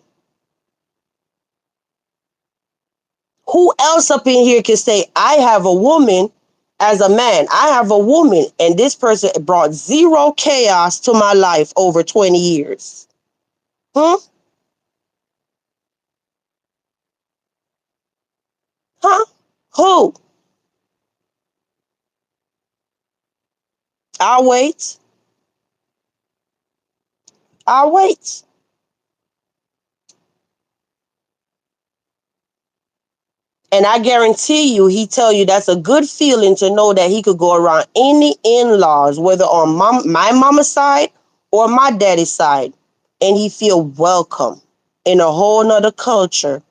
Who else up in here can say, I have a woman as a man? I have a woman, and this person brought zero chaos to my life over 20 years. Huh? Huh? Who? I'll wait. I'll wait. And I guarantee you, he tell you that's a good feeling to know that he could go around any in-laws, whether on my mama's side or my daddy's side, and he feel welcome in a whole nother culture,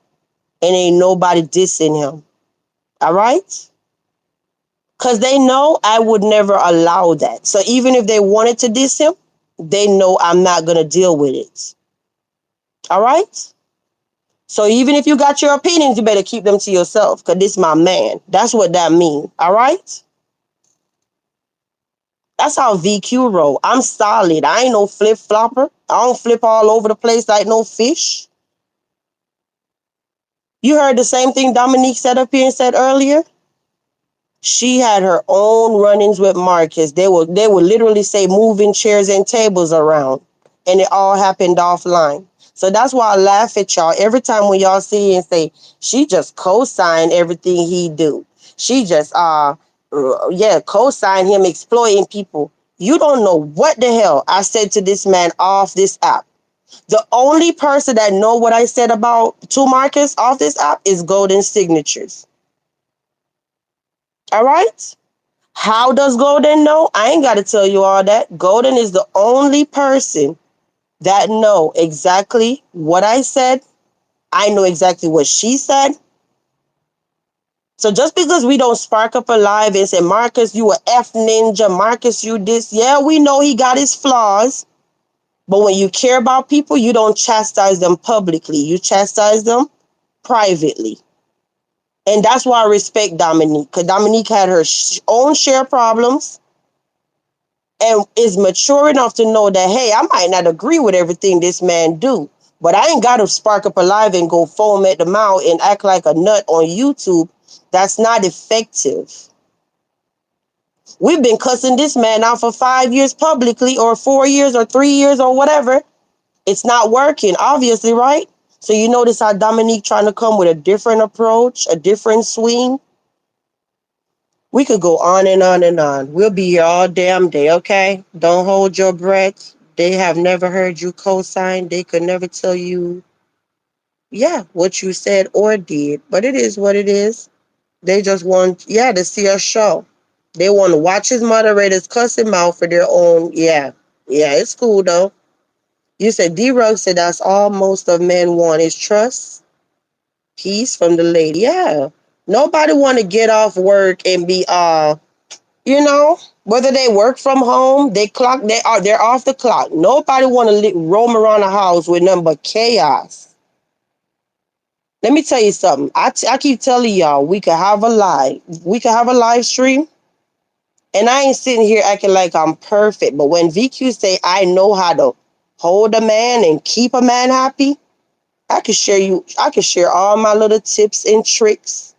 and ain't nobody dissing him. All right? Because they know I would never allow that. So even if they wanted to diss him, they know I'm not going to deal with it. All right? So even if you got your opinions, you better keep them to yourself because this is my man. That's what that means. All right? That's how VQ roll. I'm solid. I ain't no flip flopper. I don't flip all over the place like no fish. You heard the same thing Dominique said up here and said earlier? She had her own run-ins with Marcus. They would literally say moving chairs and tables around, and it all happened offline. So that's why I laugh at y'all every time when y'all see and say she just co-signed everything he do. She just yeah, co-sign him exploiting people. You don't know what the hell I said to this man off this app. The only person that know what I said about to Marcus off this app is Golden Signatures. All right? How does Golden know? I ain't got to tell you all that. Golden is the only person that know exactly what I said. I know exactly what she said. So just because we don't spark up a live and say, Marcus, you a F ninja, Marcus, you this. Yeah, we know he got his flaws. But when you care about people, you don't chastise them publicly. You chastise them privately. And that's why I respect Dominique. Because Dominique had her own share problems and is mature enough to know that, hey, I might not agree with everything this man do, but I ain't got to spark up a live and go foam at the mouth and act like a nut on YouTube. That's not effective. We've been cussing this man out for 5 years publicly or 4 years or 3 years or whatever. It's not working, obviously, right? So you notice how Dominique trying to come with a different approach, a different swing. We could go on and on and on. We'll be here all damn day, okay? Don't hold your breath. They have never heard you co-sign. They could never tell you, yeah, what you said or did. But it is what it is. They just want, yeah, to see a show. They want to watch his moderators cuss him out for their own, yeah. Yeah, it's cool though. You said D-Rug said that's all most of men want is trust, peace from the lady. Yeah. Nobody want to get off work and be you know, whether they work from home, they're off the clock. Nobody want to roam around the house with nothing but chaos. Let me tell you something. I keep telling y'all we could have a live stream, and I ain't sitting here acting like I'm perfect. But when VQ say I know how to hold a man and keep a man happy, I can share all my little tips and tricks.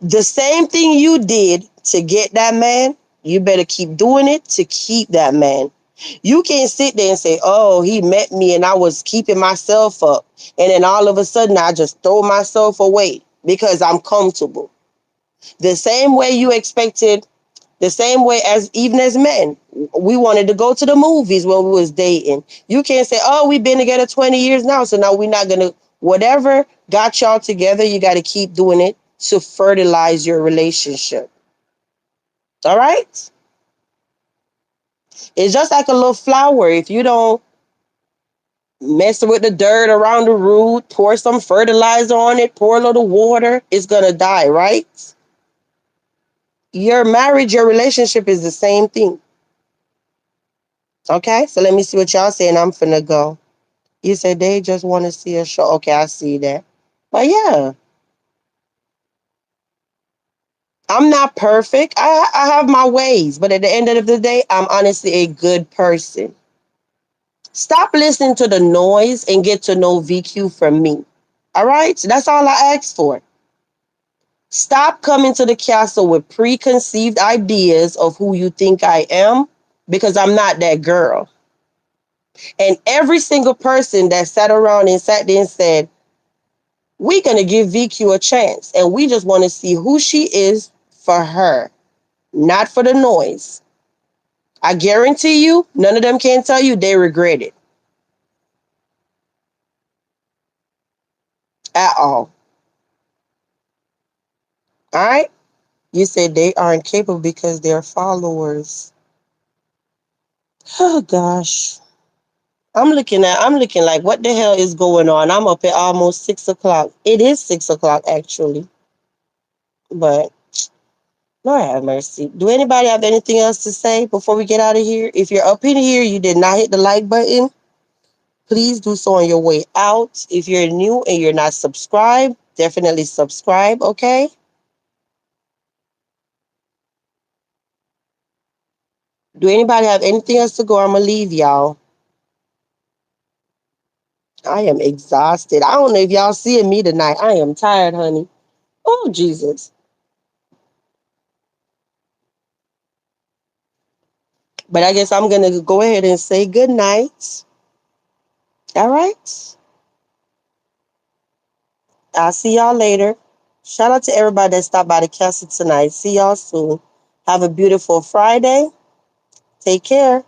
The same thing you did to get that man, You better keep doing it to keep that man. You can't sit there and say, oh, he met me and I was keeping myself up. And then all of a sudden I just throw myself away because I'm comfortable. The same way you expected, the same way as even as men, we wanted to go to the movies when we was dating. You can't say, oh, we've been together 20 years now, so now we're not going to, whatever got y'all together, you got to keep doing it to fertilize your relationship. All right? It's just like a little flower. If you don't mess with the dirt around the root, pour some fertilizer on it, pour a little water, it's going to die, right? Your marriage, your relationship is the same thing. Okay, so let me see what y'all saying. I'm finna go. You said they just want to see a show. Okay, I see that. But yeah, I'm not perfect. I have my ways, but at the end of the day, I'm honestly a good person. Stop listening to the noise and get to know VQ from me. All right, that's all I ask for. Stop coming to the castle with preconceived ideas of who you think I am, because I'm not that girl. And every single person that sat around and sat there and said, we're going to give VQ a chance and we just want to see who she is for her, not for the noise. I guarantee you, none of them can tell you they regret it at all. All right? You said they aren't capable because they're followers. Oh gosh. I'm looking like what the hell is going on? I'm up at almost 6 o'clock. It is 6 o'clock actually. But Lord have mercy. Do anybody have anything else to say before we get out of here? If you're up in here, you did not hit the like button, please do so on your way out. If you're new and you're not subscribed, definitely subscribe, okay? Do anybody have anything else to go? I'm gonna leave y'all. I am exhausted. I don't know if y'all seeing me tonight. I am tired, honey. Oh, Jesus. But I guess I'm gonna go ahead and say good night. All right. I'll see y'all later. Shout out to everybody that stopped by the castle tonight. See y'all soon. Have a beautiful Friday. Take care.